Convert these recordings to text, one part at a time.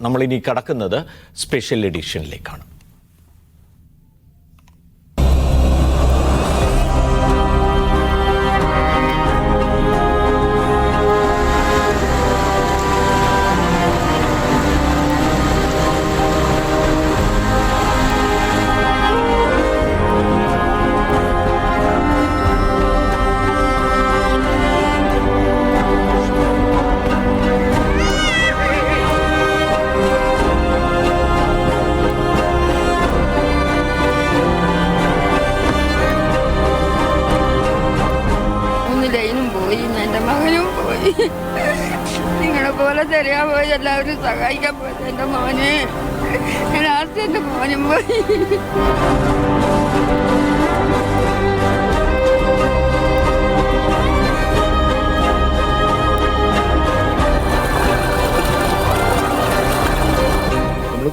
നമ്മളിനി കടക്കുന്നത് സ്പെഷ്യൽ എഡിഷനിലേക്കാണ്. നിങ്ങളെ പോലെ തരാൻ പോയി എല്ലാവരും സഹായിക്കാൻ പോയി. എൻ്റെ മോനെ ലാസ്റ്റ് എൻ്റെ മോനും പോയി.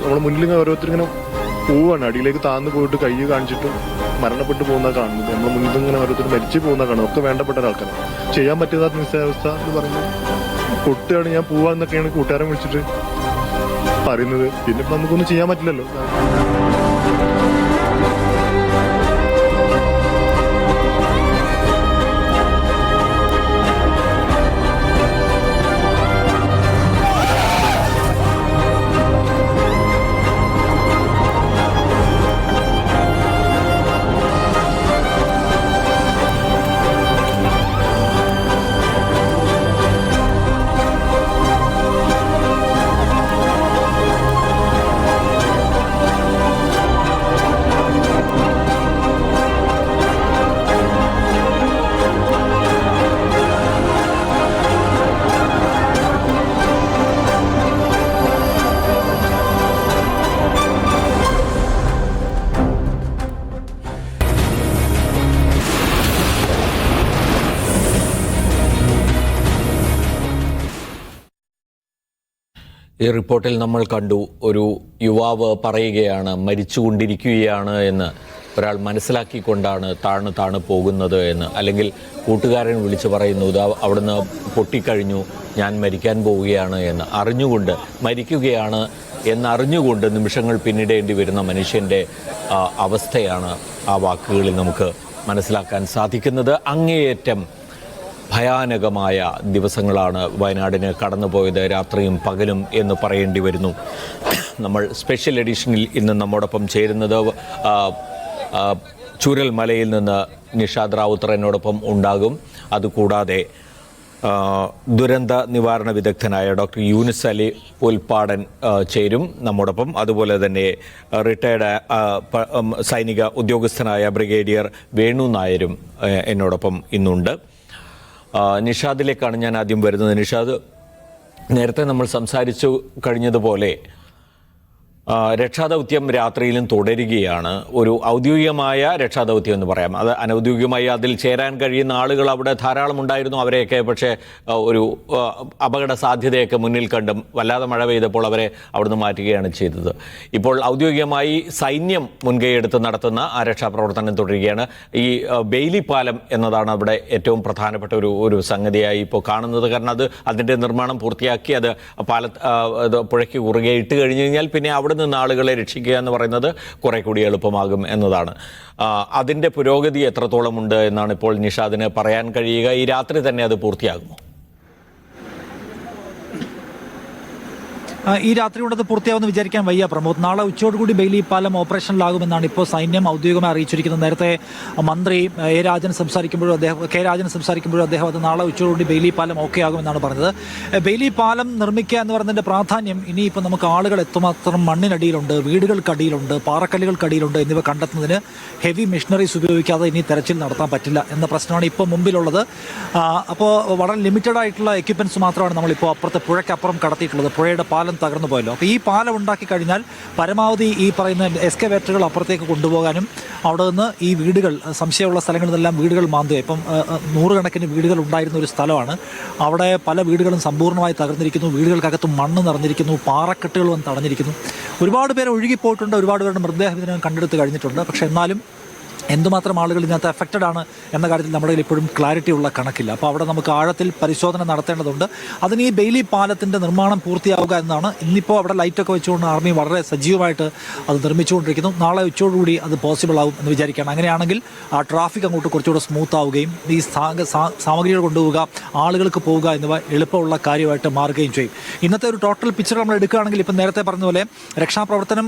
നമ്മുടെ മുന്നിൽ ഓരോരുത്തരിങ്ങനെ പോവാണ്, അടിയിലേക്ക് താന്ന് പോയിട്ട് കൈ കാണിച്ചിട്ടും മരണപ്പെട്ടു പോകുന്ന കാണുന്നത്. നമ്മുടെ മുന്നിൽ ഇങ്ങനെ ഓരോരുത്തർ മരിച്ചു പോകുന്ന കാണുന്നത്. ഒക്കെ വേണ്ടപ്പെട്ട ഒരാൾക്കാണ്. ചെയ്യാൻ പറ്റാത്ത നിസ്സാരാവസ്ഥ എന്ന് പറയുന്നത് പൊട്ടുകയാണ്. ഞാൻ പോവാന്നൊക്കെയാണ് കൂട്ടുകാരൻ വിളിച്ചിട്ട് പറയുന്നത്. പിന്നെ ഇപ്പം നമുക്കൊന്നും ചെയ്യാൻ പറ്റില്ലല്ലോ. ഈ റിപ്പോർട്ടിൽ നമ്മൾ കണ്ടു, ഒരു യുവാവ് പറയുകയാണ് മരിച്ചുകൊണ്ടിരിക്കുകയാണ് എന്ന്. ഒരാൾ മനസ്സിലാക്കിക്കൊണ്ടാണ് താണു പോകുന്നത് എന്ന്. അല്ലെങ്കിൽ കൂട്ടുകാരൻ വിളിച്ചു പറയുന്നു അവിടുന്ന് പൊട്ടിക്കഴിഞ്ഞു, ഞാൻ മരിക്കാൻ പോവുകയാണ് എന്ന്. അറിഞ്ഞുകൊണ്ട് മരിക്കുകയാണ് എന്നറിഞ്ഞുകൊണ്ട് നിമിഷങ്ങൾ പിന്നിടേണ്ടി വരുന്ന മനുഷ്യൻ്റെ അവസ്ഥയാണ് ആ വാക്കുകളിൽ നമുക്ക് മനസ്സിലാക്കാൻ സാധിക്കുന്നത്. അങ്ങേയറ്റം ഭയാനകമായ ദിവസങ്ങളാണ് വയനാടിന് കടന്നുപോയത്, രാത്രിയും പകലും എന്ന് പറയേണ്ടി വരുന്നു. നമ്മൾ സ്പെഷ്യൽ എഡിഷനിൽ ഇന്ന് നമ്മോടൊപ്പം ചേരുന്നത് ചൂരൽമലയിൽ നിന്ന് നിഷാദ് റാവുത്തർ എന്നോടൊപ്പം ഉണ്ടാകും. അതുകൂടാതെ ദുരന്ത നിവാരണ വിദഗ്ധനായ ഡോക്ടർ യൂനിസ് അലി ഉൽപ്പാടൻ ചേരും നമ്മോടൊപ്പം. അതുപോലെ തന്നെ റിട്ടയർഡ് സൈനിക ഉദ്യോഗസ്ഥനായ ബ്രിഗേഡിയർ വേണു നായരും എന്നോടൊപ്പം ഇന്നുണ്ട്. നിഷാദിലേക്കാണ് ഞാൻ ആദ്യം വരുന്നത്. നിഷാദ്, നേരത്തെ നമ്മൾ സംസാരിച്ചു കഴിഞ്ഞതുപോലെ രക്ഷാദൗത്യം രാത്രിയിലും തുടരുകയാണ്. ഒരു ഔദ്യോഗികമായ രക്ഷാദൗത്യം എന്ന് പറയാം. അത് അനൗദ്യോഗികമായി അതിൽ ചേരാൻ കഴിയുന്ന ആളുകൾ അവിടെ ധാരാളം ഉണ്ടായിരുന്നു. അവരെയൊക്കെ പക്ഷേ ഒരു അപകട സാധ്യതയൊക്കെ മുന്നിൽ കണ്ടും വല്ലാതെ മഴ പെയ്തപ്പോൾ അവരെ അവിടുന്ന് മാറ്റുകയാണ് ചെയ്തത്. ഇപ്പോൾ ഔദ്യോഗികമായി സൈന്യം മുൻകൈയെടുത്ത് നടത്തുന്ന ആ രക്ഷാപ്രവർത്തനം തുടരുകയാണ്. ഈ ബെയിലി പാലം എന്നതാണ് അവിടെ ഏറ്റവും പ്രധാനപ്പെട്ട ഒരു സംഗതിയായി ഇപ്പോൾ കാണുന്നത്. കാരണം അതിൻ്റെ നിർമ്മാണം പൂർത്തിയാക്കി അത് പുഴയ്ക്ക് കുറുകെ ഇട്ട് കഴിഞ്ഞ് കഴിഞ്ഞാൽ പിന്നെ അവിടെ നിന്ന് ആളുകളെ രക്ഷിക്കുക എന്ന് പറയുന്നത് കുറെ കൂടി എളുപ്പമാകും എന്നതാണ്. അതിൻ്റെ പുരോഗതി എത്രത്തോളം ഉണ്ട് എന്നാണ് ഇപ്പോൾ നിഷാദിന് പറയാൻ കഴിയുക? ഈ രാത്രി തന്നെ അത് പൂർത്തിയാകുമോ? ഈ രാത്രി കൊണ്ട് അത് പൂർത്തിയാവുമെന്ന് വിചാരിക്കാൻ വയ്യ പ്രമോദ്. നാളെ ഉച്ചയോടുകൂടി ബെയിലി പാലം ഓപ്പറേഷനിലാകുമെന്നാണ് ഇപ്പോൾ സൈന്യം ഔദ്യോഗികമായി അറിയിച്ചിരിക്കുന്നത്. നേരത്തെ മന്ത്രി കെ രാജൻ സംസാരിക്കുമ്പോഴും അദ്ദേഹം അത് നാളെ ഉച്ചയോടുകൂടി ബെയിലി പാലം ഓക്കെ ആകുമെന്നാണ് പറഞ്ഞത്. ബെയിലി പാലം നിർമ്മിക്കുക എന്ന് പറയുന്നതിൻ്റെ പ്രാധാന്യം ഇനിയിപ്പോൾ നമുക്ക് ആളുകൾ എത്രമാത്രം മണ്ണിനടിയിലുണ്ട്, വീടുകൾക്കടിയിലുണ്ട്, പാറക്കല്ലുകൾക്കടിയിലുണ്ട് എന്നിവ കണ്ടെത്തുന്നതിന് ഹെവി മെഷീനറീസ് ഉപയോഗിക്കാതെ ഇനി തെരച്ചിൽ നടത്താൻ പറ്റില്ല എന്ന പ്രശ്നമാണ് ഇപ്പോൾ മുമ്പിലുള്ളത്. അപ്പോൾ വളരെ ലിമിറ്റഡ് ആയിട്ടുള്ള എക്യുപ്മെൻറ്റ്സ് മാത്രമാണ് നമ്മളിപ്പോൾ അപ്പുറത്തെ പുഴയ്ക്കപ്പുറം കടത്തിയിട്ടുള്ളത്. പുഴയുടെ പാലം തകർന്നു പോയല്ലോ. അപ്പോൾ ഈ പാലം ഉണ്ടാക്കി കഴിഞ്ഞാൽ പരമാവധി ഈ പറയുന്ന എക്സ്കവേറ്ററുകൾ അപ്പുറത്തേക്ക് കൊണ്ടുപോകാനും അവിടെ നിന്ന് ഈ വീടുകൾ, സംശയമുള്ള സ്ഥലങ്ങളിൽ നിന്നെല്ലാം വീടുകൾ മാന്തുക. ഇപ്പം 100 കണക്കിന് വീടുകൾ ഉണ്ടായിരുന്ന ഒരു സ്ഥലമാണ്. അവിടെ പല വീടുകളും സമ്പൂർണ്ണമായി തകർന്നിരിക്കുന്നു. വീടുകൾക്കകത്ത് മണ്ണ് നിറഞ്ഞിരിക്കുന്നു, പാറക്കെട്ടുകൾ വന്ന് തടഞ്ഞിരിക്കുന്നു. ഒരുപാട് പേര് ഒഴുകിപ്പോയിട്ടുണ്ട്. ഒരുപാട് പേരുടെ മൃതദേഹം കണ്ടെടുത്ത് കഴിഞ്ഞിട്ടുണ്ട്. പക്ഷേ എന്നാലും എന്തുമാത്രം ആളുകൾ ഇതിനകത്ത് അഫക്റ്റഡ് ആണ് എന്ന കാര്യത്തിൽ നമ്മുടെ കയ്യിൽ ഇപ്പോഴും ക്ലാരിറ്റി ഉള്ള കണക്കില്ല. അപ്പോൾ അവിടെ നമുക്ക് ആഴത്തിൽ പരിശോധന നടത്തേണ്ടതുണ്ട്. അതിന് ഈ ബെയിലി പാലത്തിൻ്റെ നിർമ്മാണം പൂർത്തിയാവുക എന്നതാണ്. ഇന്നിപ്പോൾ അവിടെ ലൈറ്റൊക്കെ വെച്ചുകൊണ്ട് ആർമി വളരെ സജീവമായിട്ട് അത് നിർമ്മിച്ചുകൊണ്ടിരിക്കുന്നു. നാളെ ഉച്ചയോടുകൂടി അത് പോസിബിൾ ആവും എന്ന് വിചാരിക്കുകയാണ്. അങ്ങനെയാണെങ്കിൽ ആ ട്രാഫിക് അങ്ങോട്ട് കുറച്ചുകൂടെ സ്മൂത്ത് ആവുകയും ഈ സാമഗ്രികൾ കൊണ്ടുപോവുക, ആളുകൾക്ക് പോവുക എന്നിവ എളുപ്പമുള്ള കാര്യമായിട്ട് മാറുകയും ചെയ്യും. ഇന്നത്തെ ഒരു ടോട്ടൽ പിക്ചർ നമ്മൾ എടുക്കുകയാണെങ്കിൽ ഇപ്പം നേരത്തെ പറഞ്ഞ പോലെ രക്ഷാപ്രവർത്തനം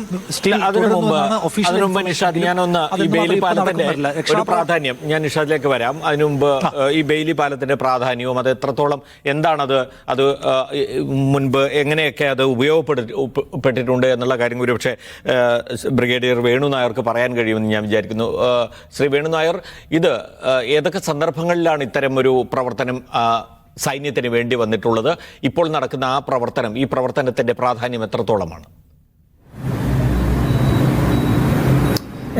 പ്രാധാന്യം ഞാൻ നിഷാദിലേക്ക് വരാം. അതിനു മുമ്പ് ഈ ബെയിലി പാലത്തിന്റെ പ്രാധാന്യവും അത് എത്രത്തോളം എന്താണത്, അത് മുൻപ് എങ്ങനെയൊക്കെ അത് ഉപയോഗപ്പെട്ടിട്ടുണ്ട് എന്നുള്ള കാര്യം കൂടി പക്ഷേ ബ്രിഗേഡിയർ വേണു നായർക്ക് പറയാൻ കഴിയുമെന്ന് ഞാൻ വിചാരിക്കുന്നു. ശ്രീ വേണു നായർ, ഇത് ഏതൊക്കെ സന്ദർഭങ്ങളിലാണ് ഇത്തരം ഒരു പ്രവർത്തനം സൈന്യത്തിന് വേണ്ടി വന്നിട്ടുള്ളത്? ഇപ്പോൾ നടക്കുന്ന ആ പ്രവർത്തനം, ഈ പ്രവർത്തനത്തിന്റെ പ്രാധാന്യം എത്രത്തോളമാണ്?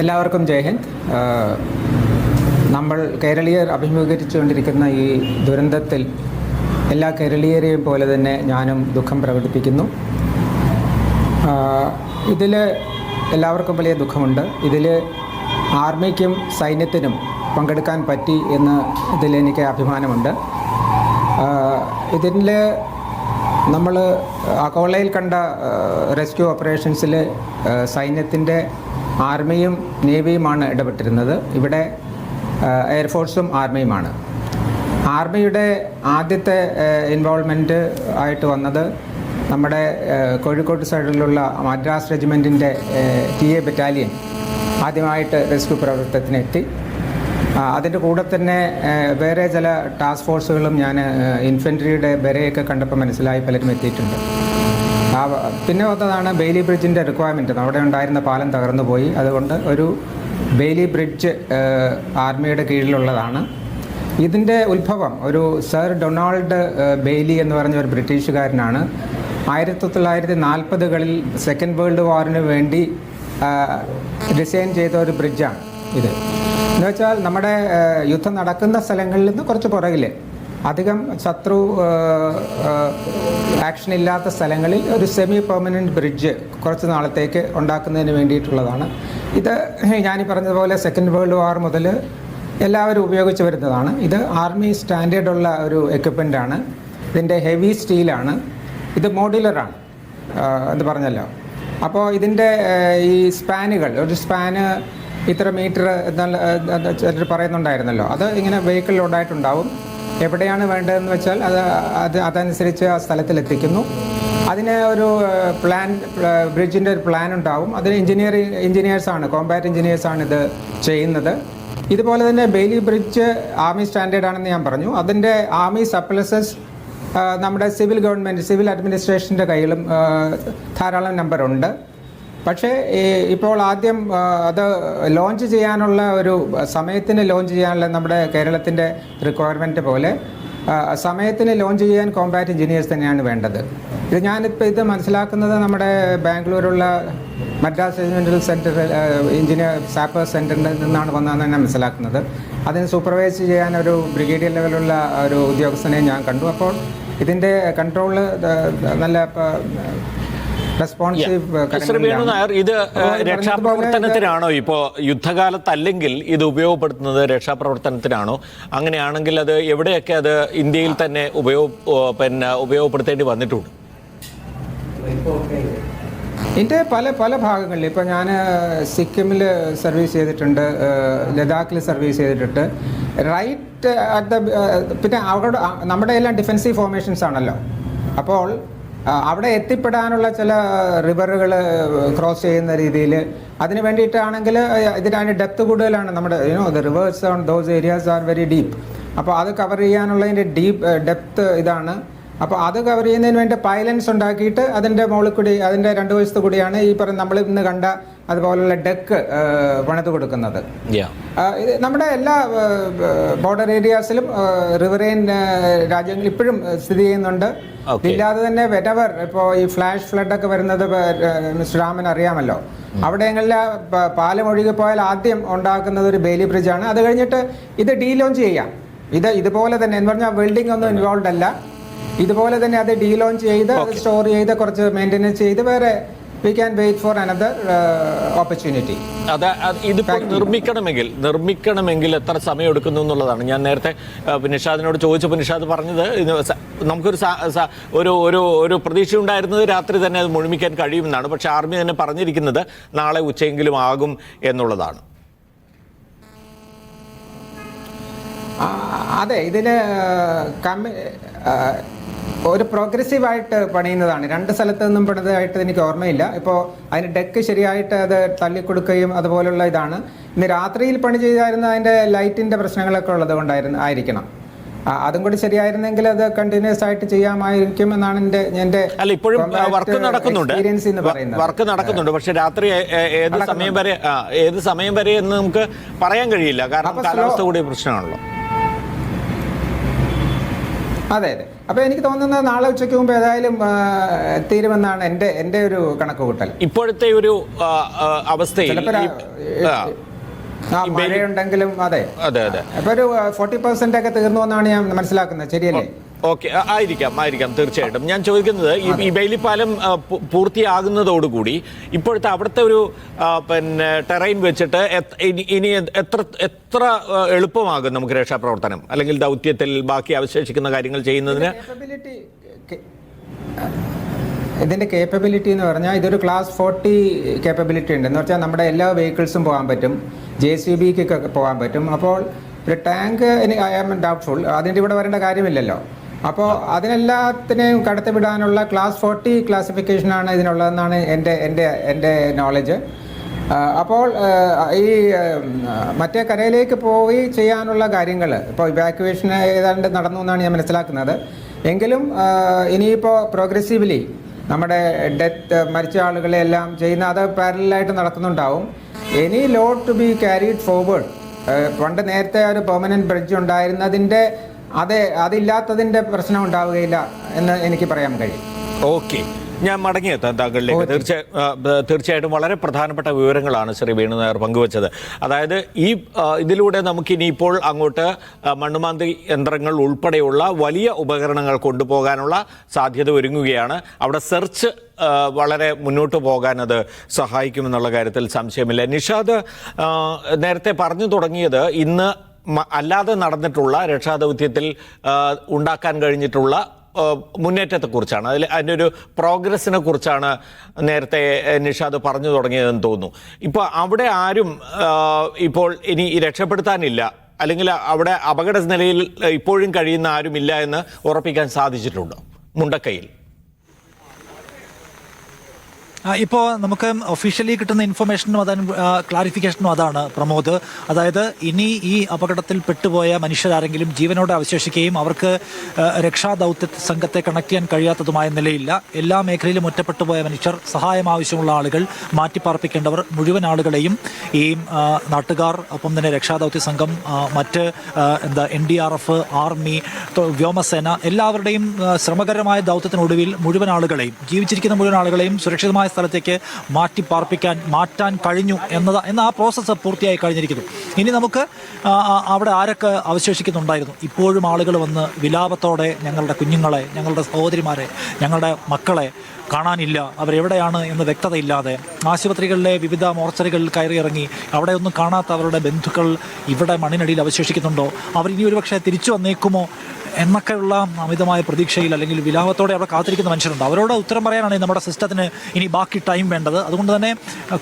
എല്ലാവർക്കും ജയ് ഹിന്ദ്. നമ്മൾ കേരളീയർ അഭിമുഖീകരിച്ചുകൊണ്ടിരിക്കുന്ന ഈ ദുരന്തത്തിൽ എല്ലാ കേരളീയരെയും പോലെ തന്നെ ഞാനും ദുഃഖം പ്രകടിപ്പിക്കുന്നു. ഇതിൽ എല്ലാവർക്കും വലിയ ദുഃഖമുണ്ട്. ഇതിൽ ആർമിക്കും സൈന്യത്തിനും പങ്കെടുക്കാൻ പറ്റി എന്ന് ഇതിലെനിക്ക് അഭിമാനമുണ്ട്. ഇതിൽ നമ്മൾ അകോളയിൽ കണ്ട റെസ്ക്യൂ ഓപ്പറേഷൻസിൽ സൈന്യത്തിൻ്റെ ആർമിയും നേവിയുമാണ് ഇടപെട്ടിരുന്നത്. ഇവിടെ എയർഫോഴ്സും ആർമിയുമാണ്. ആർമിയുടെ ആദ്യത്തെ ഇൻവോൾവ്മെൻറ്റ് ആയിട്ട് വന്നത് നമ്മുടെ കോഴിക്കോട് സൈഡിലുള്ള മദ്രാസ് റെജിമെൻറ്റിൻ്റെ TA ബറ്റാലിയൻ ആദ്യമായിട്ട് റെസ്ക്യൂ പ്രവർത്തനത്തിനെത്തി. അതിൻ്റെ കൂടെ തന്നെ വേറെ ചില ടാസ്ക് ഫോഴ്സുകളും ഞാൻ ഇൻഫൻട്രിയുടെ ബെരയൊക്കെ കണ്ടപ്പോൾ മനസ്സിലായി പലരും എത്തിയിട്ടുണ്ട്. പിന്നെ വന്നതാണ് ബെയിലി ബ്രിഡ്ജിൻ്റെ റിക്വയർമെൻറ്റ്. അവിടെ ഉണ്ടായിരുന്ന പാലം തകർന്നു പോയി. അതുകൊണ്ട് ഒരു ബെയിലി ബ്രിഡ്ജ് ആർമിയുടെ കീഴിലുള്ളതാണ്. ഇതിൻ്റെ ഉത്ഭവം ഒരു സർ ഡൊണാൾഡ് ബെയ്ലി എന്ന് പറഞ്ഞ ഒരു ബ്രിട്ടീഷുകാരനാണ് 1940-കളിൽ സെക്കൻഡ് വേൾഡ് വാറിന് വേണ്ടി ഡിസൈൻ ചെയ്ത ഒരു ബ്രിഡ്ജാണ് ഇത്. എന്ന് വെച്ചാൽ നമ്മുടെ യുദ്ധം നടക്കുന്ന സ്ഥലങ്ങളിൽ നിന്ന് കുറച്ച് പുറകിൽ അധികം ശത്രു ആക്ഷൻ ഇല്ലാത്ത സ്ഥലങ്ങളിൽ ഒരു സെമി പെർമനൻറ്റ് ബ്രിഡ്ജ് കുറച്ച് നാളത്തേക്ക് ഉണ്ടാക്കുന്നതിന് വേണ്ടിയിട്ടുള്ളതാണ്. ഇത് ഞാനീ പറഞ്ഞതുപോലെ സെക്കൻഡ് വേൾഡ് വാർ മുതൽ എല്ലാവരും ഉപയോഗിച്ച് വരുന്നതാണ്. ഇത് ആർമി സ്റ്റാൻഡേർഡുള്ള ഒരു എക്യുപ്മെൻ്റാണ്. ഇതിൻ്റെ ഹെവി സ്റ്റീലാണ്. ഇത് മോഡുലറാണ് എന്ന് പറഞ്ഞല്ലോ. അപ്പോൾ ഇതിൻ്റെ ഈ സ്പാനുകൾ, ഒരു സ്പാന് ഇത്ര മീറ്റർ എന്നുള്ള ചിലർ പറയുന്നുണ്ടായിരുന്നല്ലോ, അത് ഇങ്ങനെ വെഹിക്കിൾ ലോഡായിട്ടുണ്ടാവും. എവിടെയാണ് വേണ്ടതെന്ന് വെച്ചാൽ അതനുസരിച്ച് ആ സ്ഥലത്തിലെത്തിക്കുന്നു. അതിന് ഒരു പ്ലാൻ, ബ്രിഡ്ജിൻ്റെ ഒരു പ്ലാൻ ഉണ്ടാവും. അതിന് എഞ്ചിനീയേഴ്സാണ്, കോമ്പാറ്റ് എഞ്ചിനീയേഴ്സാണ് ഇത് ചെയ്യുന്നത്. ഇതുപോലെ തന്നെ ബെയിലി ബ്രിഡ്ജ് ആർമി സ്റ്റാൻഡേർഡ് ആണെന്ന് ഞാൻ പറഞ്ഞു. അതിൻ്റെ ആർമി സർപ്ലസസ് നമ്മുടെ സിവിൽ ഗവൺമെൻറ്, സിവിൽ അഡ്മിനിസ്ട്രേഷൻ്റെ കയ്യിലും ധാരാളം നമ്പറുണ്ട്. പക്ഷേ ഇപ്പോൾ ആദ്യം അത് ലോഞ്ച് ചെയ്യാനുള്ള ഒരു സമയത്തിന് ലോഞ്ച് ചെയ്യാനുള്ള നമ്മുടെ കേരളത്തിൻ്റെ റിക്വയർമെൻറ്റ് പോലെ സമയത്തിന് ലോഞ്ച് ചെയ്യാൻ കോമ്പാറ്റ് എഞ്ചിനീയേഴ്സ് തന്നെയാണ് വേണ്ടത്. ഇത് ഞാനിപ്പോൾ ഇത് മനസ്സിലാക്കുന്നത് നമ്മുടെ ബാംഗ്ലൂരുള്ള മദ്രാസ് റെജിമെൻ്റൽ സെൻറ്റർ എഞ്ചിനീയർ സാപ്പേഴ്സ് സെൻറ്ററിൽ നിന്നാണ് വന്നതെന്ന് ഞാൻ മനസ്സിലാക്കുന്നത്. അതിന് സൂപ്പർവൈസ് ചെയ്യാൻ ഒരു ബ്രിഗേഡിയർ ലെവലുള്ള ഒരു ഉദ്യോഗസ്ഥനെ ഞാൻ കണ്ടു. അപ്പോൾ ഇതിൻ്റെ കൺട്രോള് നല്ല ഇത് രക്ഷാപ്രവർത്തനത്തിനാണോ ഇപ്പോൾ യുദ്ധകാലത്തല്ലെങ്കിൽ ഇത് ഉപയോഗപ്പെടുത്തുന്നത് രക്ഷാപ്രവർത്തനത്തിനാണോ? അങ്ങനെയാണെങ്കിൽ അത് എവിടെയൊക്കെ അത് ഇന്ത്യയിൽ തന്നെ ഉപയോഗപ്പെടുത്തേണ്ടി വന്നിട്ടുണ്ട്? ഇതിൻ്റെ പല ഭാഗങ്ങളിൽ ഇപ്പോൾ ഞാൻ സിക്കിമിൽ സർവീസ് ചെയ്തിട്ടുണ്ട്, ലഡാക്കിൽ സർവീസ് ചെയ്തിട്ടുണ്ട്. റൈറ്റ് അറ്റ് ദ പിന്നെ അവിടെ നമ്മുടെ എല്ലാം ഡിഫെൻസീവ് ഫോർമേഷൻസ് ആണല്ലോ. അപ്പോൾ അവിടെ എത്തിപ്പെടാനുള്ള ചില റിവറുകൾ ക്രോസ് ചെയ്യുന്ന രീതിയിൽ അതിന് വേണ്ടിയിട്ടാണെങ്കിൽ ഇതിൻ്റെ ഡെപ്ത് കൂടുതലാണ്. നമ്മുടെ the reverse on those areas are very deep. അപ്പോൾ അത് കവർ ചെയ്യാനുള്ളതിൻ്റെ ഡെപ്ത് ഇതാണ്. അപ്പോൾ അത് കവർ ചെയ്യുന്നതിന് വേണ്ടി പൈലൻസ് ഉണ്ടാക്കിയിട്ട് അതിൻ്റെ മുകളിൽ കൂടി, അതിൻ്റെ രണ്ട് വശത്ത് കൂടിയാണ് ഈ പറഞ്ഞ നമ്മൾ ഇന്ന് കണ്ട അതുപോലുള്ള ഡെക്ക് പണിത് കൊടുക്കുന്നത്. നമ്മുടെ എല്ലാ ബോർഡർ ഏരിയാസിലും റിവറൈൻ രാജ്യങ്ങൾ ഇപ്പോഴും സ്ഥിതി ചെയ്യുന്നുണ്ട്. ഇല്ലാതെ തന്നെ വെറ്റവർ ഇപ്പോൾ ഈ ഫ്ലാഷ് ഫ്ലഡൊക്കെ വരുന്നത് മിസ്റ്റർ രാമൻ അറിയാമല്ലോ. അവിടെയെല്ലാം പാലം ഒഴുകിപ്പോയാൽ ആദ്യം ഉണ്ടാക്കുന്നത് ഒരു ബെയിലി ബ്രിഡ്ജാണ്. അത് കഴിഞ്ഞിട്ട് ഇത് ഡീലോഞ്ച് ചെയ്യാം. ഇതുപോലെ തന്നെ എന്ന് പറഞ്ഞാൽ വെൽഡിംഗ് ഒന്നും ഇൻവോൾവ് അല്ല. ഇതുപോലെ തന്നെ അത് ഡീലോഞ്ച് ചെയ്ത് അത് സ്റ്റോർ ചെയ്ത് കുറച്ച് മെയിൻ്റെനൻസ് ചെയ്ത് വേറെ we can wait for another opportunity. ഇതിപ്പോൾ നിർമ്മിക്കണമെങ്കിൽ എത്ര സമയം എടുക്കുന്നു എന്നുള്ളതാണ്. ഞാൻ നേരത്തെ നിഷാദിനോട് ചോദിച്ചപ്പോൾ നിഷാദ് പറഞ്ഞത് നമുക്കൊരു ഒരു പ്രതീക്ഷ ഉണ്ടായിരുന്നത് രാത്രി തന്നെ അത് മുഴുമിക്കാൻ കഴിയുമെന്നാണ്. പക്ഷെ ആർമി തന്നെ പറഞ്ഞിരിക്കുന്നത് നാളെ ഉച്ചയെങ്കിലും ആകും എന്നുള്ളതാണ്. അതെ, ഇതിന് ഒരു പ്രോഗ്രസീവായിട്ട് പണിയുന്നതാണ്. 2 സ്ഥലത്ത് നിന്നും പണിതായിട്ട് എനിക്ക് ഓർമ്മയില്ല. ഇപ്പോൾ അതിന് ഡെക്ക് ശരിയായിട്ട് അത് തള്ളിക്കൊടുക്കുകയും അതുപോലുള്ള ഇതാണ്. ഇന്ന് രാത്രിയിൽ പണി ചെയ്തായിരുന്ന അതിൻ്റെ ലൈറ്റിൻ്റെ പ്രശ്നങ്ങളൊക്കെ ഉള്ളത് കൊണ്ടായിരുന്നു ആയിരിക്കണം. അതും കൂടി ശരിയായിരുന്നെങ്കിൽ അത് കണ്ടിന്യൂസ് ആയിട്ട് ചെയ്യാമായിരിക്കും എന്നാണ് എൻ്റെ ഇപ്പോഴും വർക്ക് നടക്കുന്നുണ്ട്. എക്സ്പീരിയൻസ് എന്ന് പറയുന്നത്. വർക്ക് നടക്കുന്നുണ്ട്, പക്ഷെ രാത്രി ഏത് സമയം വരെ എന്ന് നമുക്ക് പറയാൻ കഴിയില്ല. കാരണം കാലാവസ്ഥ കൂടി പ്രശ്നമാണല്ലോ. അതെ. അപ്പോൾ എനിക്ക് തോന്നുന്നത് നാളെ ഉച്ചയ്ക്ക് മുമ്പ് ഏതായാലും തീരുമെന്നാണ് എൻ്റെ ഒരു കണക്കുകൂട്ടൽ. ഇപ്പോഴത്തെ ഒരു അവസ്ഥയിൽ മഴയുണ്ടെങ്കിലും അതെ അപ്പൊ ഒരു 40% ഒക്കെ തീർന്നു എന്നാണ് ഞാൻ മനസ്സിലാക്കുന്നത്. ശരിയല്ലേ? ഓക്കെ, ആയിരിക്കാം തീർച്ചയായിട്ടും. ഞാൻ ചോദിക്കുന്നത് ഈ ബെയിലിപ്പാലം പൂർത്തിയാകുന്നതോടുകൂടി ഇപ്പോഴത്തെ അവിടുത്തെ ഒരു ടെറൈൻ വെച്ചിട്ട് ഇനി എത്ര എളുപ്പമാകും നമുക്ക് രക്ഷാപ്രവർത്തനം അല്ലെങ്കിൽ ദൗത്യത്തിൽ ബാക്കി അവശേഷിക്കുന്ന കാര്യങ്ങൾ ചെയ്യുന്നതിന്? ഇതിൻ്റെ കേപ്പബിലിറ്റി എന്ന് പറഞ്ഞാൽ ഇതൊരു ക്ലാസ് 40 കേപ്പബിലിറ്റി ഉണ്ട്. എന്ന് വെച്ചാൽ നമ്മുടെ എല്ലാ വെഹിക്കിൾസും പോകാൻ പറ്റും, JCBക്കൊക്കെ പോകാൻ പറ്റും. അപ്പോൾ ഒരു ടാങ്ക് ഐ ആം ഡൗട്ട്ഫുൾ, അതിൻ്റെ ഇവിടെ വരേണ്ട കാര്യമില്ലല്ലോ. അപ്പോൾ അതിനെല്ലാത്തിനെയും കടത്തിവിടാനുള്ള ക്ലാസ് 40 ക്ലാസിഫിക്കേഷനാണ് ഇതിനുള്ളതെന്നാണ് എൻ്റെ നോളജ്. അപ്പോൾ ഈ മറ്റേ കരയിലേക്ക് പോയി ചെയ്യാനുള്ള കാര്യങ്ങൾ ഇപ്പോൾ ഇവാക്യുവേഷൻ ഏതാണ്ട് നടന്നു എന്നാണ് ഞാൻ മനസ്സിലാക്കുന്നത്. എങ്കിലും ഇനിയിപ്പോൾ പ്രോഗ്രസീവ്ലി നമ്മുടെ മരിച്ച ആളുകളെ എല്ലാം ചെയ്യുന്ന അത് പാരലായിട്ട് നടക്കുന്നുണ്ടാവും. Any load to be carried forward. പണ്ട് നേരത്തെ ഒരു പെർമനന്റ് ബ്രിഡ്ജ് ഉണ്ടായിരുന്നതിൻ്റെ അതില്ലാത്തതിൻ്റെ പ്രശ്നം ഉണ്ടാവുകയില്ല എന്ന് എനിക്ക് പറയാൻ കഴിയും. ഓക്കെ, ഞാൻ മടങ്ങിയെത്താം താങ്കളിലേക്ക്. തീർച്ചയായിട്ടും വളരെ പ്രധാനപ്പെട്ട വിവരങ്ങളാണ് ശ്രീ വേണു നായർ പങ്കുവച്ചത്. അതായത് ഇതിലൂടെ നമുക്കിനിയിപ്പോൾ അങ്ങോട്ട് മണ്ണുമാന്തി യന്ത്രങ്ങൾ ഉൾപ്പെടെയുള്ള വലിയ ഉപകരണങ്ങൾ കൊണ്ടുപോകാനുള്ള സാധ്യത ഒരുങ്ങുകയാണ്. അവിടെ സെർച്ച് വളരെ മുന്നോട്ട് പോകാൻ അത് സഹായിക്കുമെന്നുള്ള കാര്യത്തിൽ സംശയമില്ല. നിഷാദ് നേരത്തെ പറഞ്ഞു തുടങ്ങിയത് ഇന്ന് അല്ലാതെ നടന്നിട്ടുള്ള രക്ഷാദൗത്യത്തിൽ ഉണ്ടാക്കാൻ കഴിഞ്ഞിട്ടുള്ള മുന്നേറ്റത്തെക്കുറിച്ചാണ്, അതിൻ്റെ ഒരു പ്രോഗ്രസിനെ കുറിച്ചാണ് നേരത്തെ നിഷാദ് പറഞ്ഞു തുടങ്ങിയതെന്ന് തോന്നുന്നു. ഇപ്പോൾ അവിടെ ആരും ഇപ്പോൾ ഇനി രക്ഷപ്പെടുത്താനില്ല, അല്ലെങ്കിൽ അവിടെ അപകട നിലയിൽ ഇപ്പോഴും കഴിയുന്ന ആരുമില്ല എന്ന് ഉറപ്പിക്കാൻ സാധിച്ചിട്ടുണ്ടോ മുണ്ടക്കയിൽ? ഇപ്പോൾ നമുക്ക് ഒഫീഷ്യലി കിട്ടുന്ന ഇൻഫർമേഷനും ക്ലാരിഫിക്കേഷനും അതാണ് പ്രമോദ്. അതായത് ഇനി ഈ അപകടത്തിൽ പെട്ടുപോയ മനുഷ്യരാരെങ്കിലും ജീവനോടെ അവശേഷിക്കുകയും അവർക്ക് രക്ഷാദൗത്യ സംഘത്തെ കണക്ട് ചെയ്യാൻ കഴിയാത്തതുമായ നിലയില്ല. എല്ലാ മേഖലയിലും ഒറ്റപ്പെട്ടു പോയ മനുഷ്യർ, സഹായം ആവശ്യമുള്ള ആളുകൾ, മാറ്റിപ്പാർപ്പിക്കേണ്ടവർ മുഴുവൻ ആളുകളെയും ഈ നാട്ടുകാർ, ഒപ്പം തന്നെ രക്ഷാദൗത്യ സംഘം, മറ്റ് NDRF, ആർമി, വ്യോമസേന എല്ലാവരുടെയും ശ്രമകരമായ ദൗത്യത്തിനൊടുവിൽ മുഴുവൻ ആളുകളെയും, ജീവിച്ചിരിക്കുന്ന മുഴുവൻ ആളുകളെയും സുരക്ഷിതമായ സ്ഥലത്തേക്ക് മാറ്റാൻ കഴിഞ്ഞു എന്ന ആ പ്രോസസ്സ് പൂർത്തിയായി കഴിഞ്ഞിരിക്കുന്നു. ഇനി നമുക്ക് അവിടെ ആരൊക്കെ അവശേഷിക്കുന്നുണ്ടായിരുന്നു, ഇപ്പോഴും ആളുകൾ വന്ന് വിലാപത്തോടെ ഞങ്ങളുടെ കുഞ്ഞുങ്ങളെ, ഞങ്ങളുടെ സഹോദരിമാരെ, ഞങ്ങളുടെ മക്കളെ കാണാനില്ല, അവരെവിടെയാണ് എന്ന് വ്യക്തതയില്ലാതെ ആശുപത്രികളിലെ വിവിധ മോർച്ചറികളിൽ കയറിയിറങ്ങി അവിടെയൊന്നും കാണാത്ത അവരുടെ ബന്ധുക്കൾ ഇവിടെ മണ്ണിനടിയിൽ അവശേഷിക്കുന്നുണ്ടോ, അവർ ഇനി ഒരുപക്ഷെ തിരിച്ചു വന്നേക്കുമോ എന്നൊക്കെയുള്ള അമിതമായ പ്രതീക്ഷയിൽ അല്ലെങ്കിൽ വിലാപത്തോടെ അവിടെ കാത്തിരിക്കുന്ന മനുഷ്യരുണ്ട്. അവരോട് ഉത്തരം പറയാനാണ് നമ്മുടെ സിസ്റ്റത്തിന് ഇനി ബാക്കി ടൈം വേണ്ടത്. അതുകൊണ്ട് തന്നെ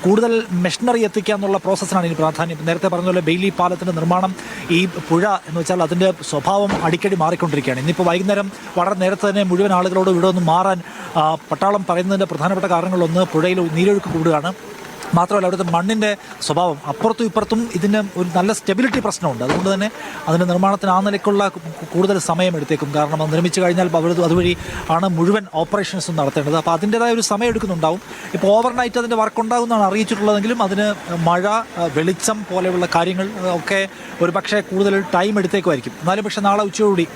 കൂടുതൽ മെഷീനറി എത്തിക്കുക എന്നുള്ള പ്രോസസ്സിനാണ് ഇനി പ്രാധാന്യം. നേരത്തെ പറഞ്ഞതുപോലെ ബെയിലി പാലത്തിൻ്റെ നിർമ്മാണം, ഈ പുഴ എന്ന് വെച്ചാൽ അതിൻ്റെ സ്വഭാവം അടിക്കടി മാറിക്കൊണ്ടിരിക്കുകയാണ്. ഇന്നിപ്പോൾ വൈകുന്നേരം വളരെ നേരത്തെ തന്നെ മുഴുവൻ ആളുകളോട് ഇവിടെ ഒന്ന് മാറാൻ പട്ടാളം പറയുന്നതിൻ്റെ പ്രധാനപ്പെട്ട കാരണങ്ങളൊന്ന് പുഴയിൽ നീരൊഴുക്ക് കൂടുകയാണ്. മാത്രമല്ല അവിടുത്തെ മണ്ണിൻ്റെ സ്വഭാവം, അപ്പുറത്തും ഇപ്പുറത്തും ഇതിന് ഒരു നല്ല സ്റ്റെബിലിറ്റി പ്രശ്നമുണ്ട്. അതുകൊണ്ട് തന്നെ അതിൻ്റെ നിർമ്മാണത്തിന് ആ നിലയ്ക്കുള്ള കൂടുതൽ സമയം എടുത്തേക്കും. കാരണം അത് നിർമ്മിച്ചു കഴിഞ്ഞാൽ അതുവഴി ആണ് മുഴുവൻ ഓപ്പറേഷൻസും നടത്തേണ്ടത്. അപ്പോൾ അതിൻ്റേതായ ഒരു സമയം എടുക്കുന്നുണ്ടാവും. ഇപ്പോൾ ഓവർനൈറ്റ് അതിൻ്റെ വർക്ക് ഉണ്ടാകുമെന്നാണ് അറിയിച്ചിട്ടുള്ളതെങ്കിലും അതിന് മഴ, വെളിച്ചം പോലെയുള്ള കാര്യങ്ങൾ ഒക്കെ ഒരു പക്ഷേ കൂടുതൽ ടൈം എടുത്തേക്കുമായിരിക്കും. എന്നാലും പക്ഷേ നാളെ ഉച്ചയോടുകൂടി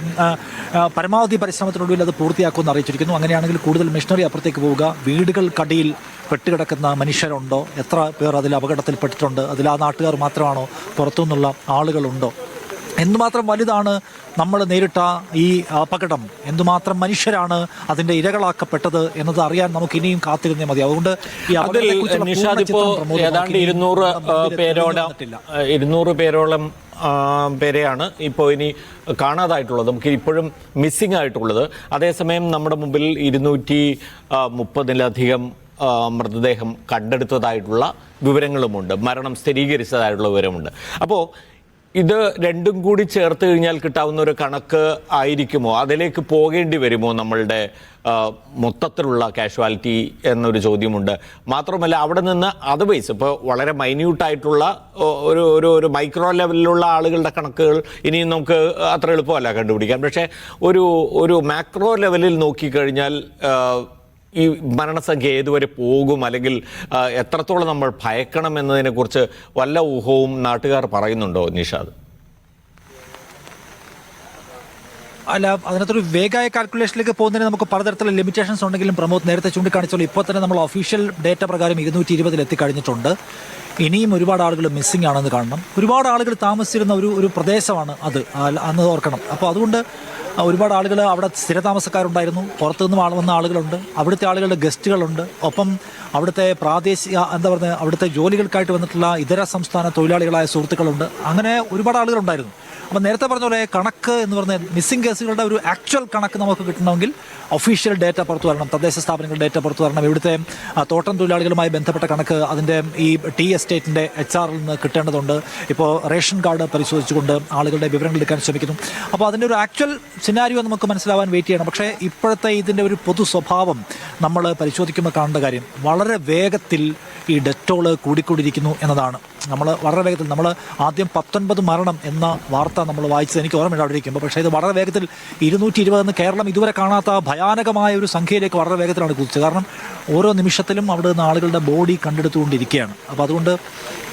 പരമാവധി പരിശ്രമത്തിനൊടുവിൽ അത് പൂർത്തിയാക്കുമെന്ന് അറിയിച്ചിരിക്കുന്നു. അങ്ങനെയാണെങ്കിൽ കൂടുതൽ മെഷീനറി അപ്പുറത്തേക്ക് പോവുക. വീടുകൾക്കടിയിൽ പെട്ടുകിടക്കുന്ന മനുഷ്യരുണ്ടോ, എത്ര പേർ അതിൽ അപകടത്തിൽപ്പെട്ടിട്ടുണ്ട്, അതിൽ ആ നാട്ടുകാർ മാത്രമാണോ, പുറത്തുനിന്നുള്ള ആളുകളുണ്ടോ എന്തുമാത്രം വലുതാണ് നമ്മൾ നേരിട്ട ഈ അപകടം, എന്തുമാത്രം മനുഷ്യരാണ് അതിൻ്റെ ഇരകളാക്കപ്പെട്ടത് എന്നത് അറിയാൻ നമുക്ക് ഇനിയും കാത്തിരുന്നേ മതി. അതുകൊണ്ട് ഈ അപകടത്തെക്കുറിച്ചുള്ള നിഷാദ് ഇപ്പോൾ ഏതാണ്ട് 200 പേരോളം പേരെയാണ് ഇപ്പോൾ ഇനി കാണാതായിട്ടുള്ളത്, നമുക്ക് ഇപ്പോഴും മിസ്സിംഗ് ആയിട്ടുള്ളത്. അതേസമയം നമ്മുടെ മുമ്പിൽ 230-ലധികം മൃതദേഹം കണ്ടെടുത്തതായിട്ടുള്ള വിവരങ്ങളുമുണ്ട്, മരണം സ്ഥിരീകരിച്ചതായിട്ടുള്ള വിവരമുണ്ട്. അപ്പോൾ ഇത് രണ്ടും കൂടി ചേർത്ത് കഴിഞ്ഞാൽ കിട്ടാവുന്ന ഒരു കണക്ക് ആയിരിക്കുമോ? അതിലേക്ക് പോകേണ്ടി വരുമോ നമ്മളുടെ മൊത്തത്തിലുള്ള കാഷ്വാലിറ്റി എന്നൊരു ചോദ്യമുണ്ട്. മാത്രമല്ല അവിടെ നിന്ന് അതർവൈസ് ഇപ്പോൾ വളരെ മൈന്യൂട്ടായിട്ടുള്ള ഒരു മൈക്രോ ലെവലിലുള്ള ആളുകളുടെ കണക്കുകൾ ഇനിയും നമുക്ക് അത്ര എളുപ്പമല്ല കണ്ടുപിടിക്കാൻ. പക്ഷേ ഒരു മാക്രോ ലെവലിൽ നോക്കിക്കഴിഞ്ഞാൽ ഈ മരണസംഖ്യ ഏതുവരെ പോകും, അല്ലെങ്കിൽ എത്രത്തോളം നമ്മൾ ഭയക്കണം എന്നതിനെക്കുറിച്ച് വല്ല ഊഹവും നാട്ടുകാർ പറയുന്നുണ്ടോ നിഷാദ്? അല്ല, അതിനകത്തൊരു വേഗമായ കാൽക്കുലേഷനിലേക്ക് പോകുന്നതിന് നമുക്ക് പലതരത്തിലുള്ള ലിമിറ്റേഷൻസ് ഉണ്ടെങ്കിലും പ്രമോദ് നേരത്തെ ചൂണ്ടിക്കാണിച്ചോളൂ, ഇപ്പോൾ തന്നെ നമ്മൾ ഒഫീഷ്യൽ ഡേറ്റ പ്രകാരം 220 എത്തിക്കഴിഞ്ഞിട്ടുണ്ട്. ഇനിയും ഒരുപാട് ആളുകൾ മിസ്സിംഗ് ആണെന്ന് കാണണം. ഒരുപാട് ആളുകൾ താമസിച്ചിരുന്ന ഒരു പ്രദേശമാണ് അത്, അന്ന് ഓർക്കണം. അപ്പോൾ അതുകൊണ്ട് ഒരുപാട് ആളുകൾ അവിടെ സ്ഥിരതാമസക്കാരുണ്ടായിരുന്നു, പുറത്തുനിന്നും വന്ന ആളുകളുണ്ട്, അവിടുത്തെ ആളുകളുടെ ഗസ്റ്റുകളുണ്ട്, ഒപ്പം അവിടുത്തെ പ്രാദേശിക അവിടുത്തെ ജോലികൾക്കായിട്ട് വന്നിട്ടുള്ള ഇതര സംസ്ഥാന തൊഴിലാളികളായ സുഹൃത്തുക്കളുണ്ട്. അങ്ങനെ ഒരുപാട് ആളുകളുണ്ടായിരുന്നു. അപ്പം നേരത്തെ പറഞ്ഞ പോലെ കണക്ക് എന്ന് പറഞ്ഞാൽ മിസ്സിംഗ് കേസുകളുടെ ഒരു ആക്ച്വൽ കണക്ക് നമുക്ക് കിട്ടണമെങ്കിൽ ഒഫീഷ്യൽ ഡേറ്റ പുറത്തു വരണം, തദ്ദേശ സ്ഥാപനങ്ങളുടെ ഡേറ്റ പുറത്തു വരണം. ഇവിടുത്തെ തോട്ടം തൊഴിലാളികളുമായി ബന്ധപ്പെട്ട കണക്ക് അതിൻ്റെ ഈ ടീ എസ്റ്റേറ്റിൻ്റെ HR നിന്ന് കിട്ടേണ്ടതുണ്ട്. ഇപ്പോൾ റേഷൻ കാർഡ് പരിശോധിച്ചുകൊണ്ട് ആളുകളുടെ വിവരങ്ങൾ എടുക്കാൻ ശ്രമിക്കുന്നു. അപ്പോൾ അതിൻ്റെ ഒരു ആക്ച്വൽ സിനാരിയോ നമുക്ക് മനസ്സിലാവാൻ വെയിറ്റ് ചെയ്യണം. പക്ഷേ ഇപ്പോഴത്തെ ഇതിൻ്റെ ഒരു പൊതു സ്വഭാവം നമ്മൾ പരിശോധിക്കുമ്പോൾ കാണേണ്ട കാര്യം വളരെ വേഗത്തിൽ ഈ ഡെറ്റോള് കൂടിക്കൊണ്ടിരിക്കുന്നു എന്നതാണ്. നമ്മൾ വളരെ വേഗത്തിൽ ആദ്യം 19 മരണം എന്ന വാർത്ത നമ്മൾ വായിച്ചത് എനിക്ക് ഓർമ്മയുണ്ട് അവിടെ ഇരിക്കുമ്പോൾ. പക്ഷേ ഇത് വളരെ വേഗത്തിൽ 220 എന്ന് കേരളം ഇതുവരെ കാണാത്ത ഭയാനകമായ ഒരു സംഖ്യയിലേക്ക് വളരെ വേഗത്തിലാണ് കുതിച്ചത്. കാരണം ഓരോ നിമിഷത്തിലും അവിടെ നിന്ന് ആളുകളുടെ ബോഡി കണ്ടെടുത്തുകൊണ്ടിരിക്കുകയാണ്. അപ്പോൾ അതുകൊണ്ട്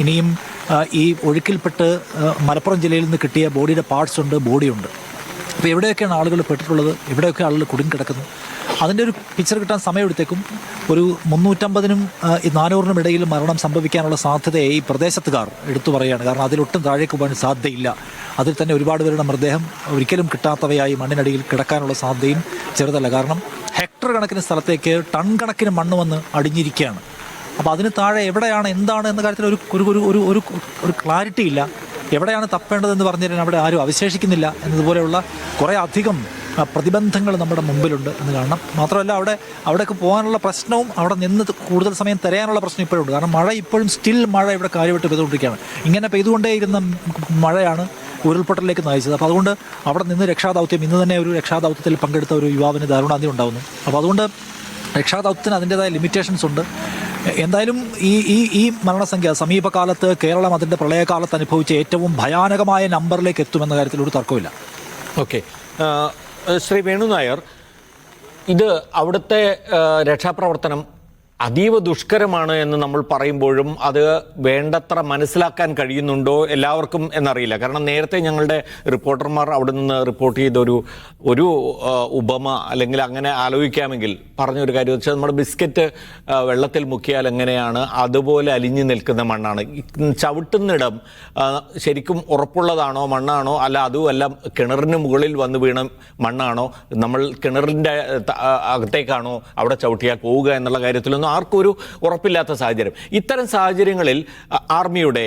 ഇനിയും ഈ ഒഴുക്കിൽപ്പെട്ട് മലപ്പുറം ജില്ലയിൽ നിന്ന് കിട്ടിയ ബോഡിയുടെ പാർട്സ് ഉണ്ട്, ബോഡിയുണ്ട്. അപ്പോൾ എവിടെയൊക്കെയാണ് ആളുകൾ പെട്ടിട്ടുള്ളത്, എവിടെയൊക്കെ ആളുകൾ കുടുങ്ങിക്കിടക്കുന്നു, അതിൻ്റെ ഒരു പിക്ചർ കിട്ടാൻ സമയമെടുത്തേക്കും. ഒരു 350-നും 400-നും ഇടയിൽ മരണം സംഭവിക്കാനുള്ള സാധ്യതയെ ഈ പ്രദേശത്തുകാർ എടുത്തു പറയുകയാണ്. കാരണം അതിലൊട്ടും താഴേക്ക് പോകാൻ സാധ്യതയില്ല. അതിൽ തന്നെ ഒരുപാട് പേരുടെ മൃതദേഹം ഒരിക്കലും കിട്ടാത്തവയായി മണ്ണിനടിയിൽ കിടക്കാനുള്ള സാധ്യതയും ചെറുതല്ല. കാരണം ഹെക്ടർ കണക്കിന് സ്ഥലത്തേക്ക് ടൺ കണക്കിന് മണ്ണ് വന്ന് അടിഞ്ഞിരിക്കുകയാണ്. അപ്പോൾ അതിന് താഴെ എവിടെയാണ് എന്താണ് എന്ന കാര്യത്തിൽ ഒരു ക്ലാരിറ്റി ഇല്ല. എവിടെയാണ് തപ്പേണ്ടതെന്ന് പറഞ്ഞു തരാൻ അവിടെ ആരും അവശേഷിക്കുന്നില്ല എന്നതുപോലെയുള്ള കുറേ അധികം പ്രതിബന്ധങ്ങൾ നമ്മുടെ മുമ്പിലുണ്ട് എന്ന് കാണണം. മാത്രമല്ല അവിടേക്ക് പോകാനുള്ള പ്രശ്നവും അവിടെ നിന്ന് കൂടുതൽ സമയം തിരയാനുള്ള പ്രശ്നം ഇപ്പോഴുണ്ട്. കാരണം മഴ ഇപ്പോഴും മഴ ഇവിടെ കാര്യമായിട്ട് പെയ്തുകൊണ്ടിരിക്കുകയാണ്. ഇങ്ങനെ പെയ്തുകൊണ്ടേയിരുന്ന മഴയാണ് ഉരുൾപൊട്ടലിലേക്ക് നയിച്ചത്. അപ്പോൾ അതുകൊണ്ട് അവിടെ നിന്ന് രക്ഷാദൗത്യം, ഇന്ന് തന്നെ ഒരു രക്ഷാദൗത്യത്തിൽ പങ്കെടുത്ത ഒരു യുവാവിന് ദാരുണാന്തി ഉണ്ടാകുന്നു. അപ്പോൾ അതുകൊണ്ട് രക്ഷാദൗത്യത്തിന് അതിൻ്റെതായ ലിമിറ്റേഷൻസ് ഉണ്ട്. എന്തായാലും ഈ മരണസംഖ്യ സമീപകാലത്ത് കേരളം അതിൻ്റെ പ്രളയകാലത്ത് അനുഭവിച്ച ഏറ്റവും ഭയാനകമായ നമ്പറിലേക്ക് എത്തുമെന്ന കാര്യത്തിൽ ഒരു തർക്കമില്ല. ഓക്കെ, ശ്രീ വേണു നായർ, ഇത് അവിടുത്തെ രക്ഷാപ്രവർത്തനം അതീവ ദുഷ്കരമാണ് എന്ന് നമ്മൾ പറയുമ്പോഴും അത് വേണ്ടത്ര മനസ്സിലാക്കാൻ കഴിയുന്നുണ്ടോ എല്ലാവർക്കും എന്നറിയില്ല. കാരണം നേരത്തെ ഞങ്ങളുടെ റിപ്പോർട്ടർമാർ അവിടെ നിന്ന് റിപ്പോർട്ട് ചെയ്തൊരു ഉപമ അല്ലെങ്കിൽ അങ്ങനെ ആലോചിക്കാമെങ്കിൽ പറഞ്ഞൊരു കാര്യം വെച്ചാൽ നമ്മുടെ ബിസ്ക്കറ്റ് വെള്ളത്തിൽ മുക്കിയാൽ എങ്ങനെയാണ് അതുപോലെ അലിഞ്ഞു നിൽക്കുന്ന മണ്ണാണ്. ചവിട്ടുന്നിടം ശരിക്കും ഉറപ്പുള്ളതാണോ മണ്ണാണോ, അല്ല അതുമല്ല കിണറിന് മുകളിൽ വന്ന് വീണ മണ്ണാണോ, നമ്മൾ കിണറിൻ്റെ അകത്തേക്കാണോ അവിടെ ചവിട്ടിയാൽ പോവുക എന്നുള്ള കാര്യത്തിലൊന്നും ആർക്കും ഒരു ഉറപ്പില്ലാത്ത സാഹചര്യം. ഇത്തരം സാഹചര്യങ്ങളിൽ ആർമിയുടെ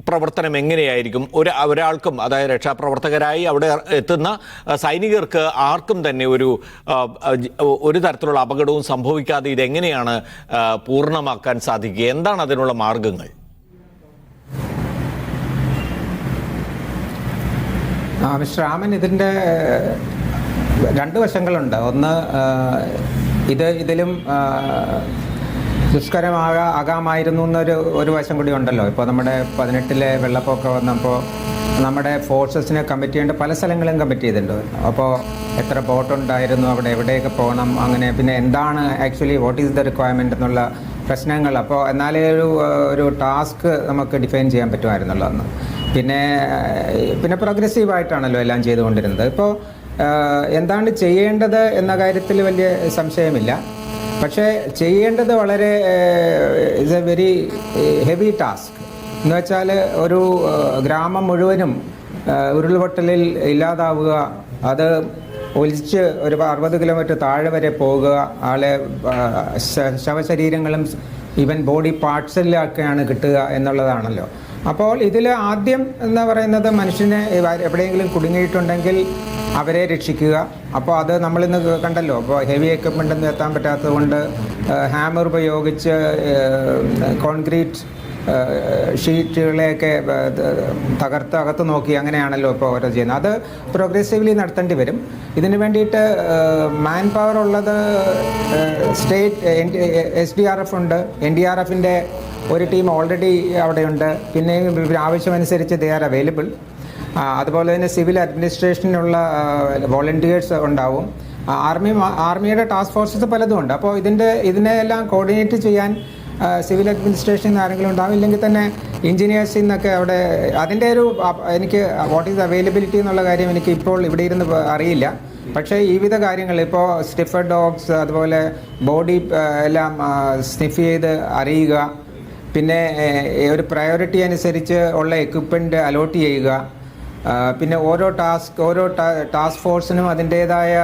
പ്രവർത്തനം എങ്ങനെയായിരിക്കും? ഒരാൾക്കും, അതായത് രക്ഷാപ്രവർത്തകരായി അവിടെ എത്തുന്ന സൈനികർക്ക് ആർക്കും തന്നെ ഒരു തരത്തിലുള്ള അപകടവും സംഭവിക്കാതെ ഇതെങ്ങനെയാണ് പൂർണ്ണമാക്കാൻ സാധിക്കുക? എന്താണ് അതിനുള്ള മാർഗങ്ങൾ? മിസ്റ്റർ രാമൻ, ഇതിൻ്റെ രണ്ട് വശങ്ങളുണ്ട്. ഒന്ന്, ഇതിലും ദുഷ്കരമാകാമായിരുന്നു എന്നൊരു വശം കൂടി ഉണ്ടല്ലോ. ഇപ്പോൾ നമ്മുടെ 18-ലെ വെള്ളപ്പൊക്കം വന്നപ്പോൾ നമ്മുടെ ഫോഴ്സസിനെ കമ്മിറ്റ് ചെയ്യേണ്ട പല സ്ഥലങ്ങളും കമ്മിറ്റ് ചെയ്തിട്ടുണ്ട്. അപ്പോൾ എത്ര ബോട്ടുണ്ടായിരുന്നു, അവിടെ എവിടെയൊക്കെ പോകണം, അങ്ങനെ പിന്നെ എന്താണ് actually what is the requirement എന്നുള്ള പ്രശ്നങ്ങൾ. അപ്പോൾ എന്നാലേ ഒരു ടാസ്ക് നമുക്ക് ഡിഫൈൻ ചെയ്യാൻ പറ്റുമായിരുന്നുള്ളൂ അന്ന്. പിന്നെ പ്രോഗ്രസീവായിട്ടാണല്ലോ എല്ലാം ചെയ്തുകൊണ്ടിരുന്നത്. ഇപ്പോൾ എന്താണ് ചെയ്യേണ്ടത് എന്ന കാര്യത്തിൽ വലിയ സംശയമില്ല. പക്ഷേ ചെയ്യേണ്ടത് വളരെ it's A very heavy task. എന്ന് വെച്ചാൽ ഒരു ഗ്രാമം മുഴുവനും ഉരുൾപൊട്ടലിൽ ഇല്ലാതാവുക, അത് ഒലിച്ച് ഒരു 60 കിലോമീറ്റർ താഴെ വരെ പോകുക, ആളെ ശവശരീരങ്ങളും ഈവൻ ബോഡി പാർട്സിലൊക്കെയാണ് കിട്ടുക എന്നുള്ളതാണല്ലോ. അപ്പോൾ ഇതിൽ ആദ്യം എന്ന് പറയുന്നത് മനുഷ്യനെ എവിടെയെങ്കിലും കുടുങ്ങിയിട്ടുണ്ടെങ്കിൽ അവരെ രക്ഷിക്കുക. അപ്പോൾ അത് നമ്മളിന്ന് കണ്ടല്ലോ, അപ്പോൾ ഹെവി എക്യുപ്മെൻ്റ് ഒന്നും എത്താൻ പറ്റാത്തത് കൊണ്ട് ഹാമർ ഉപയോഗിച്ച് കോൺക്രീറ്റ് ഷീറ്റുകളെയൊക്കെ തകർത്ത് അകത്ത് നോക്കി അങ്ങനെയാണല്ലോ ഇപ്പോൾ ഓരോ ചെയ്യുന്നത്. അത് പ്രോഗ്രസീവ്ലി നടത്തേണ്ടി വരും. ഇതിന് വേണ്ടിയിട്ട് മാൻ പവർ ഉള്ളത് സ്റ്റേറ്റ് SDRF ഉണ്ട്. NDRFിൻ്റെ ഒരു ടീം ഓൾറെഡി അവിടെയുണ്ട്. പിന്നെ ആവശ്യമനുസരിച്ച് ദേ ആർ അവൈലബിൾ. അതുപോലെ തന്നെ സിവിൽ അഡ്മിനിസ്ട്രേഷനുള്ള വോളണ്ടിയേഴ്സ് ഉണ്ടാവും. ആർമിയുടെ ടാസ്ക് ഫോഴ്സസ് പലതും ഉണ്ട്. അപ്പോൾ ഇതിനെല്ലാം കോർഡിനേറ്റ് ചെയ്യാൻ സിവിൽ അഡ്മിനിസ്ട്രേഷനിൽ നിന്ന് ആരെങ്കിലും ഉണ്ടാവും, ഇല്ലെങ്കിൽ തന്നെ എഞ്ചിനീയേഴ്സിൽ നിന്നൊക്കെ അവിടെ അതിൻ്റെ എനിക്ക് വാട്ട് ഈസ് അവൈലബിലിറ്റി എന്നുള്ള കാര്യം എനിക്ക് ഇപ്പോൾ ഇവിടെ ഇരുന്ന് അറിയില്ല. പക്ഷേ ഈ വിധ കാര്യങ്ങൾ ഇപ്പോൾ സ്നിഫർ ഡോഗ്സ്, അതുപോലെ ബോഡി എല്ലാം സ്നിഫ് ചെയ്ത് അറിയുക, പിന്നെ ഒരു പ്രയോറിറ്റി അനുസരിച്ച് ഉള്ള എക്യുപ്മെൻറ്റ് അലോട്ട് ചെയ്യുക, പിന്നെ ഓരോ ടാസ്ക് ഫോഴ്സിനും അതിൻ്റേതായ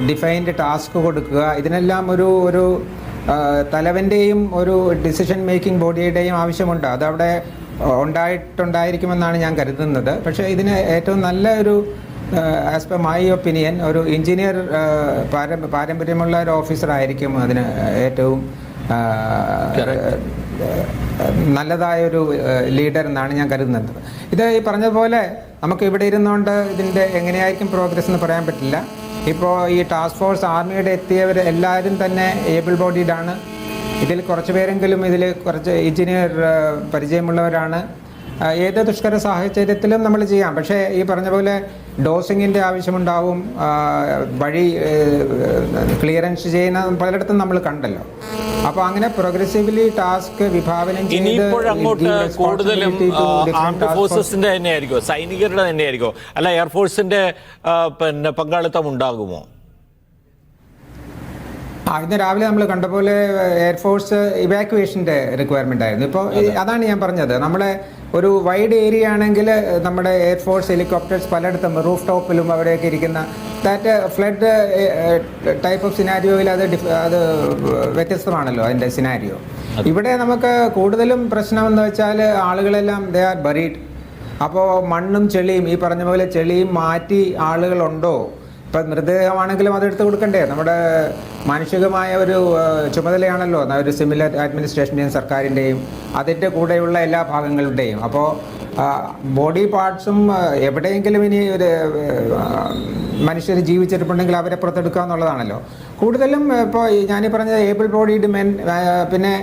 ഡിഫൈൻഡ് ടാസ്ക് കൊടുക്കുക. ഇതിനെല്ലാം ഒരു തലവൻ്റെയും ഒരു ഡിസിഷൻ മേക്കിംഗ് ബോഡിയുടെയും ആവശ്യമുണ്ട്. അതവിടെ ഉണ്ടായിട്ടുണ്ടായിരിക്കുമെന്നാണ് ഞാൻ കരുതുന്നത്. പക്ഷേ ഇതിന് ഏറ്റവും നല്ല ഒരു ആസ് പെർ മൈ ഒപ്പീനിയൻ ഒരു എഞ്ചിനീയർ പാരമ്പര്യമുള്ള ഒരു ഓഫീസർ ആയിരിക്കും അതിന് ഏറ്റവും നല്ലതായൊരു ലീഡർ എന്നാണ് ഞാൻ കരുതുന്നത്. ഇത് ഈ പറഞ്ഞതുപോലെ നമുക്ക് ഇവിടെ ഇരുന്നുകൊണ്ട് ഇതിൻ്റെ എങ്ങനെയായിരിക്കും പ്രോഗ്രസ് എന്ന് പറയാൻ പറ്റില്ല. ഇപ്പോൾ ഈ ടാസ്ക് ഫോഴ്സ് ആർമിയുടെ എത്തിയവർ എല്ലാവരും തന്നെ ഏബിൾ ബോഡീഡാണ്. ഇതിൽ കുറച്ച് പേരെങ്കിലും ഇതിൽ കുറച്ച് എഞ്ചിനീയർ പരിചയമുള്ളവരാണ്. ഏത് ദുഷ്കര സാഹചര്യത്തിലും നമ്മൾ ചെയ്യാം. പക്ഷേ ഈ പറഞ്ഞ പോലെ ഡോസിങ്ങിൻ്റെ ആവശ്യമുണ്ടാവും. വഴി ക്ലിയറൻസ് ചെയ്യുന്ന പലയിടത്തും നമ്മൾ കണ്ടല്ലോ. അപ്പോൾ അങ്ങനെ പ്രോഗ്രസീവ്ലി ടാസ്ക് വിഭാവനം കൂടുതലും ആംഡ് ഫോഴ്സസിന്റെ തന്നെയായിരിക്കും, സൈനികരുടെ തന്നെയായിരിക്കും, അല്ല എയർഫോഴ്സിന്റെ പിന്നെ പങ്കാളിത്തം ഉണ്ടാകുമോ? ഇന്ന് രാവിലെ നമ്മൾ കണ്ട പോലെ എയർഫോഴ്സ് ഇവാക്യുവേഷൻ്റെ റിക്വയർമെൻ്റ് ആയിരുന്നു. ഇപ്പോൾ അതാണ് ഞാൻ പറഞ്ഞത്, നമ്മളെ ഒരു വൈഡ് ഏരിയ ആണെങ്കിൽ നമ്മുടെ എയർഫോഴ്സ് ഹെലികോപ്റ്റേഴ്സ് പലയിടത്തും റൂഫ് ടോപ്പിലും അവിടെയൊക്കെ ഇരിക്കുന്ന ദാറ്റ് ഫ്ലഡ് ടൈപ്പ് ഓഫ് സിനാരിയോയിൽ അത് വ്യത്യസ്തമാണല്ലോ അതിൻ്റെ സിനാരിയോ. ഇവിടെ നമുക്ക് കൂടുതലും പ്രശ്നമെന്ന് വെച്ചാൽ ആളുകളെല്ലാം ദേ ആർ ബറീഡ്. അപ്പോൾ മണ്ണും ചെളിയും ഈ പറഞ്ഞ പോലെ ചെളിയും മാറ്റി ആളുകളുണ്ടോ? ഇപ്പം മൃതദേഹമാണെങ്കിലും അതെടുത്ത് കൊടുക്കണ്ടേ? നമ്മുടെ മാനുഷികമായ ഒരു ചുമതലയാണല്ലോ ഒരു സിവിൽ അഡ്മിനിസ്ട്രേഷൻ്റെയും സർക്കാരിൻ്റെയും അതിൻ്റെ കൂടെയുള്ള എല്ലാ ഭാഗങ്ങളുടെയും. അപ്പോൾ ബോഡി പാർട്സും എവിടെയെങ്കിലും ഇനി ഒരു മനുഷ്യർ ജീവിച്ചിട്ടുണ്ടെങ്കിൽ അവരെ പുറത്തെടുക്കുക എന്നുള്ളതാണല്ലോ കൂടുതലും. ഇപ്പോൾ ഞാനീ പറഞ്ഞത് ഏബിൾ ബോഡീഡ് മെൻ, പിന്നെ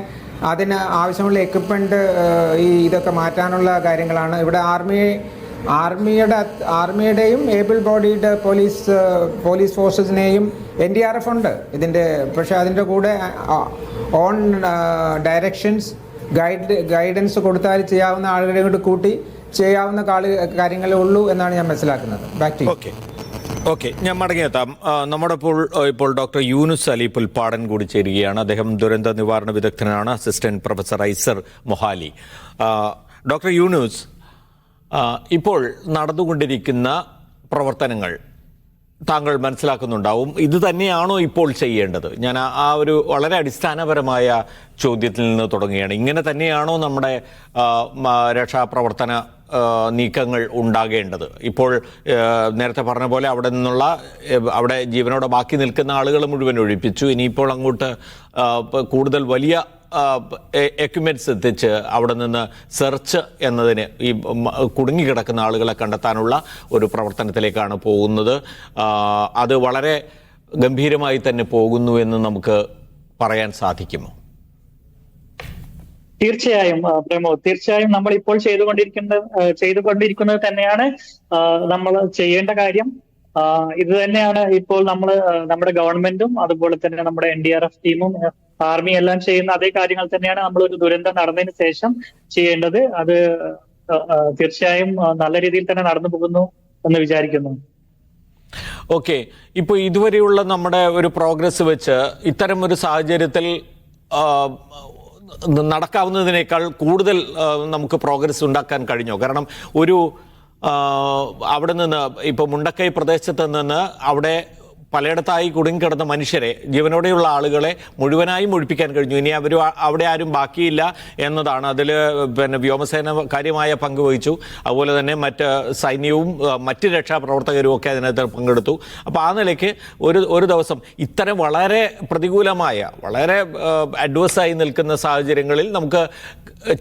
അതിന് ആവശ്യമുള്ള എക്യുപ്മെൻറ്റ് ഇതൊക്കെ മാറ്റാനുള്ള കാര്യങ്ങളാണ്. ഇവിടെ ആർമിയുടെയും ഏബിൾ ബോഡീഡ് പോലീസ് ഫോഴ്സസിനെയും NDRF ഉണ്ട് ഇതിൻ്റെ. പക്ഷേ അതിൻ്റെ കൂടെ ഓൺ ഡയറക്ഷൻസ് ഗൈഡൻസ് കൊടുത്താൽ ചെയ്യാവുന്ന ആളുകളെ കൊണ്ട് കൂട്ടി ചെയ്യാവുന്ന കാര്യങ്ങളേ ഉള്ളൂ എന്നാണ് ഞാൻ മനസ്സിലാക്കുന്നത്. ബാക്ക് ടു ഓക്കെ, ഞാൻ മടങ്ങിയെത്താം. നമ്മുടെ ഇപ്പോൾ ഡോക്ടർ യൂനുസ് അലി പുൽപ്പാടൻ കൂടി ചേരുകയാണ്. അദ്ദേഹം ദുരന്ത നിവാരണ വിദഗ്ധനാണ്, assistant professor IISER Mohali. Doctor Yunus, ഇപ്പോൾ നടന്നുകൊണ്ടിരിക്കുന്ന പ്രവർത്തനങ്ങൾ താങ്കൾ മനസ്സിലാക്കുന്നുണ്ടാവും. ഇത് തന്നെയാണോ ഇപ്പോൾ ചെയ്യേണ്ടത്? ഞാൻ ആ ഒരു വളരെ അടിസ്ഥാനപരമായ ചോദ്യത്തിൽ നിന്ന് തുടങ്ങുകയാണ്. ഇങ്ങനെ തന്നെയാണോ നമ്മുടെ രക്ഷാപ്രവർത്തന നീക്കങ്ങൾ ഉണ്ടാകേണ്ടത്? ഇപ്പോൾ നേരത്തെ പറഞ്ഞ പോലെ അവിടെ ജീവനോടെ ബാക്കി നിൽക്കുന്ന ആളുകൾ മുഴുവൻ ഒഴിപ്പിച്ചു. ഇനിയിപ്പോൾ അങ്ങോട്ട് കൂടുതൽ വലിയ എക്യുപ്മെൻറ്റ്സ് എത്തിച്ച് അവിടെ നിന്ന് സെർച്ച് എന്നതിന് ഈ കുടുങ്ങിക്കിടക്കുന്ന ആളുകളെ കണ്ടെത്താനുള്ള ഒരു പ്രവർത്തനത്തിലേക്കാണ് പോകുന്നത്. അത് വളരെ ഗംഭീരമായി തന്നെ പോകുന്നു എന്ന് നമുക്ക് പറയാൻ സാധിക്കുമോ? തീർച്ചയായും പ്രമോദ്, തീർച്ചയായും നമ്മൾ ഇപ്പോൾ ചെയ്തുകൊണ്ടിരിക്കുന്നത് തന്നെയാണ് നമ്മൾ ചെയ്യേണ്ട കാര്യം. ഇത് തന്നെയാണ് ഇപ്പോൾ നമ്മുടെ ഗവൺമെന്റും അതുപോലെ തന്നെ നമ്മുടെ NDRF ടീമും ആർമി എല്ലാം ചെയ്യുന്ന അതേ കാര്യങ്ങൾ തന്നെയാണ് നമ്മൾ ഒരു ദുരന്തം നടന്നതിന് ശേഷം ചെയ്യേണ്ടത്. അത് തീർച്ചയായും നല്ല രീതിയിൽ തന്നെ നടന്നു പോകുന്നു എന്ന് വിചാരിക്കുന്നു. ഓക്കെ, ഇപ്പോൾ ഇതുവരെയുള്ള നമ്മുടെ ഒരു പ്രോഗ്രസ് വെച്ച് ഇത്തരം ഒരു സാഹചര്യത്തിൽ നടക്കാവുന്നതിനേക്കാൾ കൂടുതൽ നമുക്ക് പ്രോഗ്രസ് ഉണ്ടാക്കാൻ കഴിഞ്ഞോ? കാരണം ഒരു അവിടെ നിന്ന് ഇപ്പോൾ മുണ്ടക്കൈ പ്രദേശത്ത് നിന്ന് അവിടെ പലയിടത്തായി കുടുങ്ങിക്കിടന്ന മനുഷ്യരെ, ജീവനോടെയുള്ള ആളുകളെ മുഴുവനായും ഒഴിപ്പിക്കാൻ കഴിഞ്ഞു. ഇനി അവിടെ ആരും ബാക്കിയില്ല എന്നതാണ്. അതിൽ പിന്നെ വ്യോമസേന കാര്യമായ പങ്ക് വഹിച്ചു. അതുപോലെ തന്നെ മറ്റ് സൈന്യവും മറ്റ് രക്ഷാപ്രവർത്തകരും ഒക്കെ അതിനകത്ത് പങ്കെടുത്തു. അപ്പോൾ ആ നിലയ്ക്ക് ഒരു ദിവസം ഇത്തരം വളരെ പ്രതികൂലമായ, വളരെ അഡ്വേഴ്സായി നിൽക്കുന്ന സാഹചര്യങ്ങളിൽ നമുക്ക്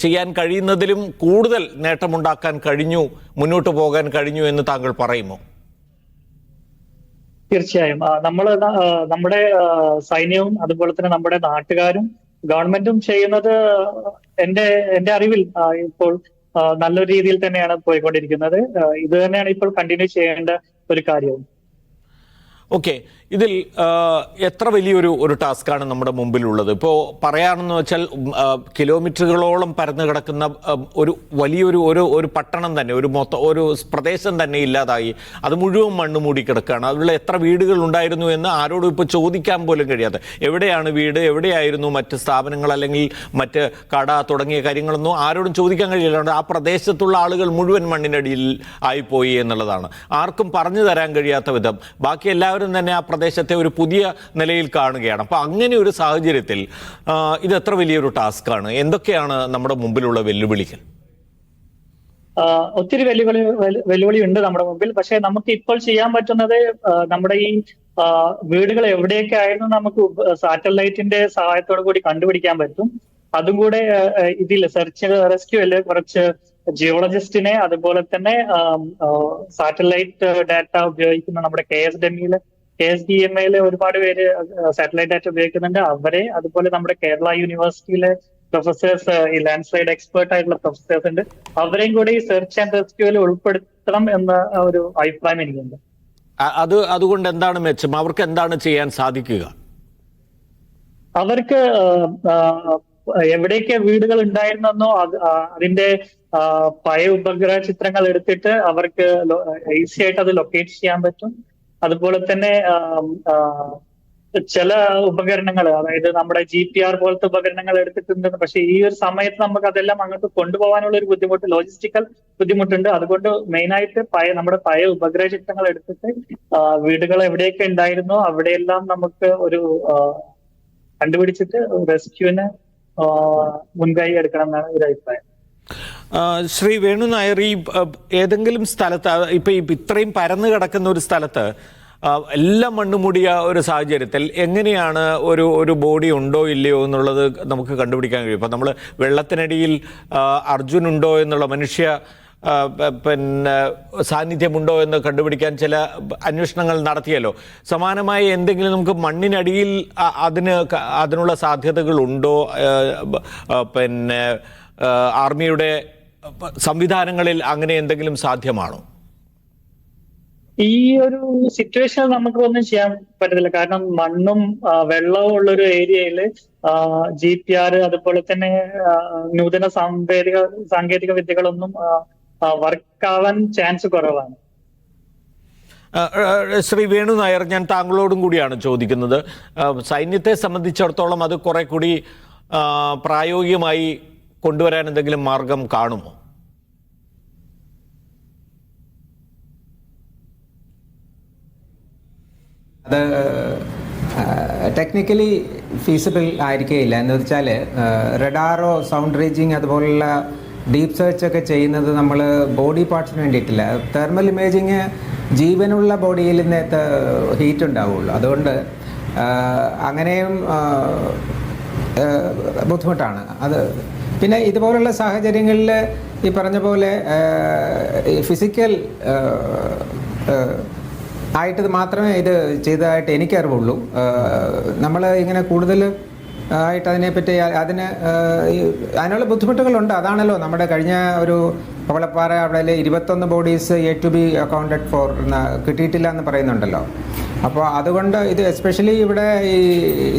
ചെയ്യാൻ കഴിയുന്നതിലും കൂടുതൽ നേട്ടമുണ്ടാക്കാൻ കഴിഞ്ഞു, മുന്നോട്ട് പോകാൻ കഴിഞ്ഞു എന്ന് താങ്കൾ പറയുമോ? തീർച്ചയായും നമ്മുടെ സൈന്യവും അതുപോലെ തന്നെ നമ്മുടെ നാട്ടുകാരും ഗവൺമെന്റും ചെയ്യുന്നത് എന്റെ അറിവിൽ ഇപ്പോൾ നല്ലൊരു രീതിയിൽ തന്നെയാണ് പോയിക്കൊണ്ടിരിക്കുന്നത്. ഇത് തന്നെയാണ് ഇപ്പോൾ കണ്ടിന്യൂ ചെയ്യേണ്ട ഒരു കാര്യവും. ഓക്കെ, ഇതിൽ എത്ര വലിയൊരു ടാസ്ക്കാണ് നമ്മുടെ മുമ്പിലുള്ളത്? ഇപ്പോൾ പറയാണെന്ന് വെച്ചാൽ കിലോമീറ്ററുകളോളം പരന്നു കിടക്കുന്ന ഒരു വലിയൊരു ഒരു പട്ടണം തന്നെ, ഒരു പ്രദേശം തന്നെ ഇല്ലാതായി. അത് മുഴുവൻ മണ്ണ് മൂടി കിടക്കുകയാണ്. അതിലുള്ള എത്ര വീടുകൾ ഉണ്ടായിരുന്നു എന്ന് ആരോടും ഇപ്പോൾ ചോദിക്കാൻ പോലും കഴിയാതെ. എവിടെയാണ് വീട്, എവിടെയായിരുന്നു മറ്റ് സ്ഥാപനങ്ങൾ അല്ലെങ്കിൽ മറ്റ് കട തുടങ്ങിയ കാര്യങ്ങളൊന്നും ആരോടും ചോദിക്കാൻ കഴിയില്ല. ആ പ്രദേശത്തുള്ള ആളുകൾ മുഴുവൻ മണ്ണിനടിയിൽ ആയിപ്പോയി എന്നുള്ളതാണ്. ആർക്കും പറഞ്ഞു തരാൻ കഴിയാത്ത വിധം ബാക്കി എല്ലാവരും തന്നെ ആ പ്രദേശത്തെ ഒരു പുതിയ നിലയിൽ കാണുകയാണ്. അപ്പോൾ അങ്ങനെ ഒരു സാഹചര്യത്തിൽ ഇത് എത്ര വലിയൊരു ടാസ്ക്കാണ്? എന്തൊക്കെയാണ് നമ്മുടെ മുമ്പിലുള്ള വെല്ലുവിളികൾ? ഒത്തിരി വെല്ലുവിളി ഉണ്ട് നമ്മുടെ മുമ്പിൽ. പക്ഷെ നമുക്ക് ഇപ്പോൾ ചെയ്യാൻ പറ്റുന്നത് നമ്മുടെ ഈ വീടുകൾ എവിടെയൊക്കെ ആയിരുന്നു നമുക്ക് സാറ്റലൈറ്റിന്റെ സഹായത്തോടു കൂടി കണ്ടുപിടിക്കാൻ പറ്റും. അതും കൂടെ ഇതിൽ സെർച്ച് റെസ്ക്യൂല് കുറച്ച് ജിയോളജിസ്റ്റിനെ, അതുപോലെ തന്നെ സാറ്റലൈറ്റ് ഡാറ്റ ഉപയോഗിക്കുന്ന നമ്മുടെ KSDMA ഒരുപാട് പേര് സാറ്റലൈറ്റ് ഡാറ്റ ഉപയോഗിക്കുന്നുണ്ട്. അവരെ, അതുപോലെ നമ്മുടെ കേരള യൂണിവേഴ്സിറ്റിയിലെ പ്രൊഫസേഴ്സ്, ഈ ലാൻഡ് സ്ലൈഡ് എക്സ്പേർട്ട് ആയിട്ടുള്ള പ്രൊഫസേഴ്സ് ഉണ്ട്. അവരെയും കൂടി ഈ സെർച്ച് ആൻഡ് റെസ്ക്യൂവിൽ ഉൾപ്പെടുത്തണം എന്ന ഒരു അഭിപ്രായം എനിക്കുണ്ട്. അതുകൊണ്ട് എന്താണ് മെച്ചം? അവർക്ക് എന്താണ് ചെയ്യാൻ സാധിക്കുക? അവർക്ക് എവിടെയൊക്കെ വീടുകൾ ഉണ്ടായിരുന്നെന്നോ അതിന്റെ പഴയ ഉപഗ്രഹ ചിത്രങ്ങൾ എടുത്തിട്ട് അവർക്ക് ഈസി ആയിട്ട് അത് ലൊക്കേറ്റ് ചെയ്യാൻ പറ്റും. അതുപോലെ തന്നെ ചില ഉപകരണങ്ങൾ, അതായത് നമ്മുടെ GPR പോലത്തെ ഉപകരണങ്ങൾ എടുത്തിട്ടുണ്ട്. പക്ഷെ ഈ ഒരു സമയത്ത് നമുക്ക് അതെല്ലാം അങ്ങോട്ട് കൊണ്ടുപോകാനുള്ള ഒരു ബുദ്ധിമുട്ട്, ലോജിസ്റ്റിക്കൽ ബുദ്ധിമുട്ടുണ്ട്. അതുകൊണ്ട് മെയിനായിട്ട് നമ്മുടെ പഴയ ഉപഗ്രഹ ചിത്രങ്ങൾ എടുത്തിട്ട് വീടുകൾ എവിടെയൊക്കെ ഉണ്ടായിരുന്നോ അവിടെയെല്ലാം നമുക്ക് ഒരു കണ്ടുപിടിച്ചിട്ട് റെസ്ക്യൂവിന് മുൻകൈ എടുക്കണം എന്നാണ് ഒരു അഭിപ്രായം. ശ്രീ വേണു നായർ, ഈ ഏതെങ്കിലും സ്ഥലത്ത് ഇപ്പൊ ഇത്രയും പരന്നു കിടക്കുന്ന ഒരു സ്ഥലത്ത് എല്ലാം മണ്ണുമൂടിയ ഒരു സാഹചര്യത്തിൽ എങ്ങനെയാണ് ഒരു ബോഡി ഉണ്ടോ ഇല്ലയോ എന്നുള്ളത് നമുക്ക് കണ്ടുപിടിക്കാൻ കഴിയും? ഇപ്പം നമ്മൾ വെള്ളത്തിനടിയിൽ അർജുൻ ഉണ്ടോ എന്നുള്ള മനുഷ്യ പിന്നെ സാന്നിധ്യമുണ്ടോ എന്ന് കണ്ടുപിടിക്കാൻ ചില അന്വേഷണങ്ങൾ നടത്തിയല്ലോ. സമാനമായ എന്തെങ്കിലും നമുക്ക് മണ്ണിനടിയിൽ അതിനുള്ള സാധ്യതകളുണ്ടോ? പിന്നെ ആർമിയുടെ സംവിധാനങ്ങളിൽ അങ്ങനെ എന്തെങ്കിലും സാധ്യമാണോ? ഈ ഒരു സിറ്റുവേഷനിൽ നമുക്ക് ഒന്നും ചെയ്യാൻ പറ്റത്തില്ല. കാരണം മണ്ണും വെള്ളവും ഉള്ളൊരു ഏരിയയിൽ GPR അതുപോലെ തന്നെ നൂതന സാങ്കേതിക വിദ്യകളൊന്നും വർക്കാവാൻ ചാൻസ് കുറവാണ്. ശ്രീ വേണു നായർ, ഞാൻ താങ്കളോടും കൂടിയാണ് ചോദിക്കുന്നത്. സൈന്യത്തെ സംബന്ധിച്ചിടത്തോളം അത് കുറെ കൂടി പ്രായോഗികമായി കൊണ്ടുവരാൻ എന്തെങ്കിലും മാർഗം കാണുമോ? അത് ടെക്നിക്കലി ഫീസിബിൾ ആയിരിക്കുകയില്ല. എന്ന് വെച്ചാൽ റഡാറോ സൗണ്ട് റേഞ്ചിങ് അതുപോലുള്ള ഡീപ്പ് സെർച്ച് ഒക്കെ ചെയ്യുന്നത് നമ്മൾ ബോഡി പാർട്സിന് വേണ്ടിയിട്ടില്ല. തെർമൽ ഇമേജിങ് ജീവനുള്ള ബോഡിയിൽ നേരത്തെ ഹീറ്റ് ഉണ്ടാവുള്ളൂ. അതുകൊണ്ട് അങ്ങനെയും ബുദ്ധിമുട്ടാണ് അത്. പിന്നെ ഇതുപോലുള്ള സാഹചര്യങ്ങളിൽ ഈ പറഞ്ഞ പോലെ ഫിസിക്കൽ ആയിട്ട് മാത്രമേ ഇത് ചെയ്തതായിട്ട് എനിക്കറിവുള്ളൂ. നമ്മൾ ഇങ്ങനെ കൂടുതൽ ആയിട്ട് അതിനെപ്പറ്റി അതിനുള്ള ബുദ്ധിമുട്ടുകളുണ്ട്. അതാണല്ലോ നമ്മുടെ കഴിഞ്ഞ ഒരു കവളപ്പാറ അവിടെ 21 bodies A to be accounted for കിട്ടിയിട്ടില്ല എന്ന് പറയുന്നുണ്ടല്ലോ. അപ്പോൾ അതുകൊണ്ട് ഇത് എസ്പെഷ്യലി ഇവിടെ ഈ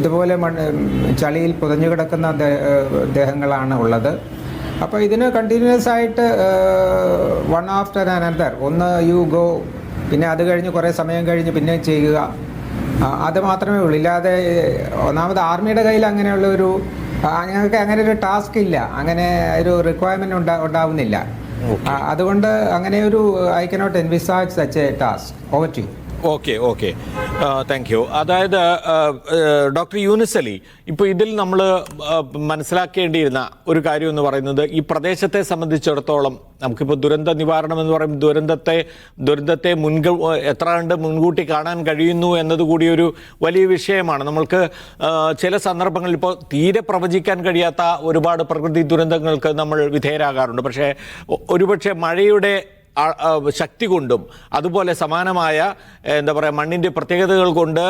ഇതുപോലെ ചളിയിൽ പുതഞ്ഞു കിടക്കുന്ന ദേഹങ്ങളാണ് ഉള്ളത്. അപ്പോൾ ഇതിന് കണ്ടിന്യൂസ് ആയിട്ട് വൺ ആഫ്റ്റർ അനദർ, ഒന്ന് യു ഗോ, പിന്നെ അത് കഴിഞ്ഞ് കുറേ സമയം കഴിഞ്ഞ് പിന്നെ ചെയ്യുക, അത് മാത്രമേ ഉള്ളൂ. ഇല്ലാതെ ഒന്നാമത് ആർമിയുടെ കയ്യിൽ അങ്ങനെയുള്ള ഞങ്ങൾക്ക് അങ്ങനെ ഒരു ടാസ്ക് ഇല്ല, അങ്ങനെ ഒരു റിക്വയർമെൻറ്റ് ഉണ്ടാവുന്നില്ല. അതുകൊണ്ട് അങ്ങനെ ഒരു I cannot envisage such a task. Over to you. Okay thank you. അതായത് ഡോക്ടർ യൂനുസ് അലി, ഇപ്പോൾ ഇതിൽ നമ്മൾ മനസ്സിലാക്കേണ്ടിയിരുന്ന ഒരു കാര്യം എന്ന് പറയുന്നത്, ഈ പ്രദേശത്തെ സംബന്ധിച്ചിടത്തോളം നമുക്കിപ്പോൾ ദുരന്ത നിവാരണം എന്ന് പറയുമ്പോൾ ദുരന്തത്തെ എത്ര കണ്ട് മുൻകൂട്ടി കാണാൻ കഴിയുന്നു എന്നതുകൂടി ഒരു വലിയ വിഷയമാണ്. നമ്മൾക്ക് ചില സന്ദർഭങ്ങളിൽ ഇപ്പോൾ തീരെ പ്രവചിക്കാൻ കഴിയാത്ത ഒരുപാട് പ്രകൃതി ദുരന്തങ്ങൾക്ക് നമ്മൾ വിധേയരാകാറുണ്ട്. പക്ഷേ ഒരുപക്ഷെ മഴയുടെ ശക്തി കൊണ്ടും അതുപോലെ സമാനമായ എന്താ പറയുക മണ്ണിൻ്റെ പ്രത്യേകതകൾ കൊണ്ട്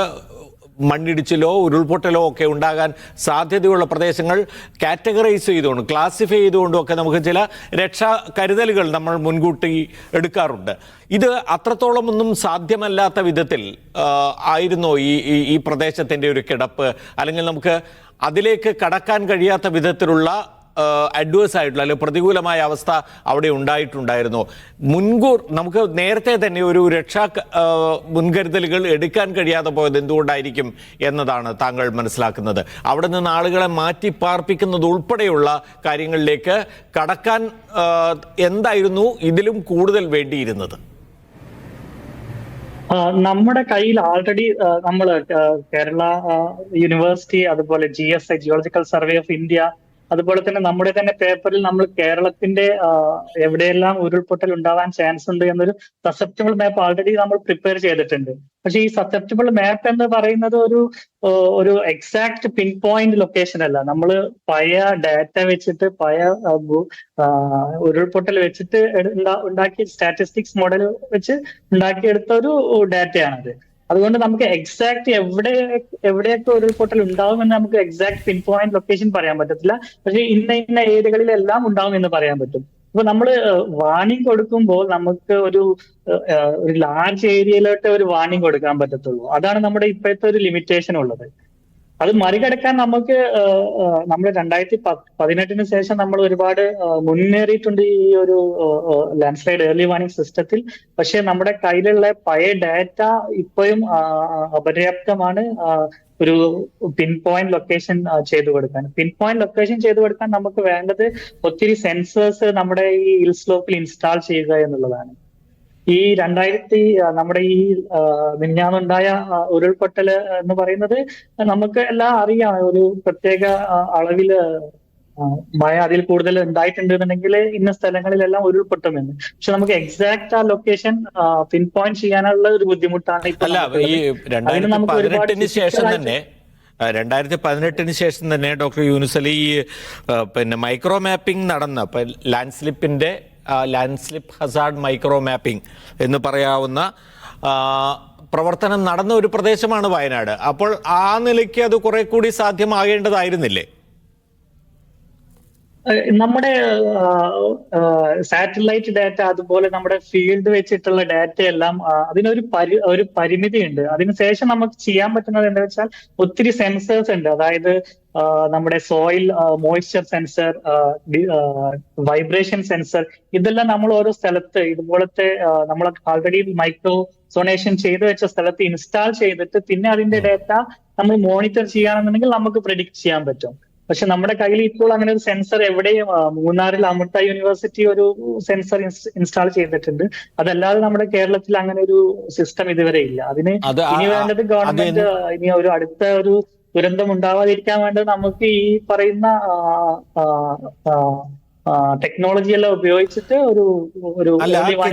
മണ്ണിടിച്ചിലോ ഉരുൾപൊട്ടലോ ഒക്കെ ഉണ്ടാകാൻ സാധ്യതയുള്ള പ്രദേശങ്ങൾ കാറ്റഗറൈസ് ചെയ്തുകൊണ്ട് ക്ലാസിഫൈ ചെയ്തുകൊണ്ടും ഒക്കെ നമുക്ക് ചില രക്ഷാ കരുതലുകൾ നമ്മൾ മുൻകൂട്ടി എടുക്കാറുണ്ട്. ഇത് അത്രത്തോളം ഒന്നും സാധ്യമല്ലാത്ത വിധത്തിൽ ആയിരുന്നോ ഈ പ്രദേശത്തിൻ്റെ ഒരു കിടപ്പ്, അല്ലെങ്കിൽ നമുക്ക് അതിലേക്ക് കടക്കാൻ കഴിയാത്ത വിധത്തിലുള്ള അഡ്വേഴ്സ് ആയിട്ടുള്ള അല്ലെങ്കിൽ പ്രതികൂലമായ അവസ്ഥ അവിടെ ഉണ്ടായിട്ടുണ്ടായിരുന്നു? നമുക്ക് നേരത്തെ തന്നെ ഒരു രക്ഷാ മുൻകരുതലുകൾ എടുക്കാൻ കഴിയാതെ പോയത് എന്തുകൊണ്ടായിരിക്കും എന്നതാണ് താങ്കൾ മനസ്സിലാക്കുന്നത്. അവിടെ നിന്ന് ആളുകളെ മാറ്റി പാർപ്പിക്കുന്നത് ഉൾപ്പെടെയുള്ള കാര്യങ്ങളിലേക്ക് കടക്കാൻ എന്തായിരുന്നു ഇതിലും കൂടുതൽ വേണ്ടിയിരുന്നത്? നമ്മുടെ കയ്യിൽ ആൾറെഡി നമ്മൾ കേരള യൂണിവേഴ്സിറ്റി, അതുപോലെ GSI geological survey of India, അതുപോലെ തന്നെ നമ്മുടെ തന്നെ പേപ്പറിൽ നമ്മൾ കേരളത്തിന്റെ എവിടെയെല്ലാം ഉരുൾപൊട്ടൽ ഉണ്ടാവാൻ ചാൻസ് ഉണ്ട് എന്നൊരു സസെപ്റ്റബിൾ മാപ്പ് ആൾറെഡി നമ്മൾ പ്രിപ്പയർ ചെയ്തിട്ടുണ്ട്. പക്ഷേ ഈ സസെപ്റ്റബിൾ മാപ്പ് എന്ന് പറയുന്നത് ഒരു എക്സാക്ട് പിൻ പോയിന്റ് ലൊക്കേഷൻ അല്ല. നമ്മൾ പഴയ ഡാറ്റ വെച്ചിട്ട് ഉരുൾപൊട്ടൽ വെച്ചിട്ട് ഉണ്ടാക്കിയ സ്റ്റാറ്റിസ്റ്റിക്സ് മോഡൽ വെച്ച് ഉണ്ടാക്കിയെടുത്ത ഒരു ഡാറ്റയാണത്. അതുകൊണ്ട് നമുക്ക് എക്സാക്ട് എവിടെയൊക്കെ ഉരുൾപൊട്ടൽ ഉണ്ടാവുമെന്ന് നമുക്ക് എക്സാക്ട് പിൻ പോയിന്റ് ലൊക്കേഷൻ പറയാൻ പറ്റത്തില്ല. പക്ഷെ ഇന്ന ഏരിയകളിലെല്ലാം ഉണ്ടാവും എന്ന് പറയാൻ പറ്റും. അപ്പൊ നമ്മൾ വാർണിംഗ് കൊടുക്കുമ്പോൾ നമുക്ക് ഒരു ലാർജ് ഏരിയയിലോട്ട് ഒരു വാർണിംഗ് കൊടുക്കാൻ പറ്റത്തുള്ളൂ. അതാണ് നമ്മുടെ ഇപ്പോഴത്തെ ഒരു ലിമിറ്റേഷൻ ഉള്ളത്. അത് മറികടക്കാൻ നമ്മൾ 2018 ശേഷം നമ്മൾ ഒരുപാട് മുന്നേറിയിട്ടുണ്ട് ഈ ഒരു ലാൻഡ്സ്ലൈഡ് ഏർലി വാർണിംഗ് സിസ്റ്റത്തിൽ. പക്ഷെ നമ്മുടെ കയ്യിലുള്ള പഴയ ഡാറ്റ ഇപ്പോഴും അപര്യാപ്തമാണ് ഒരു പിൻ പോയിന്റ് ലൊക്കേഷൻ ചെയ്തു കൊടുക്കാൻ. പിൻ പോയിന്റ് ലൊക്കേഷൻ ചെയ്തു കൊടുക്കാൻ നമുക്ക് വേണ്ടത് ഒത്തിരി സെൻസേഴ്സ് നമ്മുടെ ഈ ഹിൽ സ്ലോപ്പിൽ ഇൻസ്റ്റാൾ ചെയ്യുക എന്നുള്ളതാണ്. ഈ നമ്മുടെ ഈ മിനിഞ്ഞാന്നുണ്ടായ ഉരുൾപൊട്ടൽ എന്ന് പറയുന്നത് നമുക്ക് എല്ലാം അറിയാം. ഒരു പ്രത്യേക അളവില് മഴ അതിൽ കൂടുതൽ ഉണ്ടായിട്ടുണ്ട് എന്നുണ്ടെങ്കിൽ ഇന്ന സ്ഥലങ്ങളിലെല്ലാം ഉരുൾപൊട്ടുമെന്ന്. പക്ഷെ നമുക്ക് എക്സാക്ട് ആ ലൊക്കേഷൻ പിൻ പോയിന്റ് ചെയ്യാനുള്ള ഒരു ബുദ്ധിമുട്ടാണ്. അല്ല, ഈ 2018 ശേഷം തന്നെ ഡോക്ടർ യൂനുസ് അലി പിന്നെ മൈക്രോ മാപ്പിംഗ് നടന്ന land slip Hazard micro mapping എന്ന് പറയാവുന്ന പ്രവർത്തനം നടന്ന ഒരു പ്രദേശമാണ് വയനാട്. അപ്പോൾ ആ നിലയ്ക്ക് അത് കുറെ കൂടി സാധ്യമാകേണ്ടതായിരുന്നില്ലേ? നമ്മുടെ സാറ്റലൈറ്റ് ഡാറ്റ, അതുപോലെ നമ്മുടെ ഫീൽഡ് വെച്ചിട്ടുള്ള ഡാറ്റ എല്ലാം അതിനൊരു പരിമിതി ഉണ്ട്. അതിനുശേഷം നമുക്ക് ചെയ്യാൻ പറ്റുന്നത് എന്താ വെച്ചാൽ ഒത്തിരി സെൻസേഴ്സ് ഉണ്ട്. അതായത് നമ്മുടെ soil moisture sensor, vibration sensor, ഇതെല്ലാം നമ്മൾ ഓരോ സ്ഥലത്ത് ഇതുപോലത്തെ നമ്മൾ ആൾറെഡി മൈക്രോ സോണേഷൻ ചെയ്തു വെച്ച സ്ഥലത്ത് ഇൻസ്റ്റാൾ ചെയ്തിട്ട് പിന്നെ അതിന്റെ ഡാറ്റ നമ്മൾ മോണിറ്റർ ചെയ്യുകയാണെന്നുണ്ടെങ്കിൽ നമുക്ക് പ്രെഡിക്റ്റ് ചെയ്യാൻ പറ്റും. പക്ഷെ നമ്മുടെ കയ്യിൽ ഇപ്പോൾ അങ്ങനെ ഒരു സെൻസർ എവിടെയും, മൂന്നാറിൽ അമൃത യൂണിവേഴ്സിറ്റി ഒരു സെൻസർ ഇൻസ്റ്റാൾ ചെയ്തിട്ടുണ്ട്. അതല്ലാതെ നമ്മുടെ കേരളത്തിൽ അങ്ങനെ ഒരു സിസ്റ്റം ഇതുവരെ ഇല്ല. അതിന് ഇനി വേണ്ടത് ഗവൺമെന്റ് ഇനി ഒരു അടുത്ത ഒരു ദുരന്തം ഉണ്ടാവാതിരിക്കാൻ വേണ്ടത് നമുക്ക് ഈ പറയുന്ന ടെക്നോളജി എല്ലാം ഉപയോഗിച്ചിട്ട് ഒരു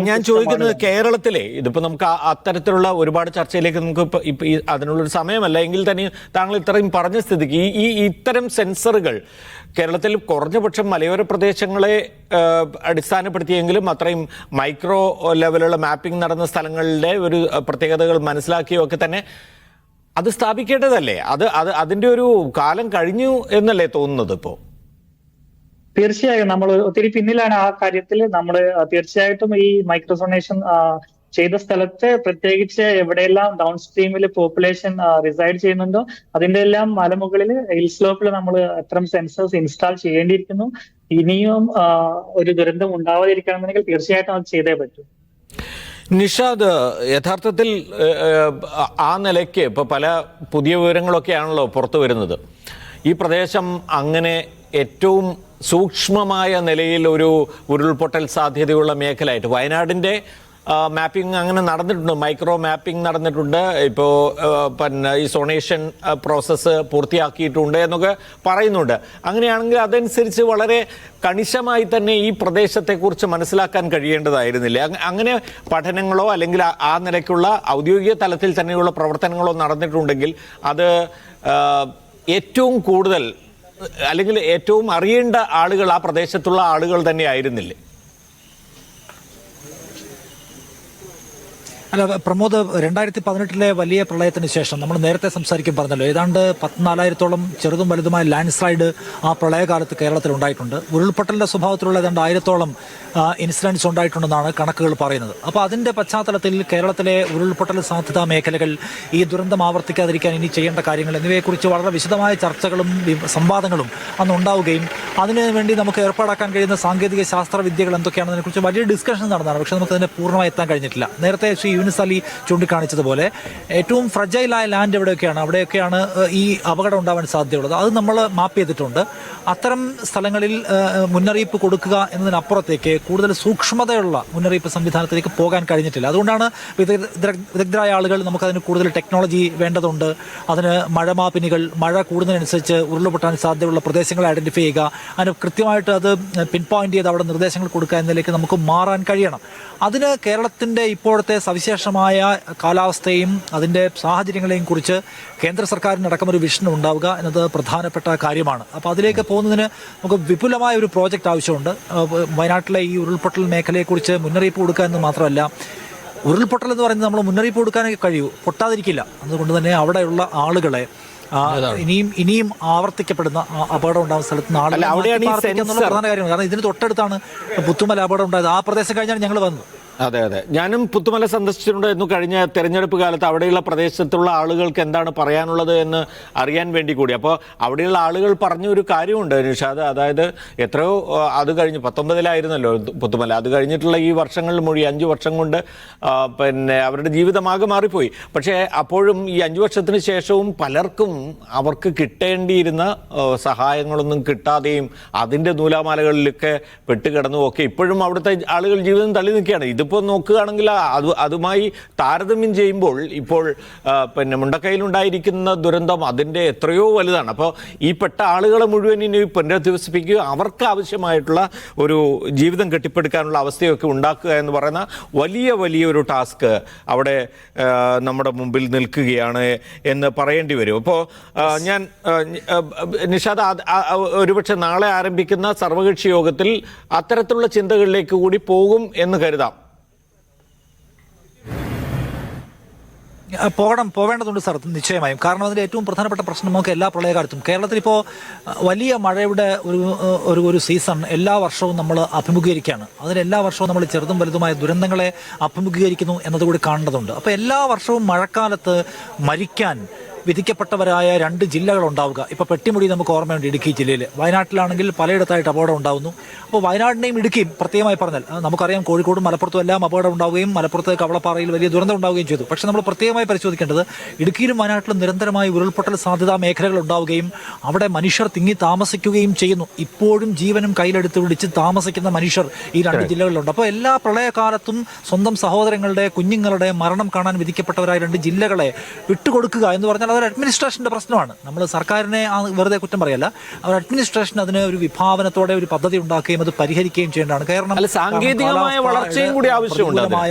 ഞാൻ ചോദിക്കുന്നത് കേരളത്തിലെ ഇതിപ്പോ നമുക്ക് അത്തരത്തിലുള്ള ഒരുപാട് ചർച്ചയിലേക്ക് നമുക്ക് ഇപ്പൊ അതിനുള്ളൊരു സമയമല്ല എങ്കിൽ തന്നെ താങ്കൾ ഇത്രയും പറഞ്ഞ സ്ഥിതിക്ക് ഇത്തരം സെൻസറുകൾ കേരളത്തിൽ കുറഞ്ഞപക്ഷം മലയോര പ്രദേശങ്ങളെ അടിസ്ഥാനപ്പെടുത്തിയെങ്കിലും അത്രയും മൈക്രോ ലെവലുള്ള മാപ്പിംഗ് നടന്ന സ്ഥലങ്ങളുടെ ഒരു പ്രത്യേകതകൾ മനസ്സിലാക്കിയും ഒക്കെ തന്നെ അത് സ്ഥാപിക്കേണ്ടതല്ലേ? അതിന്റെ ഒരു കാലം കഴിഞ്ഞു എന്നല്ലേ തോന്നുന്നത് ഇപ്പോൾ? തീർച്ചയായും നമ്മൾ ഒത്തിരി പിന്നിലാണ് ആ കാര്യത്തിൽ. നമ്മൾ തീർച്ചയായിട്ടും ഈ മൈക്രോസോണേഷൻ ചെയ്ത സ്ഥലത്ത് പ്രത്യേകിച്ച് എവിടെയെല്ലാം ഡൗൺ സ്ട്രീമിൽ പോപ്പുലേഷൻ റിസൈഡ് ചെയ്യുന്നുണ്ടോ അതിന്റെ എല്ലാം മലമുകളിൽ ഹിൽ സ്ലോപ്പിൽ നമ്മൾ അത്തരം സെൻസേഴ്സ് ഇൻസ്റ്റാൾ ചെയ്യേണ്ടിയിരിക്കുന്നു. ഇനിയും ഒരു ദുരന്തം ഉണ്ടാവാതിരിക്കണമെന്നുണ്ടെങ്കിൽ തീർച്ചയായിട്ടും അത് ചെയ്തേ പറ്റൂ. നിഷാദ്, യഥാർത്ഥത്തിൽ ആ നിലയ്ക്ക് ഇപ്പോൾ പല പുതിയ വിവരങ്ങളൊക്കെയാണല്ലോ പുറത്തു വരുന്നത്. ഈ പ്രദേശം അങ്ങനെ ഏറ്റവും സൂക്ഷ്മമായ നിലയിൽ ഒരു ഉരുൾപൊട്ടൽ സാധ്യതയുള്ള മേഖലയായിട്ട് വയനാടിൻ്റെ മാപ്പിംഗ് അങ്ങനെ നടന്നിട്ടുണ്ട്, മൈക്രോ മാപ്പിംഗ് നടന്നിട്ടുണ്ട്, ഇപ്പോൾ പിന്നെ ഈ സോണേഷൻ പ്രോസസ്സ് പൂർത്തിയാക്കിയിട്ടുണ്ട് എന്നൊക്കെ പറയുന്നുണ്ട്. അങ്ങനെയാണെങ്കിൽ അതനുസരിച്ച് വളരെ കണിശമായി തന്നെ ഈ പ്രദേശത്തെക്കുറിച്ച് മനസ്സിലാക്കാൻ കഴിയേണ്ടതായിരുന്നില്ല. അങ്ങനെ പഠനങ്ങളോ അല്ലെങ്കിൽ ആ നിലയ്ക്കുള്ള ഔദ്യോഗിക തലത്തിൽ തന്നെയുള്ള പ്രവർത്തനങ്ങളോ നടന്നിട്ടുണ്ടെങ്കിൽ അത് ഏറ്റവും കൂടുതൽ അല്ലെങ്കിൽ ഏറ്റവും അറിയേണ്ട ആളുകൾ ആ പ്രദേശത്തുള്ള ആളുകൾ തന്നെ ആയിരുന്നില്ലേ? അല്ല പ്രമോദ്, 2018 വലിയ പ്രളയത്തിന് ശേഷം നമ്മൾ നേരത്തെ സംസാരിക്കും പറഞ്ഞല്ലോ, ഏതാണ്ട് 14,000-ഓളം ചെറുതും വലുതുമായ ലാൻഡ് സ്ലൈഡ് ആ പ്രളയകാലത്ത് കേരളത്തിൽ ഉണ്ടായിട്ടുണ്ട്. ഉരുൾപൊട്ടലിൻ്റെ സ്വഭാവത്തിലുള്ള ഏതാണ്ട് 1000-ഓളം ഇൻസിഡൻസ് ഉണ്ടായിട്ടുണ്ടെന്നാണ് കണക്കുകൾ പറയുന്നത്. അപ്പോൾ അതിൻ്റെ പശ്ചാത്തലത്തിൽ കേരളത്തിലെ ഉരുൾപൊട്ടൽ സാധ്യതാ മേഖലകൾ, ഈ ദുരന്തം ആവർത്തിക്കാതിരിക്കാൻ ഇനി ചെയ്യേണ്ട കാര്യങ്ങൾ എന്നിവയെക്കുറിച്ച് വളരെ വിശദമായ ചർച്ചകളും സംവാദങ്ങളും അന്ന് ഉണ്ടാവുകയും അതിനു വേണ്ടി നമുക്ക് ഏർപ്പാടാക്കാൻ കഴിയുന്ന സാങ്കേതിക ശാസ്ത്ര വിദ്യകൾ എന്തൊക്കെയാണെന്നതിനെക്കുറിച്ച് വലിയ ഡിസ്കഷൻ നടന്നതാണ്. പക്ഷേ നമുക്കതിനെ പൂർണ്ണമായി എത്താൻ കഴിഞ്ഞിട്ടില്ല. നേരത്തെ ശ്രീ യൂനിസ് അലി ചൂണ്ടിക്കാണിച്ചതുപോലെ ഏറ്റവും ഫ്രജൈലായ ലാൻഡ് അവിടെയൊക്കെയാണ് ഈ അപകടം ഉണ്ടാവാൻ സാധ്യതയുള്ളത്. അത് നമ്മൾ മാപ്പ് ചെയ്തിട്ടുണ്ട്. അത്തരം സ്ഥലങ്ങളിൽ മുന്നറിയിപ്പ് കൊടുക്കുക എന്നതിനപ്പുറത്തേക്ക് കൂടുതൽ സൂക്ഷ്മതയുള്ള മുന്നറിയിപ്പ് സംവിധാനത്തിലേക്ക് പോകാൻ കഴിഞ്ഞിട്ടില്ല. അതുകൊണ്ടാണ് വിദഗ്ധരായ ആളുകൾ നമുക്കതിന് കൂടുതൽ ടെക്നോളജി വേണ്ടതുണ്ട്. അതിന് മഴ കൂടുന്നതിനനുസരിച്ച് ഉരുൾപൊട്ടാൻ സാധ്യതയുള്ള പ്രദേശങ്ങളെ ഐഡന്റിഫൈ ചെയ്യുക, അതിന് കൃത്യമായിട്ട് അത് പിൻ പോയിന്റ് ചെയ്ത് അവിടെ നിർദ്ദേശങ്ങൾ കൊടുക്കുക എന്നതിലേക്ക് നമുക്ക് മാറാൻ കഴിയണം. അതിന് കേരളത്തിൻ്റെ ഇപ്പോഴത്തെ സവിശേഷമായ കാലാവസ്ഥയും അതിൻ്റെ സാഹചര്യങ്ങളെയും കുറിച്ച് കേന്ദ്ര സർക്കാരിനടക്കം ഒരു വിഷൻ ഉണ്ടാവുക എന്നത് പ്രധാനപ്പെട്ട കാര്യമാണ്. അപ്പോൾ അതിലേക്ക് പോകുന്നതിന് നമുക്ക് വിപുലമായ ഒരു പ്രോജക്റ്റ് ആവശ്യമുണ്ട്. വയനാട്ടിലെ ഈ ഉരുൾപൊട്ടൽ മേഖലയെക്കുറിച്ച് മുന്നറിയിപ്പ് കൊടുക്കുക എന്ന് മാത്രമല്ല, ഉരുൾപൊട്ടൽ എന്ന് പറയുന്നത് നമ്മൾ മുന്നറിയിപ്പ് കൊടുക്കാനേ കഴിയൂ, പൊട്ടാതിരിക്കില്ല. അതുകൊണ്ട് തന്നെ അവിടെയുള്ള ആളുകളെ ഇനിയും ആവർത്തിക്കപ്പെടുന്ന അപകടം ഉണ്ടാകുന്ന സ്ഥലത്ത് ആളുകൾ പ്രധാന കാര്യമാണ്. കാരണം ഇതിന് തൊട്ടടുത്താണ് പുത്തുമല അപകടം ഉണ്ടായത്. ആ പ്രദേശം കഴിഞ്ഞാണ് ഞങ്ങൾ വന്നത്. അതെ, ഞാനും പുത്തുമല സന്ദർശിച്ചിട്ടുണ്ടായിരുന്നു കഴിഞ്ഞ തെരഞ്ഞെടുപ്പ് കാലത്ത്. അവിടെയുള്ള പ്രദേശത്തുള്ള ആളുകൾക്ക് എന്താണ് പറയാനുള്ളത് എന്ന് അറിയാൻ വേണ്ടി കൂടി. അപ്പോൾ അവിടെയുള്ള ആളുകൾ പറഞ്ഞൊരു കാര്യമുണ്ട് നിഷാദ്, അതായത് എത്രയോ അത് കഴിഞ്ഞ് 19-ലായിരുന്നല്ലോ പുത്തുമല, അത് കഴിഞ്ഞിട്ടുള്ള ഈ വർഷങ്ങളിൽ മുഴുവൻ 5 വർഷം കൊണ്ട് പിന്നെ അവരുടെ ജീവിതമാകെ മാറിപ്പോയി. പക്ഷേ അപ്പോഴും ഈ 5 വർഷത്തിന് ശേഷവും പലർക്കും അവർക്ക് കിട്ടേണ്ടിയിരുന്ന സഹായങ്ങളൊന്നും കിട്ടാതെയും അതിൻ്റെ നൂലാമാലകളിലൊക്കെ പെട്ടുകിടന്നും ഒക്കെ ഇപ്പോഴും അവിടുത്തെ ആളുകൾ ജീവിതം തള്ളി നിൽക്കുകയാണ്. ഇതിപ്പോൾ നോക്കുകയാണെങ്കിൽ അതുമായി താരതമ്യം ചെയ്യുമ്പോൾ ഇപ്പോൾ പിന്നെ മുണ്ടക്കൈയിലുണ്ടായിരിക്കുന്ന ദുരന്തം അതിൻ്റെ എത്രയോ വലുതാണ്. അപ്പോൾ ഈ പെട്ട ആളുകളെ മുഴുവൻ ഇനി പുനരധിവസിപ്പിക്കുക, അവർക്ക് ആവശ്യമായിട്ടുള്ള ഒരു ജീവിതം കെട്ടിപ്പടുക്കാനുള്ള അവസ്ഥയൊക്കെ ഉണ്ടാക്കുക എന്ന് പറയുന്ന വലിയൊരു ടാസ്ക് അവിടെ നമ്മുടെ മുമ്പിൽ നിൽക്കുകയാണ് എന്ന് പറയേണ്ടി വരും. അപ്പോൾ ഞാൻ നിഷാദ് ഒരുപക്ഷെ നാളെ ആരംഭിക്കുന്ന സർവകക്ഷി യോഗത്തിൽ അത്തരത്തിലുള്ള ചിന്തകളിലേക്ക് കൂടി പോകും എന്ന് കരുതാം. പോവേണ്ടതുണ്ട് സാർ, നിശ്ചയമായും. കാരണം അതിൻ്റെ ഏറ്റവും പ്രധാനപ്പെട്ട പ്രശ്നം നമുക്ക് എല്ലാ പ്രളയകാലത്തും കേരളത്തിൽ ഇപ്പോൾ വലിയ മഴയുടെ ഒരു സീസൺ എല്ലാ വർഷവും നമ്മൾ അഭിമുഖീകരിക്കുകയാണ്. അതിന് എല്ലാ വർഷവും നമ്മൾ ചെറുതും വലുതുമായ ദുരന്തങ്ങളെ അഭിമുഖീകരിക്കുന്നു എന്നതുകൂടി കാണേണ്ടതുണ്ട്. അപ്പോൾ എല്ലാ വർഷവും മഴക്കാലത്ത് മരിക്കാൻ വിധിക്കപ്പെട്ടവരായ 2 ജില്ലകളുണ്ടാവുക. ഇപ്പോൾ പെട്ടിമുടി നമുക്ക് ഓർമ്മയുണ്ട്, ഇടുക്കി ജില്ലയിൽ. വയനാട്ടിലാണെങ്കിൽ പലയിടത്തായിട്ട് അപകടം ഉണ്ടാകുന്നു. അപ്പോൾ വയനാടിനെയും ഇടുക്കിയും പ്രത്യേകമായി പറഞ്ഞാൽ നമുക്കറിയാം, കോഴിക്കോടും മലപ്പുറത്തും എല്ലാം അപകടം ഉണ്ടാവുകയും മലപ്പുറത്ത് കവളപ്പാറയിൽ വലിയ ദുരന്തം ഉണ്ടാവുകയും ചെയ്തു. പക്ഷേ നമ്മൾ പ്രത്യേകമായി പരിശോധിക്കേണ്ടത് ഇടുക്കിയിലും വയനാട്ടിലും നിരന്തരമായി ഉരുൾപൊട്ടൽ സാധ്യതാ മേഖലകൾ ഉണ്ടാവുകയും അവിടെ മനുഷ്യർ തിങ്ങി താമസിക്കുകയും ചെയ്യുന്നു. ഇപ്പോഴും ജീവനും കയ്യിലെടുത്ത് പിടിച്ച് താമസിക്കുന്ന മനുഷ്യർ ഈ 2 ജില്ലകളിലുണ്ട്. അപ്പോൾ എല്ലാ പ്രളയകാലത്തും സ്വന്തം സഹോദരങ്ങളുടെ കുഞ്ഞുങ്ങളുടെ മരണം കാണാൻ വിധിക്കപ്പെട്ടവരായ 2 ജില്ലകളെ വിട്ടുകൊടുക്കുക എന്ന് പറഞ്ഞാൽ അതൊരു അഡ്മിനിസ്ട്രേഷന്റെ പ്രശ്നമാണ്. നമ്മൾ സർക്കാരിനെ വെറുതെ കുറ്റം പറയല്ല, അവർ അഡ്മിനിസ്ട്രേഷൻ അതിന് ഒരു വിഭാവനത്തോടെ ഒരു പദ്ധതി ഉണ്ടാക്കുകയും അത് പരിഹരിക്കുകയും ചെയ്യേണ്ടതാണ്. കാരണം സാങ്കേതികമായ വളർച്ചയും കൂടി ആവശ്യമുണ്ട്.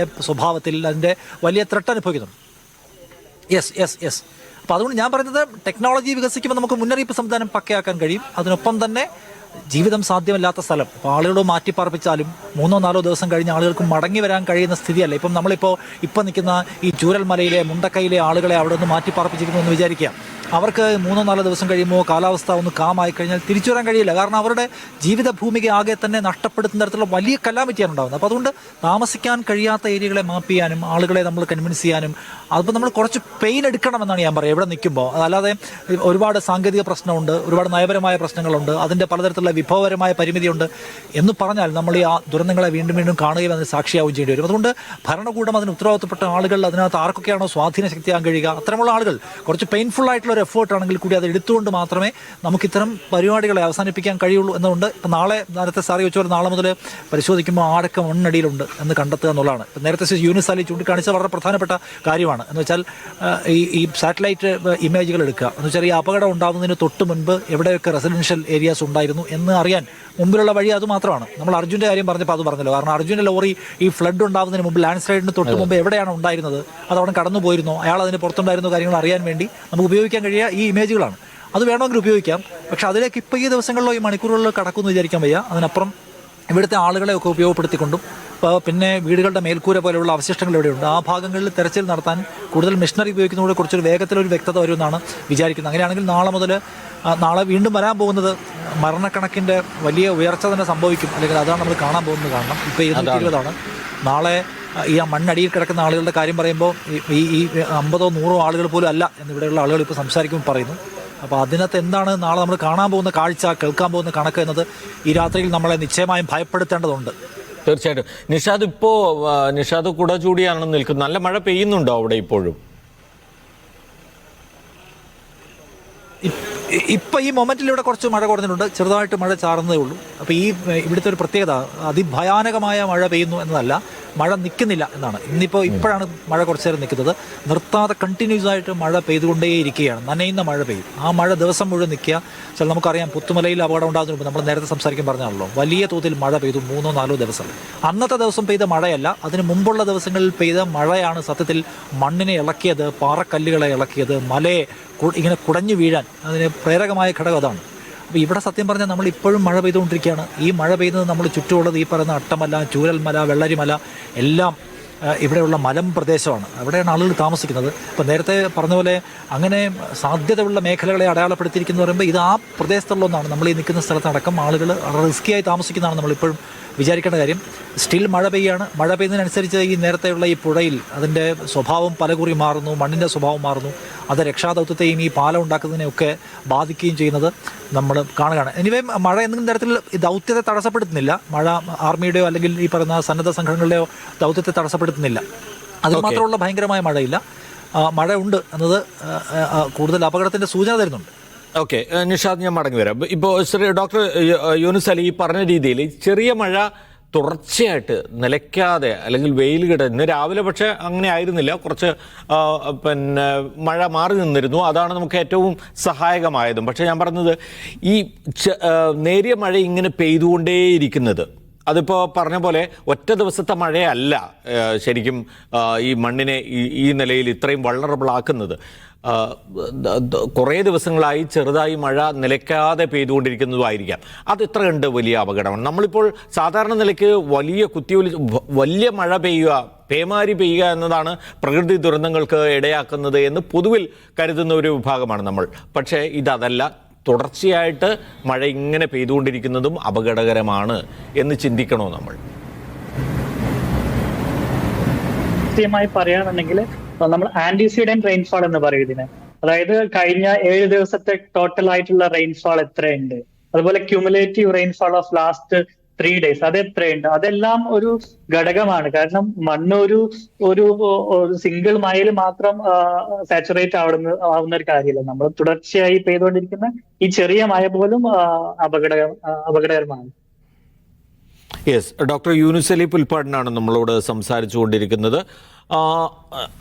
സ്വഭാവത്തിൽ അതിന്റെ വലിയ ത്രെട്ട് അനുഭവിക്കുന്നുണ്ട്. യെസ്. അപ്പോൾ അതുകൊണ്ട് ഞാൻ പറയുന്നത്, ടെക്നോളജി വികസിക്കുമ്പോൾ നമുക്ക് മുന്നറിയിപ്പ് സംവിധാനം പക്കയാക്കാൻ കഴിയും. അതിനൊപ്പം തന്നെ ജീവിതം സാധ്യമല്ലാത്ത സ്ഥലം ഇപ്പോൾ ആളുകളോട് മാറ്റിപ്പാർപ്പിച്ചാലും 3-4 ദിവസം കഴിഞ്ഞ് ആളുകൾക്ക് മടങ്ങി വരാൻ കഴിയുന്ന സ്ഥിതിയല്ല. ഇപ്പം നിൽക്കുന്ന ഈ ചൂരൽമലയിലെ മുണ്ടക്കൈയിലെ ആളുകളെ അവിടെ നിന്ന് മാറ്റിപ്പാർപ്പിച്ചിരിക്കുന്നു എന്ന് വിചാരിക്കാം. അവർക്ക് 3-4 ദിവസം കഴിയുമ്പോൾ കാലാവസ്ഥ ഒന്ന് കാമായി കഴിഞ്ഞാൽ തിരിച്ചു വരാൻ കഴിയില്ല. കാരണം അവരുടെ ജീവിത ഭൂമിക ആകെ തന്നെ നഷ്ടപ്പെടുത്തുന്ന തരത്തിലുള്ള വലിയ കലാമിറ്റിയാണ് ഉണ്ടാകുന്നത്. അപ്പോൾ അതുകൊണ്ട് താമസിക്കാൻ കഴിയാത്ത ഏരിയകളെ മാപ്പ് ചെയ്യാനും ആളുകളെ നമ്മൾ കൺവിൻസ് ചെയ്യാനും അതിപ്പോൾ നമ്മൾ കുറച്ച് പെയിൻ എടുക്കണമെന്നാണ് ഞാൻ പറയുക ഇവിടെ നിൽക്കുമ്പോൾ. അതല്ലാതെ ഒരുപാട് സാങ്കേതിക പ്രശ്നമുണ്ട്, ഒരുപാട് നയപരമായ പ്രശ്നങ്ങളുണ്ട്, അതിൻ്റെ പലതരത്തിലുള്ള വിഭവപരമായ പരിമിതിയുണ്ട് എന്ന് പറഞ്ഞാൽ നമ്മൾ ഈ ദുരന്തങ്ങളെ വീണ്ടും കാണുകയും അതിന് സാക്ഷിയാവുകയും ചെയ്യേണ്ടി വരും. അതുകൊണ്ട് ഭരണകൂടം, അതിന് ഉത്തരവാദിത്തപ്പെട്ട ആളുകൾ, അതിനകത്ത് ആർക്കൊക്കെയാണോ സ്വാധീന ശക്തിയാകാൻ കഴിയുക, അത്തരമുള്ള ആളുകൾ കുറച്ച് പെയിൻഫുൾ ആയിട്ടുള്ള ഒരു എഫേർട്ട് ആണെങ്കിൽ കൂടി അത് എടുത്തുകൊണ്ട് മാത്രമേ നമുക്ക് ഇത്തരം പരിപാടികളെ അവസാനിപ്പിക്കാൻ കഴിയുള്ളൂ എന്നുകൊണ്ട് ഇപ്പം നാളെ നേരത്തെ സാറി വെച്ചപോലെ നാളെ മുതൽ പരിശോധിക്കുമ്പോൾ ആടൊക്കെ മണ്ണടിയിലുണ്ട് എന്ന് കണ്ടെത്തുക എന്നുള്ളതാണ്. ഇപ്പം നേരത്തെ യൂനുസ് അലി ചൂണ്ടിക്കാണിച്ച വളരെ പ്രധാനപ്പെട്ട കാര്യമാണ്. എന്ന് വെച്ചാൽ ഈ സാറ്റലൈറ്റ് ഇമേജുകൾ എടുക്കുക എന്ന് വെച്ചാൽ ഈ അപകടം ഉണ്ടാകുന്നതിന് തൊട്ട് മുൻപ് എവിടെയൊക്കെ റെസിഡൻഷ്യൽ ഏരിയാസ് ഉണ്ടായിരുന്നു എന്ന് അറിയാൻ മുമ്പിലുള്ള വഴി അത് മാത്രമാണ്. നമ്മൾ അർജുൻ്റെ കാര്യം പറഞ്ഞപ്പോൾ അത് പറഞ്ഞല്ലോ. കാരണം അർജുൻ്റെ ലോറി ഈ ഫ്ലഡ് ഉണ്ടാകുന്നതിന് മുമ്പ് ലാൻഡ് സ്ലൈഡിന് തൊട്ട് മുമ്പ് എവിടെയാണ് ഉണ്ടായിരുന്നത്, അത് അവിടെ കടന്നു പോയിരുന്നോ, അയാൾ അതിന് പുറത്തുണ്ടായിരുന്ന കാര്യങ്ങൾ അറിയാൻ വേണ്ടി നമുക്ക് ഉപയോഗിക്കാൻ കഴിയുക ഈ ഇമേജുകളാണ്. അത് വേണമെങ്കിൽ ഉപയോഗിക്കാം. പക്ഷേ അതിലേക്ക് ഇപ്പോൾ ഈ ദിവസങ്ങളിലോ ഈ മണിക്കൂറുകളിലോ കടക്കുമെന്ന് വിചാരിക്കാൻ വയ്യ. അതിനപ്പുറം ഇവിടുത്തെ ആളുകളെയൊക്കെ ഉപയോഗപ്പെടുത്തിക്കൊണ്ടും പിന്നെ വീടുകളുടെ മേൽക്കൂര പോലെയുള്ള അവശിഷ്ടങ്ങൾ ഇവിടെയുണ്ട്. ആ ഭാഗങ്ങളിൽ തെരച്ചിൽ നടത്താൻ കൂടുതൽ മെഷീനറി ഉപയോഗിക്കുന്നതോടെ കുറച്ചൊരു വേഗത്തിലൊരു വ്യക്തത വരുമെന്നാണ് വിചാരിക്കുന്നത്. അങ്ങനെയാണെങ്കിൽ നാളെ വീണ്ടും വരാൻ പോകുന്നത് മരണക്കണക്കിൻ്റെ വലിയ ഉയർച്ച തന്നെ സംഭവിക്കും. അല്ലെങ്കിൽ അതാണ് നമ്മൾ കാണാൻ പോകുന്നത്. കാരണം ഇപ്പോൾ 220 നാളെ ഈ മണ്ണടിയിൽ കിടക്കുന്ന ആളുകളുടെ കാര്യം പറയുമ്പോൾ ഈ 50 or 100 ആളുകൾ പോലും അല്ല എന്നിവിടെയുള്ള ആളുകൾ ഇപ്പോൾ സംസാരിക്കുമ്പോൾ പറയുന്നു. അപ്പോൾ അതിനകത്ത് എന്താണ് നാളെ നമ്മൾ കാണാൻ പോകുന്ന കാഴ്ച, കേൾക്കാൻ പോകുന്ന കണക്ക് എന്നത് ഈ രാത്രിയിൽ നമ്മളെ നിശ്ചയമായും ഭയപ്പെടുത്തേണ്ടതുണ്ട്. തീർച്ചയായിട്ടും. നിഷാദ് കുട ചൂടിയാണ് നിൽക്കുന്നത്. നല്ല മഴ പെയ്യുന്നുണ്ടോ അവിടെ ഇപ്പോഴും? ഇപ്പം ഈ മൊമെൻറ്റിൽ ഇവിടെ കുറച്ച് മഴ കുറഞ്ഞിട്ടുണ്ട്. ചെറുതായിട്ട് മഴ ചാറുന്നതേ ഉള്ളൂ. അപ്പോൾ ഇവിടുത്തെ ഒരു പ്രത്യേകത അതിഭയാനകമായ മഴ പെയ്യുന്നു എന്നതല്ല, മഴ നിൽക്കുന്നില്ല എന്നാണ്. ഇപ്പോഴാണ് മഴ കുറച്ച് നേരം നിൽക്കുന്നത്. നിർത്താതെ കണ്ടിന്യൂസ് ആയിട്ട് മഴ പെയ്തുകൊണ്ടേയിരിക്കുകയാണ്. നനയുന്ന മഴ പെയ്യും. ആ മഴ ദിവസം മുഴുവൻ നിൽക്കുക. ചില നമുക്കറിയാം പുത്തുമലയിൽ അപകടം ഉണ്ടാകുന്നതിന് മുമ്പ് നമ്മൾ നേരത്തെ സംസാരിക്കാൻ പറഞ്ഞാണല്ലോ, വലിയ തോതിൽ മഴ പെയ്തു 3-4 ദിവസം. അന്നത്തെ ദിവസം പെയ്ത മഴയല്ല, അതിന് മുമ്പുള്ള ദിവസങ്ങളിൽ പെയ്ത മഴയാണ് സത്യത്തിൽ മണ്ണിനെ ഇളക്കിയത്, പാറക്കല്ലുകളെ ഇളക്കിയത്, മലയെ ഇങ്ങനെ കുടഞ്ഞു വീഴാൻ അതിന് പ്രേരകമായ ഘടകം അതാണ്. അപ്പോൾ ഇവിടെ സത്യം പറഞ്ഞാൽ നമ്മൾ ഇപ്പോഴും മഴ പെയ്തുകൊണ്ടിരിക്കുകയാണ്. ഈ മഴ പെയ്യുന്നത് നമ്മൾ ചുറ്റുമുള്ളത് ഈ പറയുന്ന അട്ടമല, ചൂരൽമല, വെള്ളരിമല എല്ലാം ഇവിടെയുള്ള മലം പ്രദേശമാണ്. അവിടെയാണ് ആളുകൾ താമസിക്കുന്നത്. ഇപ്പോൾ നേരത്തെ പറഞ്ഞ പോലെ അങ്ങനെ സാധ്യതയുള്ള മേഖലകളെ അടയാളപ്പെടുത്തിയിരിക്കുന്നു പറയുമ്പോൾ ഇത് ആ പ്രദേശത്തുള്ള ഒന്നാണ്. നമ്മൾ ഈ നിൽക്കുന്ന സ്ഥലത്തടക്കം ആളുകൾ റിസ്ക്കിയായി താമസിക്കുന്നതാണ് നമ്മളിപ്പോഴും വിചാരിക്കേണ്ട കാര്യം. സ്റ്റിൽ മഴ പെയ്യാണ്. മഴ പെയ്യുന്നതിനനുസരിച്ച് ഈ നേരത്തെയുള്ള ഈ പുഴയിൽ അതിൻ്റെ സ്വഭാവം പലകുറി മാറുന്നു, മണ്ണിൻ്റെ സ്വഭാവം മാറുന്നു. അത് രക്ഷാദൗത്യത്തെയും ഈ പാലം ഉണ്ടാക്കുന്നതിനെയൊക്കെ ബാധിക്കുകയും ചെയ്യുന്നത് നമ്മൾ കാണുകയാണ്. എനിവേ മഴ എന്തെങ്കിലും തരത്തിൽ ദൗത്യത്തെ തടസ്സപ്പെടുത്തുന്നില്ല. മഴ ആർമിയുടെയോ അല്ലെങ്കിൽ ഈ പറയുന്ന സന്നദ്ധ സംഘടനകളുടെയോ ദൗത്യത്തെ തടസ്സപ്പെടുത്തുന്നില്ല. അതിന് മാത്രമുള്ള ഭയങ്കരമായ മഴയില്ല. മഴ ഉണ്ട് എന്നത് കൂടുതൽ അപകടത്തിൻ്റെ സൂചന തരുന്നുണ്ട്. ഓക്കെ നിഷാദ്, ഞാൻ മടങ്ങി വരാം. ഇപ്പോൾ ഡോക്ടർ യൂനുസ് അലി പറഞ്ഞ രീതിയിൽ ചെറിയ മഴ തുടർച്ചയായിട്ട് നിലയ്ക്കാതെ അല്ലെങ്കിൽ വെയിൽ ഇന്ന് രാവിലെ പക്ഷേ അങ്ങനെ ആയിരുന്നില്ല, കുറച്ച് മഴ മാറി നിന്നിരുന്നു. അതാണ് നമുക്ക് ഏറ്റവും സഹായകമായതും. പക്ഷേ ഞാൻ പറഞ്ഞത് ഈ നേരിയ മഴ ഇങ്ങനെ പെയ്തുകൊണ്ടേയിരിക്കുന്നത്, അതിപ്പോൾ പറഞ്ഞ പോലെ ഒറ്റ ദിവസത്തെ മഴയല്ല ശരിക്കും ഈ മണ്ണിനെ ഈ നിലയിൽ ഇത്രയും വൾണറബിൾ ആക്കുന്നത്. കുറേ ദിവസങ്ങളായി ചെറുതായി മഴ നിലയ്ക്കാതെ പെയ്തുകൊണ്ടിരിക്കുന്നതുമായിരിക്കാം. അത് ഇത്ര കണ്ട് വലിയ അപകടമാണ്. നമ്മളിപ്പോൾ സാധാരണ നിലയ്ക്ക് വലിയ മഴ പെയ്യുക, പേമാരി പെയ്യുക എന്നതാണ് പ്രകൃതി ദുരന്തങ്ങൾക്ക് ഇടയാക്കുന്നത് എന്ന് പൊതുവിൽ കരുതുന്ന ഒരു വിഭാഗമാണ് നമ്മൾ. പക്ഷേ ഇതല്ല, തുടർച്ചയായിട്ട് മഴ ഇങ്ങനെ പെയ്തുകൊണ്ടിരിക്കുന്നതും അപകടകരമാണ് എന്ന് ചിന്തിക്കണോ നമ്മൾ? കൃത്യമായി പറയുകയാണെന്നുണ്ടെങ്കിൽ നമ്മൾ ആന്റിസിഡന്റ് റെയിൻഫാൾ എന്ന് പറയും ഇതിന്. അതായത് കഴിഞ്ഞ 7 ദിവസത്തെ ടോട്ടൽ ആയിട്ടുള്ള റെയിൻഫാൾ എത്രയുണ്ട്, അതുപോലെ cumulative rainfall of last 3 days അത് എത്രയുണ്ട്, അതെല്ലാം ഒരു ഘടകമാണ്. കാരണം മണ്ണ് ഒരു സിംഗിൾ മൈൽ മാത്രം സാച്ചുറേറ്റ് ആവുന്ന ഒരു കാര്യമില്ല. നമ്മൾ തുടർച്ചയായി പെയ്തുകൊണ്ടിരിക്കുന്ന ഈ ചെറിയ മഴ പോലും അപകടകരമാണ്. യെസ്, ഡോക്ടർ യൂനുസ് അലി പുൽപ്പാടിനാണ് നമ്മളോട് സംസാരിച്ചു കൊണ്ടിരിക്കുന്നത്.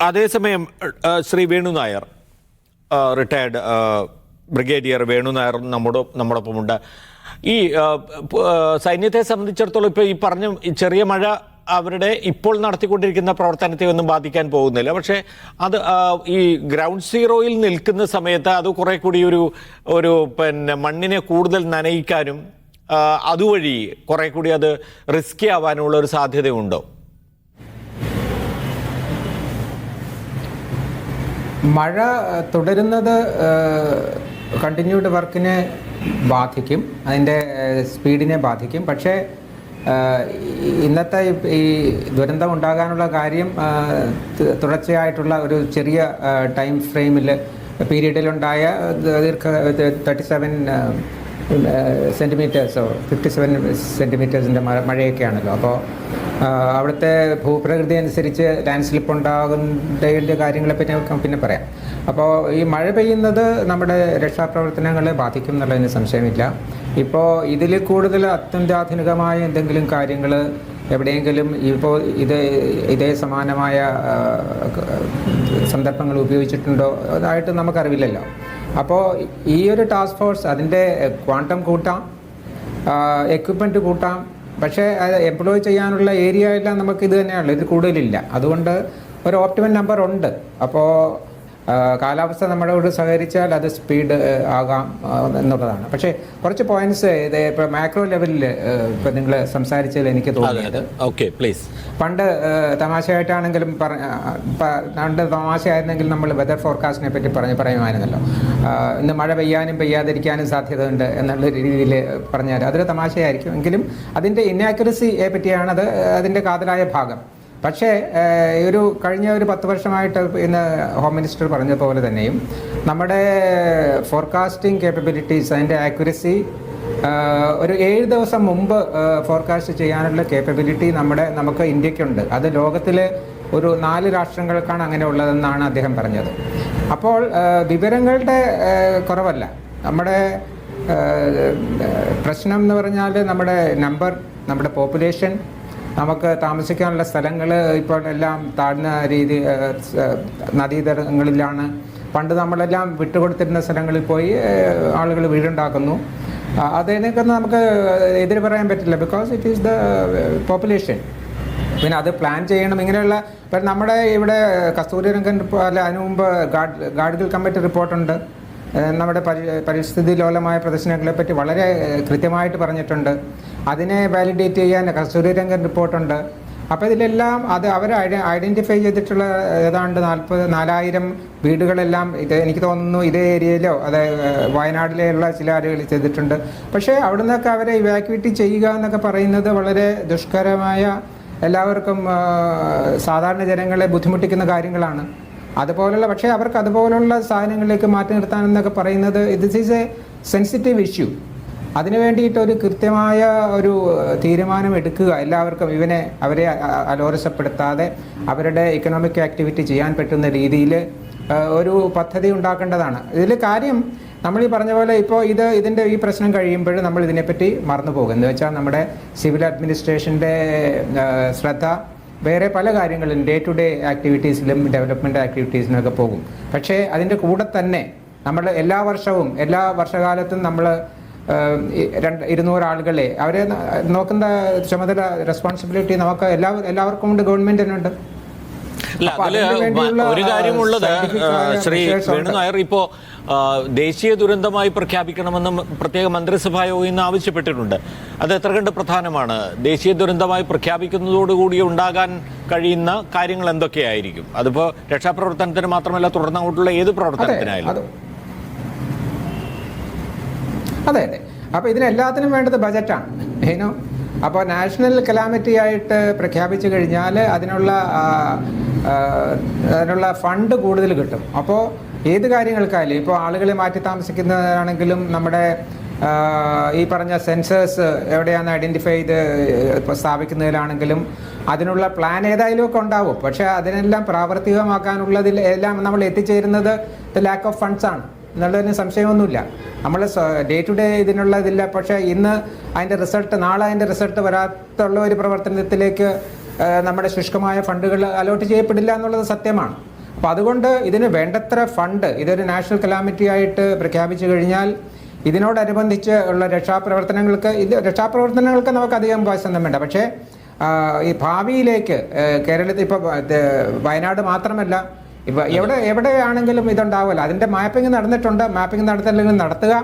അതേസമയം ശ്രീ വേണു നായർ, റിട്ടയർഡ് ബ്രിഗേഡിയർ വേണു നായർ നമ്മോടൊപ്പമുണ്ട്. ഈ സൈന്യത്തെ സംബന്ധിച്ചിടത്തോളം ഇപ്പോൾ ഈ പറഞ്ഞ ചെറിയ മഴ അവരുടെ ഇപ്പോൾ നടത്തിക്കൊണ്ടിരിക്കുന്ന പ്രവർത്തനത്തെ ഒന്നും ബാധിക്കാൻ പോകുന്നില്ല. പക്ഷേ അത് ഈ ഗ്രൗണ്ട് സീറോയിൽ നിൽക്കുന്ന സമയത്ത് അത് കുറെ കൂടി ഒരു മണ്ണിനെ കൂടുതൽ നനയിക്കാനും അതുവഴി കുറെ കൂടി അത് റിസ്കി ആവാനുള്ള ഒരു സാധ്യതയുണ്ടോ? മഴ തുടരുന്നത് കണ്ടിന്യൂഡ് വർക്കിനെ ബാധിക്കും, അതിൻ്റെ സ്പീഡിനെ ബാധിക്കും. പക്ഷേ ഇന്നത്തെ ഈ ദുരന്തം ഉണ്ടാകാനുള്ള കാര്യം തുടർച്ചയായിട്ടുള്ള ഒരു ചെറിയ ടൈം പീരീഡിലുണ്ടായ 37 സെൻറ്റിമീറ്റേഴ്സോ 57 സെൻറ്റിമീറ്റേഴ്സിൻ്റെ മഴയൊക്കെയാണല്ലോ. അപ്പോൾ അവിടുത്തെ ഭൂപ്രകൃതി അനുസരിച്ച് ലാൻഡ് സ്ലിപ്പ് ഉണ്ടാകുന്നതിൻ്റെ കാര്യങ്ങളെപ്പറ്റി പിന്നെ പറയാം. അപ്പോൾ ഈ മഴ പെയ്യുന്നത് നമ്മുടെ രക്ഷാപ്രവർത്തനങ്ങളെ ബാധിക്കും എന്നുള്ളതിന് സംശയമില്ല. ഇപ്പോൾ ഇതിൽ കൂടുതൽ അത്യന്താധുനികമായ എന്തെങ്കിലും കാര്യങ്ങൾ എവിടെയെങ്കിലും ഇപ്പോൾ ഇതേ സമാനമായ സന്ദർഭങ്ങൾ ഉപയോഗിച്ചിട്ടുണ്ടോ അതായിട്ട് നമുക്കറിവില്ലല്ലോ. അപ്പോൾ ഈ ഒരു ടാസ്ക് ഫോഴ്സ് അതിൻ്റെ ക്വാണ്ടം കൂട്ടാം, എക്വിപ്മെൻറ്റ് കൂട്ടാം, പക്ഷേ അത് എംപ്ലോയ് ചെയ്യാനുള്ള ഏരിയ എല്ലാം നമുക്ക് ഇത് തന്നെയാണല്ലോ, ഇത് കൂടുതലില്ല. അതുകൊണ്ട് ഒരു ഓപ്റ്റിമം നമ്പർ ഉണ്ട്. അപ്പോൾ കാലാവസ്ഥ നമ്മളോട് സഹകരിച്ചാൽ അത് സ്പീഡ് ആകാം എന്നുള്ളതാണ്. പക്ഷേ കുറച്ച് പോയിന്റ്സ് ഇത് ഇപ്പോൾ മാക്രോ ലെവലിൽ ഇപ്പം നിങ്ങൾ സംസാരിച്ചതിൽ എനിക്ക് തോന്നിയത്, പണ്ട് തമാശയായിട്ടാണെങ്കിലും പണ്ട് തമാശയായിരുന്നെങ്കിൽ നമ്മൾ വെതർ ഫോർകാസ്റ്റിനെ പറ്റി പറയുമായിരുന്നല്ലോ. ഇന്ന് മഴ പെയ്യാനും പെയ്യാതിരിക്കാനും സാധ്യതയുണ്ട് എന്നുള്ള രീതിയിൽ പറഞ്ഞാൽ അതൊരു തമാശയായിരിക്കും. എങ്കിലും അതിൻ്റെ ഇന്നാക്യുറസിയെ പറ്റിയാണത് അതിൻ്റെ കാതലായ ഭാഗം. പക്ഷേ കഴിഞ്ഞ ഒരു 10 വർഷമായിട്ട് ഇന്ന് ഹോം മിനിസ്റ്റർ പറഞ്ഞ പോലെ തന്നെയും നമ്മുടെ ഫോർകാസ്റ്റിംഗ് കേപ്പബിലിറ്റീസ്, അതിൻ്റെ ആക്യുറസി ഒരു 7 ദിവസം മുമ്പ് ഫോർകാസ്റ്റ് ചെയ്യാനുള്ള കേപ്പബിലിറ്റി നമുക്ക് ഇന്ത്യക്കുണ്ട്. അത് ലോകത്തിലെ ഒരു 4 രാഷ്ട്രങ്ങൾക്കാണ് അങ്ങനെ ഉള്ളതെന്നാണ് അദ്ദേഹം പറഞ്ഞത്. അപ്പോൾ വിവരങ്ങളുടെ കുറവല്ല. നമ്മുടെ പ്രശ്നം എന്ന് പറഞ്ഞാൽ നമ്മുടെ പോപ്പുലേഷൻ, നമുക്ക് താമസിക്കാനുള്ള സ്ഥലങ്ങൾ ഇപ്പോൾ എല്ലാം താഴ്ന്ന നദീതടങ്ങളിലാണ്. പണ്ട് നമ്മളെല്ലാം വിട്ടുകൊടുത്തിരുന്ന സ്ഥലങ്ങളിൽ പോയി ആളുകൾ വീടുണ്ടാക്കുന്നു. അതിനൊക്കെ നമുക്ക് എതിര് പറയാൻ പറ്റില്ല, because it is the population. പിന്നെ അത് പ്ലാൻ ചെയ്യണം. ഇങ്ങനെയുള്ള ഇപ്പം നമ്മുടെ ഇവിടെ കസ്തൂരിരംഗൻ അതിനു മുമ്പ് ഗാഡ്ഗിൽ കമ്മിറ്റി റിപ്പോർട്ടുണ്ട്. നമ്മുടെ പരിസ്ഥിതി ലോലമായ പ്രദർശനങ്ങളെ പറ്റി വളരെ കൃത്യമായിട്ട് പറഞ്ഞിട്ടുണ്ട്. അതിനെ വാലിഡേറ്റ് ചെയ്യാൻ കസ്തൂരിരംഗൻ റിപ്പോർട്ടുണ്ട്. അപ്പോൾ ഇതിലെല്ലാം അവർ ഐഡൻറ്റിഫൈ ചെയ്തിട്ടുള്ള ഏതാണ്ട് 40,000 വീടുകളെല്ലാം എനിക്ക് തോന്നുന്നു ഇതേ ഏരിയയിലോ വയനാട്ടിലെയുള്ള ചില ആളുകൾ ചെയ്തിട്ടുണ്ട്. പക്ഷേ അവിടെ നിന്നൊക്കെ അവരെ ഇവാക്യുവേറ്റ് ചെയ്യുക എന്നൊക്കെ പറയുന്നത് വളരെ ദുഷ്കരമായ, എല്ലാവർക്കും സാധാരണ ജനങ്ങളെ ബുദ്ധിമുട്ടിക്കുന്ന കാര്യങ്ങളാണ്. പക്ഷേ അവർക്ക് അതുപോലുള്ള സാധനങ്ങളിലേക്ക് മാറ്റി നിർത്താനെന്നൊക്കെ പറയുന്നത് this is A sensitive issue. അതിനു വേണ്ടിയിട്ട് ഒരു കൃത്യമായ ഒരു തീരുമാനം എടുക്കുക, എല്ലാവർക്കും അവരെ അലോരസപ്പെടുത്താതെ അവരുടെ ഇക്കണോമിക് ആക്ടിവിറ്റി ചെയ്യാൻ പറ്റുന്ന രീതിയിൽ ഒരു പദ്ധതി ഉണ്ടാക്കേണ്ടതാണ്. ഇതിൽ കാര്യം നമ്മൾ ഈ പറഞ്ഞ പോലെ ഇപ്പോൾ ഇതിൻ്റെ ഈ പ്രശ്നം കഴിയുമ്പോൾ നമ്മൾ ഇതിനെപ്പറ്റി മറന്നു പോകും. എന്ന് വെച്ചാൽ നമ്മുടെ സിവിൽ അഡ്മിനിസ്ട്രേഷൻ്റെ ശ്രദ്ധ വേറെ പല കാര്യങ്ങളിലും ഡേ ടു ഡേ ആക്ടിവിറ്റീസിലും ഡെവലപ്മെൻറ്റ് ആക്ടിവിറ്റീസിനൊക്കെ പോകും. പക്ഷേ അതിൻ്റെ കൂടെ തന്നെ നമ്മൾ എല്ലാ വർഷകാലത്തും നമ്മൾ 200 ആളുകളെ അവരെ നോക്കുന്ന ചുമതല, റെസ്പോൺസിബിലിറ്റി നമുക്ക് എല്ലാവർക്കും ഉണ്ട്, ഗവൺമെൻറ്റിനുണ്ട്. ഒരു കാര്യമുള്ളത്, ശ്രീ വേണുനായർ, ഇപ്പോ ദേശീയ ദുരന്തമായി പ്രഖ്യാപിക്കണമെന്ന് പ്രത്യേക മന്ത്രിസഭാ യോഗം ഇന്ന് ആവശ്യപ്പെട്ടിട്ടുണ്ട്. അത് എത്ര കണ്ട് പ്രധാനമാണ്? ദേശീയ ദുരന്തമായി പ്രഖ്യാപിക്കുന്നതോടുകൂടി ഉണ്ടാകാൻ കഴിയുന്ന കാര്യങ്ങൾ എന്തൊക്കെയായിരിക്കും? അതിപ്പോ രക്ഷാപ്രവർത്തനത്തിന് മാത്രമല്ല, തുടർന്നങ്ങോട്ടുള്ള ഏത് പ്രവർത്തനത്തിനായാലും. അതെ. അപ്പോൾ ഇതിനെല്ലാത്തിനും വേണ്ടത് ബജറ്റാണ്. അപ്പോൾ നാഷണൽ കലാമിറ്റി ആയിട്ട് പ്രഖ്യാപിച്ചു കഴിഞ്ഞാൽ അതിനുള്ള ഫണ്ട് കൂടുതൽ കിട്ടും. അപ്പോൾ ഏത് കാര്യങ്ങൾക്കായാലും, ഇപ്പോൾ ആളുകളെ മാറ്റി താമസിക്കുന്നതാണെങ്കിലും, നമ്മുടെ ഈ പറഞ്ഞ സെൻസേഴ്സ് എവിടെയാണ് ഐഡൻറ്റിഫൈ ചെയ്ത് സ്ഥാപിക്കുന്നതിലാണെങ്കിലും അതിനുള്ള പ്ലാൻ ഏതായാലും ഒക്കെ ഉണ്ടാവും. പക്ഷേ അതിനെല്ലാം പ്രാവർത്തികമാക്കാനുള്ളതിൽ എല്ലാം നമ്മൾ എത്തിച്ചേരുന്നത് ദ ലാക്ക് ഓഫ് ഫണ്ട്സ് ആണ് എന്നുള്ളതിന് സംശയമൊന്നുമില്ല. നമ്മൾ ഡേ ടു ഡേ ഇതിനുള്ളതില്ല. പക്ഷേ ഇന്ന് അതിൻ്റെ റിസൾട്ട്, നാളെ അതിൻ്റെ റിസൾട്ട് വരാത്തുള്ള ഒരു പ്രവർത്തനത്തിലേക്ക് നമ്മുടെ ശുഷ്കമായ ഫണ്ടുകൾ അലോട്ട് ചെയ്യപ്പെടില്ല എന്നുള്ളത് സത്യമാണ്. അപ്പോൾ അതുകൊണ്ട് ഇതിന് വേണ്ടത്ര ഫണ്ട്, ഇതൊരു നാഷണൽ കലാമിറ്റി ആയിട്ട് പ്രഖ്യാപിച്ചു കഴിഞ്ഞാൽ ഇതിനോടനുബന്ധിച്ച് ഉള്ള രക്ഷാപ്രവർത്തനങ്ങൾക്ക് നമുക്ക് അധികം പൈസയൊന്നും വേണ്ട. പക്ഷേ ഈ ഭാവിയിലേക്ക് കേരളത്തിൽ ഇപ്പോൾ വയനാട് മാത്രമല്ല, ഇപ്പോൾ എവിടെയാണെങ്കിലും ഇതുണ്ടാവുമല്ലോ. അതിൻ്റെ മാപ്പിംഗ് നടന്നിട്ടുണ്ട്. മാപ്പിംഗ് നടത്തുക,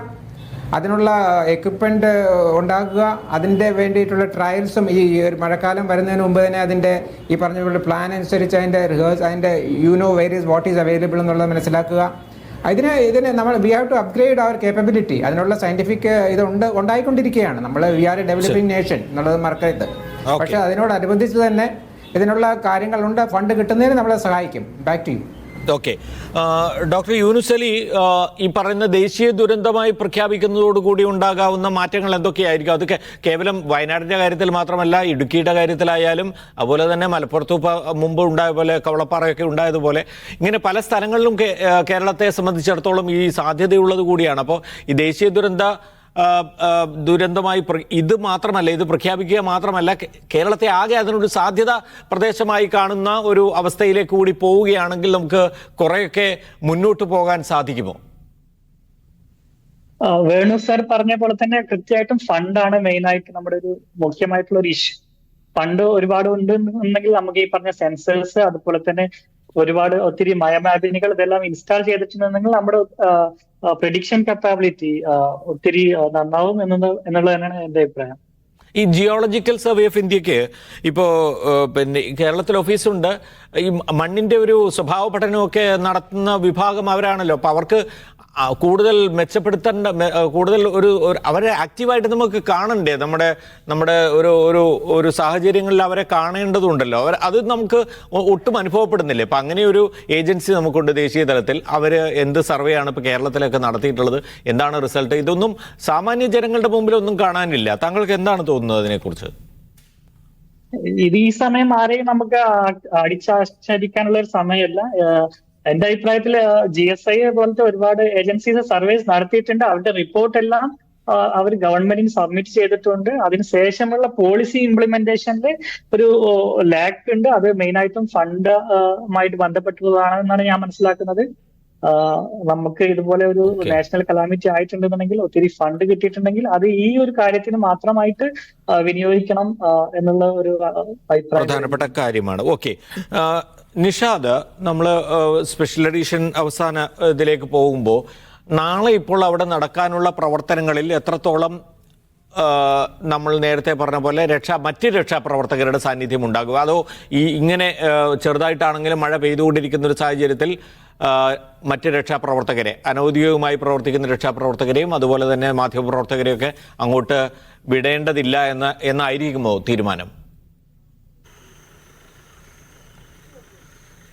അതിനുള്ള എക്വിപ്മെൻറ്റ് ഉണ്ടാക്കുക, അതിൻ്റെ വേണ്ടിയിട്ടുള്ള ട്രയൽസും ഈ ഒരു മഴക്കാലം വരുന്നതിന് മുമ്പ് തന്നെ അതിൻ്റെ ഈ പറഞ്ഞ പ്ലാൻ അനുസരിച്ച് അതിൻ്റെ വാട്ട് ഈസ് അവൈലബിൾ എന്നുള്ളത് മനസ്സിലാക്കുക. ഇതിന് നമ്മൾ we have to upgrade our capability. അതിനുള്ള സയൻറ്റിഫിക് ഉണ്ടായിക്കൊണ്ടിരിക്കുകയാണ്. We are a developing nation എന്നുള്ളത് മറക്കരുത്. പക്ഷേ അതിനോടനുബന്ധിച്ച് തന്നെ ഇതിനുള്ള കാര്യങ്ങളുണ്ട്. ഫണ്ട് കിട്ടുന്നതിന് നമ്മളെ സഹായിക്കും. Back to you. Okay. Doctor Yunus Ali, ഈ പറയുന്ന ദേശീയ ദുരന്തമായി പ്രഖ്യാപിക്കുന്നതോടുകൂടി ഉണ്ടാകാവുന്ന മാറ്റങ്ങൾ എന്തൊക്കെയായിരിക്കും? അത് കേവലം വയനാടിൻ്റെ കാര്യത്തിൽ മാത്രമല്ല, ഇടുക്കിയുടെ കാര്യത്തിലായാലും അതുപോലെ തന്നെ മലപ്പുറത്ത് മുമ്പ് ഉണ്ടായ പോലെ കവളപ്പാറയൊക്കെ ഉണ്ടായതുപോലെ ഇങ്ങനെ പല സ്ഥലങ്ങളിലും കേരളത്തെ സംബന്ധിച്ചിടത്തോളം ഈ സാധ്യതയുള്ളത് കൂടിയാണ്. അപ്പോൾ ഈ ദേശീയ ദുരന്തമായി ഇത് മാത്രമല്ല, ഇത് പ്രഖ്യാപിക്കുക മാത്രമല്ല, കേരളത്തെ ആകെ അതിനൊരു സാധ്യത പ്രദേശമായി കാണുന്ന ഒരു അവസ്ഥയിലേക്ക് കൂടി പോവുകയാണെങ്കിൽ നമുക്ക് കുറേയൊക്കെ മുന്നോട്ട് പോകാൻ സാധിക്കുമോ? വേണു സാർ പറഞ്ഞ പോലെ തന്നെ കൃത്യമായിട്ടും ഫണ്ടാണ് മെയിനായിട്ട് നമ്മുടെ ഒരു മുഖ്യമായിട്ടുള്ള ഒരു ഇഷ്യൂ. ഫണ്ട് ഒരുപാട് ഉണ്ടെന്നുണ്ടെങ്കിൽ നമുക്ക് ഈ പറഞ്ഞ സെൻസേഴ്സ്, അതുപോലെ തന്നെ ഒത്തിരി മയമാപിനികൾ ഇതെല്ലാം ഇൻസ്റ്റാൾ ചെയ്തിട്ടുണ്ടെങ്കിൽ നമ്മുടെ പ്രെഡിക്ഷൻ കപ്പാബിലിറ്റി ഒത്തിരി നന്നാവും എന്നുള്ളത് തന്നെയാണ് എന്റെ അഭിപ്രായം. ഈ ജിയോളജിക്കൽ സർവേ ഓഫ് ഇന്ത്യക്ക് ഇപ്പോൾ പിന്നെ കേരളത്തിൽ ഓഫീസുണ്ട്. ഈ മണ്ണിൻ്റെ ഒരു സ്വഭാവ പഠനമൊക്കെ നടത്തുന്ന വിഭാഗം അവരാണല്ലോ. അപ്പോൾ അവർക്ക് കൂടുതൽ മെച്ചപ്പെടുത്തേണ്ട, കൂടുതൽ അവരെ ആക്റ്റീവായിട്ട് നമുക്ക് കാണണ്ടേ? നമ്മുടെ ഒരു സാഹചര്യങ്ങളിൽ അവരെ കാണേണ്ടതുണ്ടല്ലോ. അത് നമുക്ക് ഒട്ടും അനുഭവപ്പെടുന്നില്ലേ? അപ്പം അങ്ങനെ ഒരു ഏജൻസി നമുക്കുണ്ട് ദേശീയ തലത്തിൽ. അവർ എന്ത് സർവേയാണ് ഇപ്പോൾ കേരളത്തിലൊക്കെ നടത്തിയിട്ടുള്ളത്, എന്താണ് റിസൾട്ട്? ഇതൊന്നും സാമാന്യ ജനങ്ങളുടെ മുമ്പിലൊന്നും കാണാനില്ല. താങ്കൾക്ക് എന്താണ് തോന്നുന്നത് അതിനെക്കുറിച്ച്? ഇത് ഈ സമയം ആരെയും നമുക്ക് അടിച്ചാശ്ചര്യക്കാനുള്ള ഒരു സമയമല്ല. എന്റെ അഭിപ്രായത്തിൽ GSI പോലത്തെ ഒരുപാട് ഏജൻസീസ് സർവേസ് നടത്തിയിട്ടുണ്ട്. അവരുടെ റിപ്പോർട്ട് എല്ലാം അവർ ഗവൺമെന്റിന് സബ്മിറ്റ് ചെയ്തിട്ടുണ്ട്. അതിനുശേഷമുള്ള പോളിസി ഇംപ്ലിമെന്റേഷനിൽ ഒരു ലാക്ക് ഉണ്ട്. അത് മെയിനായിട്ടും ഫണ്ടുമായിട്ട് ബന്ധപ്പെട്ടുള്ളതാണെന്നാണ് ഞാൻ മനസ്സിലാക്കുന്നത്. നമുക്ക് ഇതുപോലെ ഒരു നാഷണൽ കലാമിറ്റി ആയിട്ടുണ്ടെന്നുണ്ടെങ്കിൽ, ഒത്തിരി ഫണ്ട് കിട്ടിയിട്ടുണ്ടെങ്കിൽ അത് ഈ ഒരു കാര്യത്തിന് മാത്രമായിട്ട് വിനിയോഗിക്കണം എന്നുള്ള ഒരു അഭിപ്രായം പ്രധാനപ്പെട്ട കാര്യമാണ്. ഓക്കെ, നിഷാദ്, നമ്മൾ സ്പെഷ്യൽ എഡിഷൻ അവസാന ഇതിലേക്ക് പോകുമ്പോൾ നാളെ ഇപ്പോൾ അവിടെ നടക്കാനുള്ള പ്രവർത്തനങ്ങളിൽ എത്രത്തോളം നമ്മൾ നേരത്തെ പറഞ്ഞ പോലെ മറ്റ് രക്ഷാപ്രവർത്തകരുടെ സാന്നിധ്യം ഉണ്ടാകുക, അതോ ഇങ്ങനെ ചെറുതായിട്ടാണെങ്കിലും മഴ പെയ്തുകൊണ്ടിരിക്കുന്ന ഒരു സാഹചര്യത്തിൽ മറ്റ് രക്ഷാപ്രവർത്തകരെ, അനൗദ്യോഗികമായി പ്രവർത്തിക്കുന്ന രക്ഷാപ്രവർത്തകരെയും അതുപോലെ തന്നെ മാധ്യമപ്രവർത്തകരെയൊക്കെ അങ്ങോട്ട് വിടേണ്ടതില്ല എന്നായിരിക്കുമോ തീരുമാനം?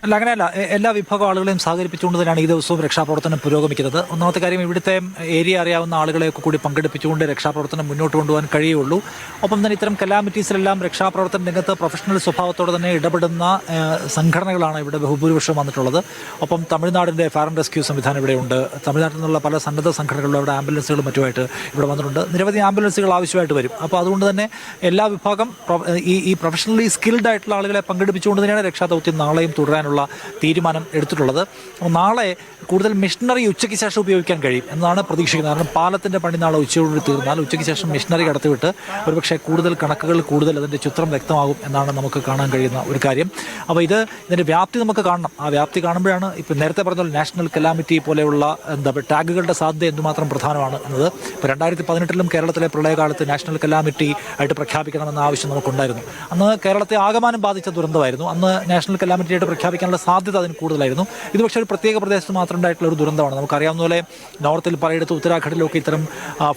അല്ല, അങ്ങനെയല്ല. എല്ലാ വിഭാഗം ആളുകളെയും സഹകരിപ്പിച്ചുകൊണ്ട് തന്നെയാണ് ഈ ദിവസവും രക്ഷാപ്രവർത്തനം പുരോഗമിക്കുന്നത്. ഒന്നാമത്തെ കാര്യം, ഇവിടുത്തെ ഏരിയ അറിയാവുന്ന ആളുകളെയൊക്കെ കൂടി പങ്കെടുപ്പിച്ചുകൊണ്ട് രക്ഷാപ്രവർത്തനം മുന്നോട്ട് കൊണ്ടുപോകാൻ കഴിയുള്ളൂ. ഒപ്പം തന്നെ ഇത്തരം കലാമിറ്റീസിലെല്ലാം രക്ഷാപ്രവർത്തന രംഗത്ത് പ്രൊഫഷണൽ സ്വഭാവത്തോടെ തന്നെ ഇടപെടുന്ന സംഘടനകളാണ് ഇവിടെ ബഹുഭൂരിപക്ഷം വന്നിട്ടുള്ളത്. ഒപ്പം തമിഴ്നാടിൻ്റെ ഫയർ ആൻഡ് റെസ്ക്യൂ സംവിധാനം ഇവിടെയുണ്ട്. തമിഴ്നാട്ടിൽ നിന്നുള്ള പല സന്നദ്ധ സംഘടനകളും അവിടെ ആംബുലൻസുകളും മറ്റുമായിട്ട് ഇവിടെ വന്നിട്ടുണ്ട്. നിരവധി ആംബുലൻസുകൾ ആവശ്യമായിട്ട് വരും. അപ്പോൾ അതുകൊണ്ട് തന്നെ എല്ലാ വിഭാഗം ഈ പ്രൊഫഷണലി സ്കിൽഡ് ആയിട്ടുള്ള ആളുകളെ പങ്കെടുപ്പിച്ചുകൊണ്ട് തന്നെയാണ് രക്ഷാദൗത്യം നാളെയും തുടരാനുള്ള തീരുമാനം എടുത്തിട്ടുള്ളത്. നാളെ കൂടുതൽ മെഷീനറി ഉച്ചയ്ക്ക് ശേഷം ഉപയോഗിക്കാൻ കഴിയും എന്നാണ് പ്രതീക്ഷിക്കുന്നത്. കാരണം പാലത്തിൻ്റെ പണി നാളെ ഉച്ചയോടുകൂടി തീർന്നാൽ ഉച്ചയ്ക്ക് ശേഷം മെഷീനറി കടത്തിവിട്ട് ഒരുപക്ഷെ കൂടുതൽ കണക്കുകൾ, കൂടുതൽ അതിൻ്റെ ചിത്രം വ്യക്തമാകും എന്നാണ് നമുക്ക് കാണാൻ കഴിയുന്ന ഒരു കാര്യം. അപ്പോൾ ഇതിൻ്റെ വ്യാപ്തി നമുക്ക് കാണണം. ആ വ്യാപ്തി കാണുമ്പോഴാണ് ഇപ്പോൾ നേരത്തെ പറഞ്ഞ നാഷണൽ കലാമിറ്റി പോലെയുള്ള ടാഗുകളുടെ സാധ്യത എന്തുമാത്രം പ്രധാനമാണ് എന്നത്. ഇപ്പോൾ 2018 കേരളത്തിലെ പ്രളയകാലത്ത് നാഷണൽ കലാമിറ്റി ആയിട്ട് പ്രഖ്യാപിക്കണമെന്ന ആവശ്യം നമുക്കുണ്ടായിരുന്നു. അന്ന് കേരളത്തെ ആകമാനം ബാധിച്ച ദുരന്തമായിരുന്നു. അന്ന് നാഷണൽ കലാമിറ്റിയായിട്ട് പ്രഖ്യാപിക്കാനുള്ള സാധ്യത അതിന് കൂടുതലായിരുന്നു. ഇത് പക്ഷേ ഒരു പ്രത്യേക പ്രദേശത്ത് മാത്രം ഉണ്ടായിട്ടുള്ള ഒരു ദുരന്തമാണ്. നമുക്കറിയാവുന്ന പോലെ നോർത്തിൽ പലയിടത്തും ഉത്തരാഖണ്ഡിലൊക്കെ ഇത്തരം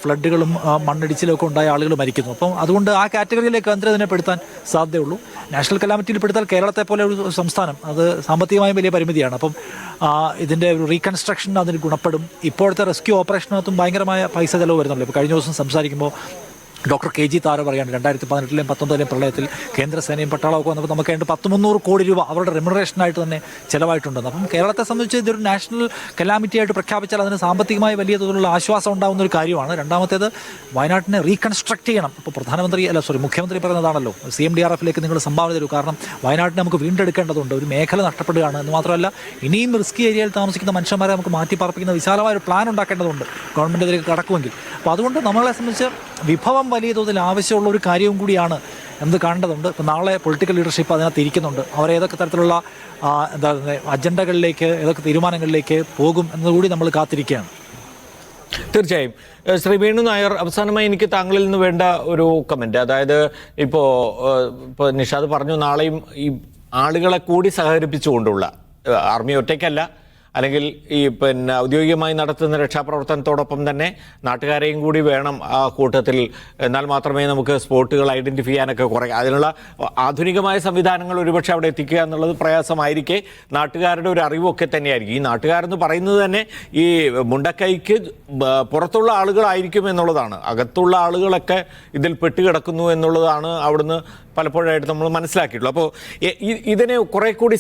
ഫ്ലഡുകളും മണ്ണിടിച്ചിലൊക്കെ ഉണ്ടായ ആളുകൾ മരിക്കുന്നു. അപ്പം അതുകൊണ്ട് ആ കാറ്റഗറിയിലേക്ക് ഇതിനെ പെടുത്താൻ സാധ്യതയുള്ളൂ. നാഷണൽ കലാമിറ്റിയിൽ പെടുത്താൽ കേരളത്തെ പോലെ ഒരു സംസ്ഥാനം, അത് സാമ്പത്തികമായും വലിയ പരിമിതിയാണ്. അപ്പം ഇതിൻ്റെ ഒരു റീകൺസ്ട്രക്ഷൻ അതിന് ഗുണപ്പെടും. ഇപ്പോഴത്തെ റെസ്ക്യൂ ഓപ്പറേഷനകത്തും ഭയങ്കരമായ പൈസ ചിലവ് വരുന്നുള്ളൂ. ഇപ്പോൾ കഴിഞ്ഞ ദിവസം സംസാരിക്കുമ്പോൾ ഡോക്ടർ KG താര പറയാണ് 2018 19 പ്രളയത്തിൽ കേന്ദ്രസേനയും പട്ടാളമൊക്കെ വന്നപ്പോൾ നമുക്ക് 300 കോടി രൂപ അവരുടെ റെമ്യൂണറേഷനായിട്ട് തന്നെ ചിലവായിട്ടുണ്ടെന്ന്. അപ്പം കേരളത്തെ സംബന്ധിച്ച് ഇതൊരു നാഷണൽ കലാമിറ്റി ആയിട്ട് പ്രഖ്യാപിച്ചാൽ അതിന് സാമ്പത്തികമായി വലിയ തോതിലുള്ള ആശ്വാസം ഉണ്ടാകുന്ന ഒരു കാര്യമാണ്. രണ്ടാമത്തേത്, വയനാട്ടിനെ റീകൺസ്ട്രക്ട് ചെയ്യണം. ഇപ്പോൾ മുഖ്യമന്ത്രി പറയുന്നതാണല്ലോ, CMDRFലേക്ക് നിങ്ങൾ സംഭാവന തരൂ. കാരണം വയനാട്ടിനെ നമുക്ക് വീണ്ടെടുക്കേണ്ടതുണ്ട്. ഒരു മേഖല നഷ്ടപ്പെടുകയാണ് എന്ന് മാത്രമല്ല, ഇനിയും റിസ്കി ഏരിയയിൽ താമസിക്കുന്ന മനുഷ്യന്മാരെ നമുക്ക് മാറ്റിപ്പാർപ്പിക്കുന്ന വിശാലമായ ഒരു പ്ലാൻ ഉണ്ടാക്കേണ്ടതുണ്ട് ഗവൺമെൻറ് ഇതിലേക്ക് കടക്കുമെങ്കിൽ. അപ്പോൾ അതുകൊണ്ട് നമ്മളെ സംബന്ധിച്ച് വിഭവം വലിയ തോതിൽ ആവശ്യമുള്ള ഒരു കാര്യവും കൂടിയാണ് എന്ന് കാണേണ്ടതുണ്ട്. ഇപ്പോൾ നാളെ പൊളിറ്റിക്കൽ ലീഡർഷിപ്പ് അതിനകത്ത് ഇരിക്കുന്നുണ്ട്. അവർ ഏതൊക്കെ തരത്തിലുള്ള അജണ്ടകളിലേക്ക്, ഏതൊക്കെ തീരുമാനങ്ങളിലേക്ക് പോകും എന്നുകൂടി നമ്മൾ കാത്തിരിക്കുകയാണ്. തീർച്ചയായും. ശ്രീ വേണു നായർ, അവസാനമായി എനിക്ക് താങ്കളിൽ നിന്ന് വേണ്ട ഒരു കമൻറ്റ്. അതായത് ഇപ്പോൾ നിഷാദ് പറഞ്ഞു, നാളെയും ഈ ആളുകളെ കൂടി സഹകരിപ്പിച്ചുകൊണ്ടുള്ള, ആർമി ഒറ്റയ്ക്കല്ല, അല്ലെങ്കിൽ ഈ പിന്നെ ഔദ്യോഗികമായി നടത്തുന്ന രക്ഷാപ്രവർത്തനത്തോടൊപ്പം തന്നെ നാട്ടുകാരെയും കൂടി വേണം ആ കൂട്ടത്തിൽ. എന്നാൽ മാത്രമേ നമുക്ക് സ്പോട്ടുകൾ ഐഡന്റിഫൈ ചെയ്യാനൊക്കെ കുറേ അതിനുള്ള ആധുനികമായ സംവിധാനങ്ങൾ ഒരുപക്ഷെ അവിടെ എത്തിക്കുക എന്നുള്ളത് പ്രയാസമായിരിക്കെ നാട്ടുകാരുടെ ഒരു അറിവൊക്കെ തന്നെയായിരിക്കും. ഈ നാട്ടുകാരെന്ന് പറയുന്നത് തന്നെ ഈ മുണ്ടക്കൈക്ക് പുറത്തുള്ള ആളുകളായിരിക്കും എന്നുള്ളതാണ്. അകത്തുള്ള ആളുകളൊക്കെ ഇതിൽ പെട്ടുകിടക്കുന്നു എന്നുള്ളതാണ് അവിടുന്ന് പലപ്പോഴായിട്ട് നമ്മൾ മനസ്സിലാക്കിയിട്ടുള്ളത്. അപ്പോൾ ഇതിനെ കുറെ കൂടി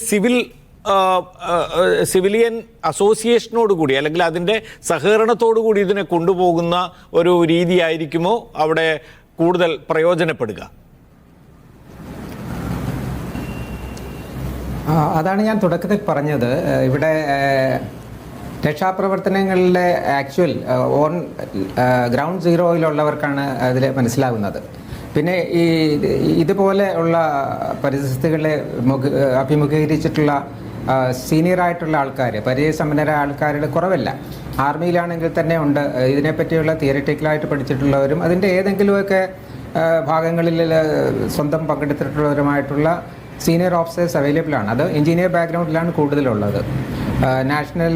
സിവിലിയൻ അസോസിയേഷനോട് കൂടി അല്ലെങ്കിൽ അതിൻ്റെ സഹകരണത്തോടു കൂടി ഇതിനെ കൊണ്ടുപോകുന്ന ഒരു രീതിയായിരിക്കുമോ അവിടെ കൂടുതൽ പ്രയോജനപ്പെടുക? അതാണ് ഞാൻ തുടക്കത്തിൽ പറഞ്ഞത്. ഇവിടെ രക്ഷാപ്രവർത്തനങ്ങളിലെ ആക്ച്വൽ ഓൺ ഗ്രൗണ്ട് സീറോയിലുള്ളവർക്കാണ് അതിൽ മനസ്സിലാകുന്നത്. പിന്നെ ഇതുപോലെ ഉള്ള പരിസ്ഥിതികളെ അഭിമുഖീകരിച്ചിട്ടുള്ള സീനിയറായിട്ടുള്ള ആൾക്കാർ, പരിചയസമ്പന്നരായ ആൾക്കാരുടെ കുറവല്ല. ആർമിയിലാണെങ്കിൽ തന്നെ ഉണ്ട്. ഇതിനെപ്പറ്റിയുള്ള തിയറിറ്റിക്കലായിട്ട് പഠിച്ചിട്ടുള്ളവരും അതിൻ്റെ ഏതെങ്കിലുമൊക്കെ ഭാഗങ്ങളിൽ സ്വന്തം പങ്കെടുത്തിട്ടുള്ളവരുമായിട്ടുള്ള സീനിയർ ഓഫീസേഴ്സ് അവൈലബിൾ ആണ്. അത് എഞ്ചിനീയർ ബാക്ക്ഗ്രൗണ്ടിലാണ് കൂടുതലുള്ളത്. നാഷണൽ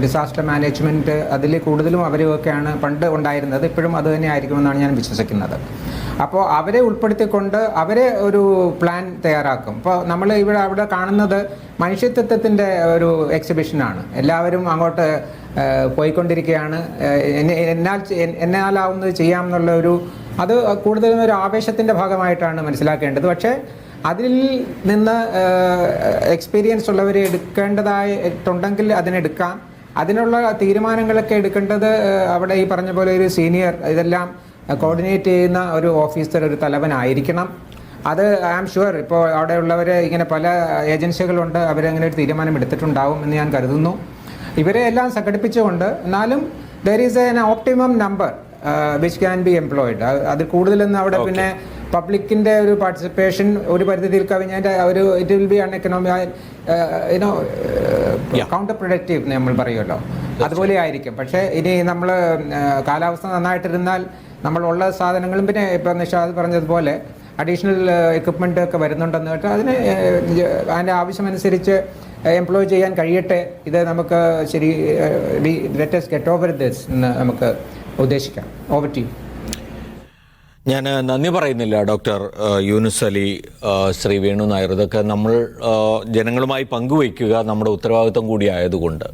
ഡിസാസ്റ്റർ മാനേജ്മെൻറ്റ് അതിൽ കൂടുതലും അവരുമൊക്കെയാണ് പണ്ട് ഉണ്ടായിരുന്നത്. ഇപ്പോഴും അത് തന്നെ ആയിരിക്കുമെന്നാണ് ഞാൻ വിശ്വസിക്കുന്നത്. അപ്പോൾ അവരെ ഉൾപ്പെടുത്തിക്കൊണ്ട് അവരെ ഒരു പ്ലാൻ തയ്യാറാക്കും. അപ്പോൾ നമ്മൾ അവിടെ കാണുന്നത് മനുഷ്യത്വത്തിൻ്റെ ഒരു എക്സിബിഷനാണ്. എല്ലാവരും അങ്ങോട്ട് പോയിക്കൊണ്ടിരിക്കുകയാണ്. എന്നാലാവുന്നത് ചെയ്യാമെന്നുള്ള അത് കൂടുതലും ഒരു ആവേശത്തിൻ്റെ ഭാഗമായിട്ടാണ് മനസ്സിലാക്കേണ്ടത്. പക്ഷേ അതിൽ നിന്ന് എക്സ്പീരിയൻസ് ഉള്ളവരെ എടുക്കേണ്ടതായിട്ടുണ്ടെങ്കിൽ അതിനെടുക്കാം. അതിനുള്ള തീരുമാനങ്ങളൊക്കെ എടുക്കേണ്ടത് അവിടെ ഈ പറഞ്ഞ പോലെ ഒരു സീനിയർ ഇതെല്ലാം കോർഡിനേറ്റ് ചെയ്യുന്ന ഒരു ഓഫീസർ, ഒരു തലവനായിരിക്കണം. അത് ഐ ആം ഷുവർ ഇപ്പോൾ അവിടെ ഉള്ളവർ ഇങ്ങനെ പല ഏജൻസികളുണ്ട്, അവരങ്ങനെ ഒരു തീരുമാനം എടുത്തിട്ടുണ്ടാവും എന്ന് ഞാൻ കരുതുന്നു. ഇവരെ എല്ലാം സംഘടിപ്പിച്ചുകൊണ്ട് എന്നാലും there is an optimum number which can be employed. അതിൽ കൂടുതലൊന്നും അവിടെ പിന്നെ പബ്ലിക്കിൻ്റെ ഒരു പാർട്ടിസിപ്പേഷൻ ഒരു പരിധിയിൽ കവിഞ്ഞതിൻ്റെ it will be counterproductive നമ്മൾ പറയുമല്ലോ, അതുപോലെ ആയിരിക്കും. പക്ഷേ ഇനി നമ്മൾ കാലാവസ്ഥ നന്നായിട്ടിരുന്നാൽ നമ്മളുള്ള സാധനങ്ങളും പിന്നെ ഇപ്പം നിഷാദ് പറഞ്ഞതുപോലെ അഡീഷണൽ എക്വിപ്മെൻ്റ് ഒക്കെ വരുന്നുണ്ടെന്ന് കേട്ടോ, അതിൻ്റെ ആവശ്യമനുസരിച്ച് എംപ്ലോയ് ചെയ്യാൻ കഴിയട്ടെ. ഇത് നമുക്ക് ശരി let us get over this എന്ന് നമുക്ക് ഉദ്ദേശിക്കാം. Over to U. ഞാൻ നന്ദി പറയുന്നില്ല ഡോക്ടർ യൂനുസ് അലി, ശ്രീ വേണു നായർ. ഇതൊക്കെ നമ്മൾ ജനങ്ങളുമായി പങ്കുവയ്ക്കുക നമ്മുടെ ഉത്തരവാദിത്വം കൂടി ആയതുകൊണ്ട്.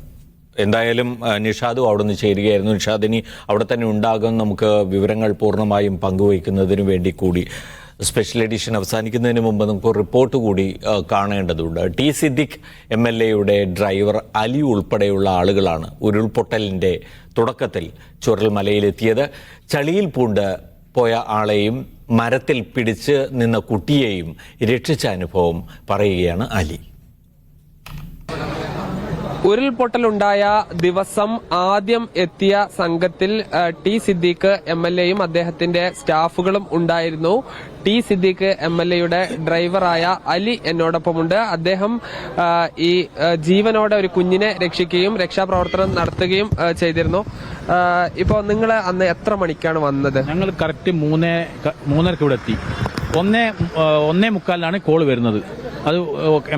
എന്തായാലും നിഷാദും അവിടെ നിന്ന് ചേരുകയായിരുന്നു. നിഷാദിനി അവിടെ തന്നെ ഉണ്ടാകും. നമുക്ക് വിവരങ്ങൾ പൂർണ്ണമായും പങ്കുവയ്ക്കുന്നതിന് വേണ്ടി കൂടി സ്പെഷ്യൽ എഡിഷൻ അവസാനിക്കുന്നതിന് മുമ്പ് നമുക്ക് റിപ്പോർട്ട് കൂടി കാണേണ്ടതുണ്ട്. ടി സിദ്ദിഖ് MLA-യുടെ ഡ്രൈവർ അലി ഉൾപ്പെടെയുള്ള ആളുകളാണ് ഉരുൾപൊട്ടലിൻ്റെ തുടക്കത്തിൽ ചുരൽമലയിലെത്തിയത്. ചളിയിൽ പൂണ്ട് പോയ ആളെയും മരത്തിൽ പിടിച്ച് നിന്ന കുട്ടിയെയും രക്ഷിച്ച അനുഭവം പറയുകയാണ് അലി. ഉരുൾപൊട്ടലുണ്ടായ ദിവസം ആദ്യം എത്തിയ സംഘത്തിൽ ടി സിദ്ദീഖ് MLA-യും അദ്ദേഹത്തിന്റെ സ്റ്റാഫുകളും ഉണ്ടായിരുന്നു. ടി സിദ്ദീഖ് MLA-യുടെ ഡ്രൈവറായ അലി എന്നോടൊപ്പമുണ്ട്. അദ്ദേഹം ഈ ജീവനോടെ ഒരു കുഞ്ഞിനെ രക്ഷിക്കുകയും രക്ഷാപ്രവർത്തനം നടത്തുകയും ചെയ്തിരുന്നു. ഇപ്പോൾ നിങ്ങൾ അന്ന് എത്ര മണിക്കാണ് വന്നത്? ഞങ്ങൾ കറക്റ്റ് 3:30 ഇവിടെ എത്തി. 1:45 കോൾ വരുന്നത്. അത്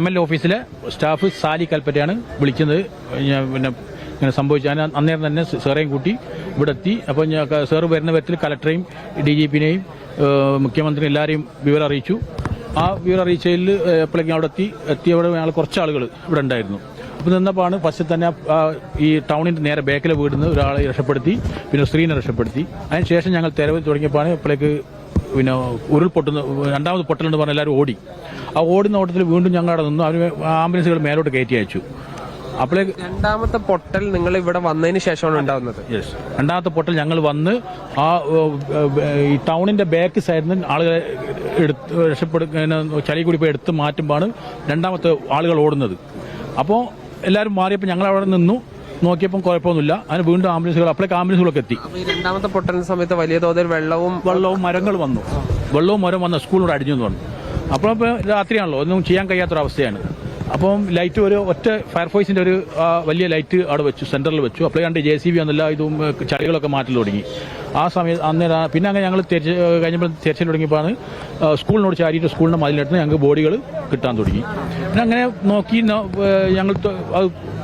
MLA ഓഫീസിലെ സ്റ്റാഫ് സാലി കൽപ്പറ്റയാണ് വിളിക്കുന്നത്. പിന്നെ ഇങ്ങനെ സംഭവിച്ചു. ഞാൻ അന്നേരം തന്നെ സാറേയും കൂട്ടി ഇവിടെ എത്തി. അപ്പോൾ സാറ് വരുന്ന വിധത്തിൽ കലക്ടറെയും DGP-നെയും മുഖ്യമന്ത്രി എല്ലാവരെയും വിവരം അറിയിച്ചു. ആ വിവരം അറിയിച്ചതിൽ എപ്പോഴേക്കും അവിടെ എത്തിയവിടെ ഞങ്ങൾ കുറച്ച് ആളുകൾ ഇവിടെ ഉണ്ടായിരുന്നു. അപ്പോൾ നിന്നപ്പോഴാണ് ഫസ്റ്റ് തന്നെ ഈ ടൗണിൻ്റെ നേരെ ബേക്കിലെ വീടിന്ന് ഒരാളെ രക്ഷപ്പെടുത്തി, പിന്നെ സ്ത്രീനെ രക്ഷപ്പെടുത്തി. അതിനുശേഷം ഞങ്ങൾ തെരവ് തുടങ്ങിയപ്പോഴാണ് ഇപ്പോഴേക്ക് പിന്നെ രണ്ടാമത് പൊട്ടലുണ്ട് പറഞ്ഞ് എല്ലാവരും ഓടി. ആ ഓടുന്ന ഓട്ടത്തിൽ വീണ്ടും ഞങ്ങൾ അവിടെ നിന്നു. അവർ ആംബുലൻസുകൾ മേലോട്ട് കയറ്റി അയച്ചു. അപ്പോഴേക്ക് രണ്ടാമത്തെ പൊട്ടൽ നിങ്ങൾ ഇവിടെ വന്നതിന് ശേഷമാണ് ഉണ്ടാകുന്നത്? യെസ്, രണ്ടാമത്തെ പൊട്ടൽ ഞങ്ങൾ വന്ന് ആ ഈ ടൗണിന്റെ ബാക്ക് സൈഡിൽ നിന്ന് ആളുകളെ ചളി കൂടി പോയി എടുത്ത് മാറ്റുമ്പോഴാണ് രണ്ടാമത്തെ ആളുകൾ ഓടുന്നത്. അപ്പോൾ എല്ലാവരും മാറിയപ്പോൾ ഞങ്ങൾ അവിടെ നിന്നു നോക്കിയപ്പോൾ കുഴപ്പമൊന്നുമില്ല. അതിന് വീണ്ടും അപ്പോഴേക്ക് ആംബുലൻസുകളൊക്കെ എത്തി. രണ്ടാമത്തെ പൊട്ടലിന് സമയത്ത് വലിയ തോതിൽ വെള്ളവും മരങ്ങൾ വന്നു. മരം വന്ന സ്കൂളിനോട് അടിഞ്ഞു എന്ന് പറഞ്ഞു. അപ്പോൾ രാത്രിയാണല്ലോ, ഒന്നും ചെയ്യാൻ കഴിയാത്തൊരവസ്ഥയാണ്. അപ്പം ലൈറ്റ് ഒറ്റ ഫയർഫോഴ്സിന്റെ ഒരു വലിയ ലൈറ്റ് അവിടെ വെച്ചു, സെന്ററിൽ വെച്ചു. അപ്പോൾ കണ്ട് JCB വന്നില്ല, ഇതും ചളികളൊക്കെ മാറ്റൽ തുടങ്ങി. ആ സമയത്ത് അന്നേരം പിന്നെ അങ്ങനെ ഞങ്ങൾ കഴിഞ്ഞപ്പോൾ തിരച്ചിൽ തുടങ്ങിയപ്പോഴാണ് സ്കൂളിനോട് ചാരിയിട്ട് സ്കൂളിന്റെ മതിലിനടുത്ത് ഞങ്ങൾക്ക് ബോഡികൾ കിട്ടാൻ തുടങ്ങി. പിന്നെ അങ്ങനെ നോക്കി ഞങ്ങൾ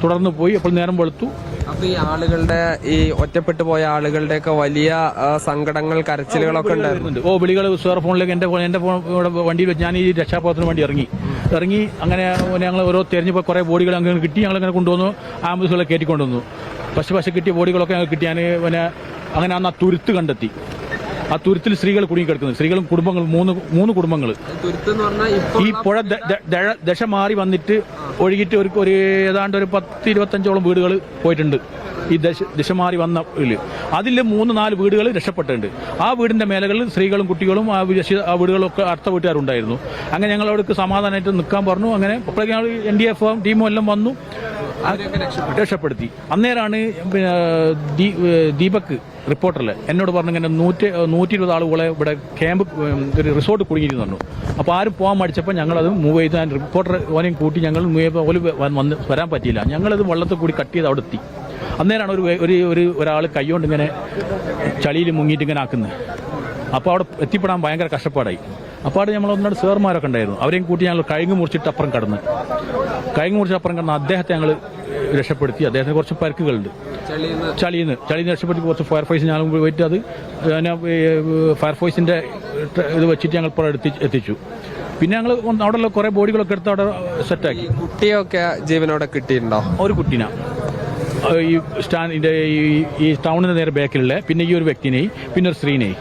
തുടർന്ന് പോയി. അപ്പോൾ നേരം വെളുത്തു. അപ്പൊ ഈ ആളുകളുടെ ഈ ഒറ്റപ്പെട്ടു പോയ ആളുകളുടെയൊക്കെ വലിയ സങ്കടങ്ങൾ, കരച്ചിലുകളൊക്കെ ഉണ്ടായിരുന്നു. വിളികൾ സാർ ഫോണിലേക്ക് എന്റെ ഫോൺ ഇവിടെ വണ്ടിയിൽ വെച്ച് ഞാൻ ഈ രക്ഷാപ്രവർത്തനം വേണ്ടി ഇറങ്ങി അങ്ങനെ ഞങ്ങൾ ഓരോ തെരഞ്ഞപ്പോൾ കുറെ ബോഡികൾ അങ്ങനെ കിട്ടി. ഞങ്ങളങ്ങനെ കൊണ്ടുവന്നു, ആംബുലൻസുകളെ കയറ്റിക്കൊണ്ടുവന്നു. പക്ഷെ കിട്ടിയ ബോഡികളൊക്കെ ഞങ്ങൾ കിട്ടി. ഞാൻ അങ്ങനെ അന്ന് ആ തുരുത്ത് കണ്ടെത്തി. ആ തുരുത്തിൽ സ്ത്രീകൾ കുടുങ്ങിക്കിടക്കുന്നത്, സ്ത്രീകളും കുടുംബങ്ങൾ, മൂന്ന് കുടുംബങ്ങൾ. ഈ പുഴ ദശ മാറി വന്നിട്ട് ഒഴുകിയിട്ട് ഒരു ഏതാണ്ട് ഒരു 10-25ഓളം വീടുകൾ പോയിട്ടുണ്ട്. ഈ ദിശ മാറി വന്ന അതിൽ 3-4 വീടുകൾ രക്ഷപ്പെട്ടിട്ടുണ്ട്. ആ വീടിന്റെ മേലകളിൽ സ്ത്രീകളും കുട്ടികളും ആ വീടുകളൊക്കെ അടുത്ത വീട്ടുകാരുണ്ടായിരുന്നു. അങ്ങനെ ഞങ്ങൾ അവിടേക്ക് സമാധാനമായിട്ട് നിൽക്കാൻ പറഞ്ഞു. അങ്ങനെ ഞങ്ങൾ NDF ടീമും എല്ലാം വന്നു, രക്ഷപ്പെടുത്തി. അന്നേരമാണ് ദീപക് റിപ്പോർട്ടറിൽ എന്നോട് പറഞ്ഞു ഇങ്ങനെ 120 ആളുകളെ ഇവിടെ ക്യാമ്പ് ഒരു റിസോർട്ട് കുടുങ്ങിയിരുന്നു പറഞ്ഞു. അപ്പോൾ ആരും പോകാൻ മടിച്ചപ്പോൾ ഞങ്ങളത് മൂവ് ചെയ്ത് റിപ്പോർട്ടർ ഓനെയും കൂട്ടി ഞങ്ങൾ വന്ന് വരാൻ പറ്റിയില്ല. ഞങ്ങളത് വെള്ളത്തിൽ കൂടി കട്ട് ചെയ്ത് അവിടെ എത്തി. അന്നേരമാണ് ഒരാൾ കൈകൊണ്ട് ഇങ്ങനെ ചളിയിൽ മുങ്ങിയിട്ട് ഇങ്ങനെ ആക്കുന്നത്. അപ്പോൾ അവിടെ എത്തിപ്പെടാൻ ഭയങ്കര കഷ്ടപ്പാടായി. അപ്പോൾ അവിടെ നമ്മൾ ഒന്നാട് സാർമാരൊക്കെ ഉണ്ടായിരുന്നു. അവരെയും കൂട്ടി ഞങ്ങൾ കഴുങ്ങ് മുറിച്ചിട്ട് അപ്പുറം കടന്ന് അദ്ദേഹത്തെ ഞങ്ങൾ രക്ഷപ്പെടുത്തി. അദ്ദേഹത്തിന് കുറച്ച് പരിക്കുകളുണ്ട്. ചളിന്ന് രക്ഷപ്പെടുത്തി കുറച്ച് ഫയർഫോഴ്സ് ഞാൻ പോയിട്ട് അത് ഫയർഫോഴ്സിന്റെ ഇത് വെച്ചിട്ട് ഞങ്ങൾ ഇപ്പോൾ എത്തിച്ചു. പിന്നെ ഞങ്ങൾ അവിടെ കുറെ ബോഡികളൊക്കെ എടുത്ത് അവിടെ സെറ്റാക്കി. കുട്ടിയൊക്കെ ജീവനോടെ കിട്ടിയിട്ടുണ്ടോ? ഒരു കുട്ടീനെ ഈ സ്റ്റാൻഡിന്റെ ഈ ടൗണിന്റെ നേരെ ബാക്കിലുള്ള, പിന്നെ ഈ ഒരു വ്യക്തിനെയും പിന്നെ ഒരു സ്ത്രീനെയും.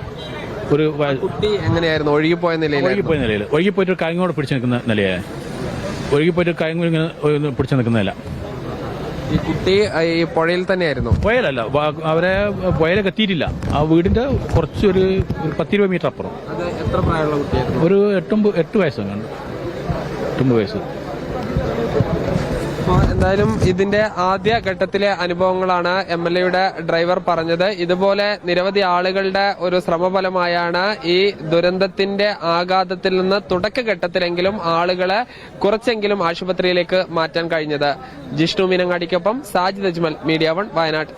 ഒരു കുട്ടി എങ്ങനെയായിരുന്നു? ഒഴുകിപ്പോയ നിലയിൽ ഒഴുകിപ്പോയിട്ട് കയങ്ങോടെ പിടിച്ചു നിൽക്കുന്ന നിലയായ പിടിച്ചു നിൽക്കുന്ന നില. ഈ കുട്ടി ഈ പുഴയിൽ തന്നെയായിരുന്നു? പുഴയിലല്ല, അവരെ പുഴയിലേക്ക് എത്തിയിട്ടില്ല. ആ വീടിന്റെ കുറച്ചൊരു 10-20 മീറ്റർ അപ്പുറം. അത് എത്ര പ്രായമുള്ള കുട്ടിയായിരുന്നു? ഒരു 8 വയസ്സെങ്ങാണ്ട്. 8 വയസ്സ്. എന്തായാലും ഇതിന്റെ ആദ്യ ഘട്ടത്തിലെ അനുഭവങ്ങളാണ് MLAയുടെ ഡ്രൈവർ പറഞ്ഞത്. ഇതുപോലെ നിരവധി ആളുകളുടെ ഒരു ശ്രമഫലമായാണ് ഈ ദുരന്തത്തിന്റെ ആഘാതത്തിൽ നിന്ന് തുടക്കഘട്ടത്തിലെങ്കിലും ആളുകളെ കുറച്ചെങ്കിലും ആശുപത്രിയിലേക്ക് മാറ്റാൻ കഴിഞ്ഞത്. ജിഷ്ണു മീനങ്ങാടിക്കൊപ്പം സാജിദ് അജ്മൽ, മീഡിയ 1 വയനാട്.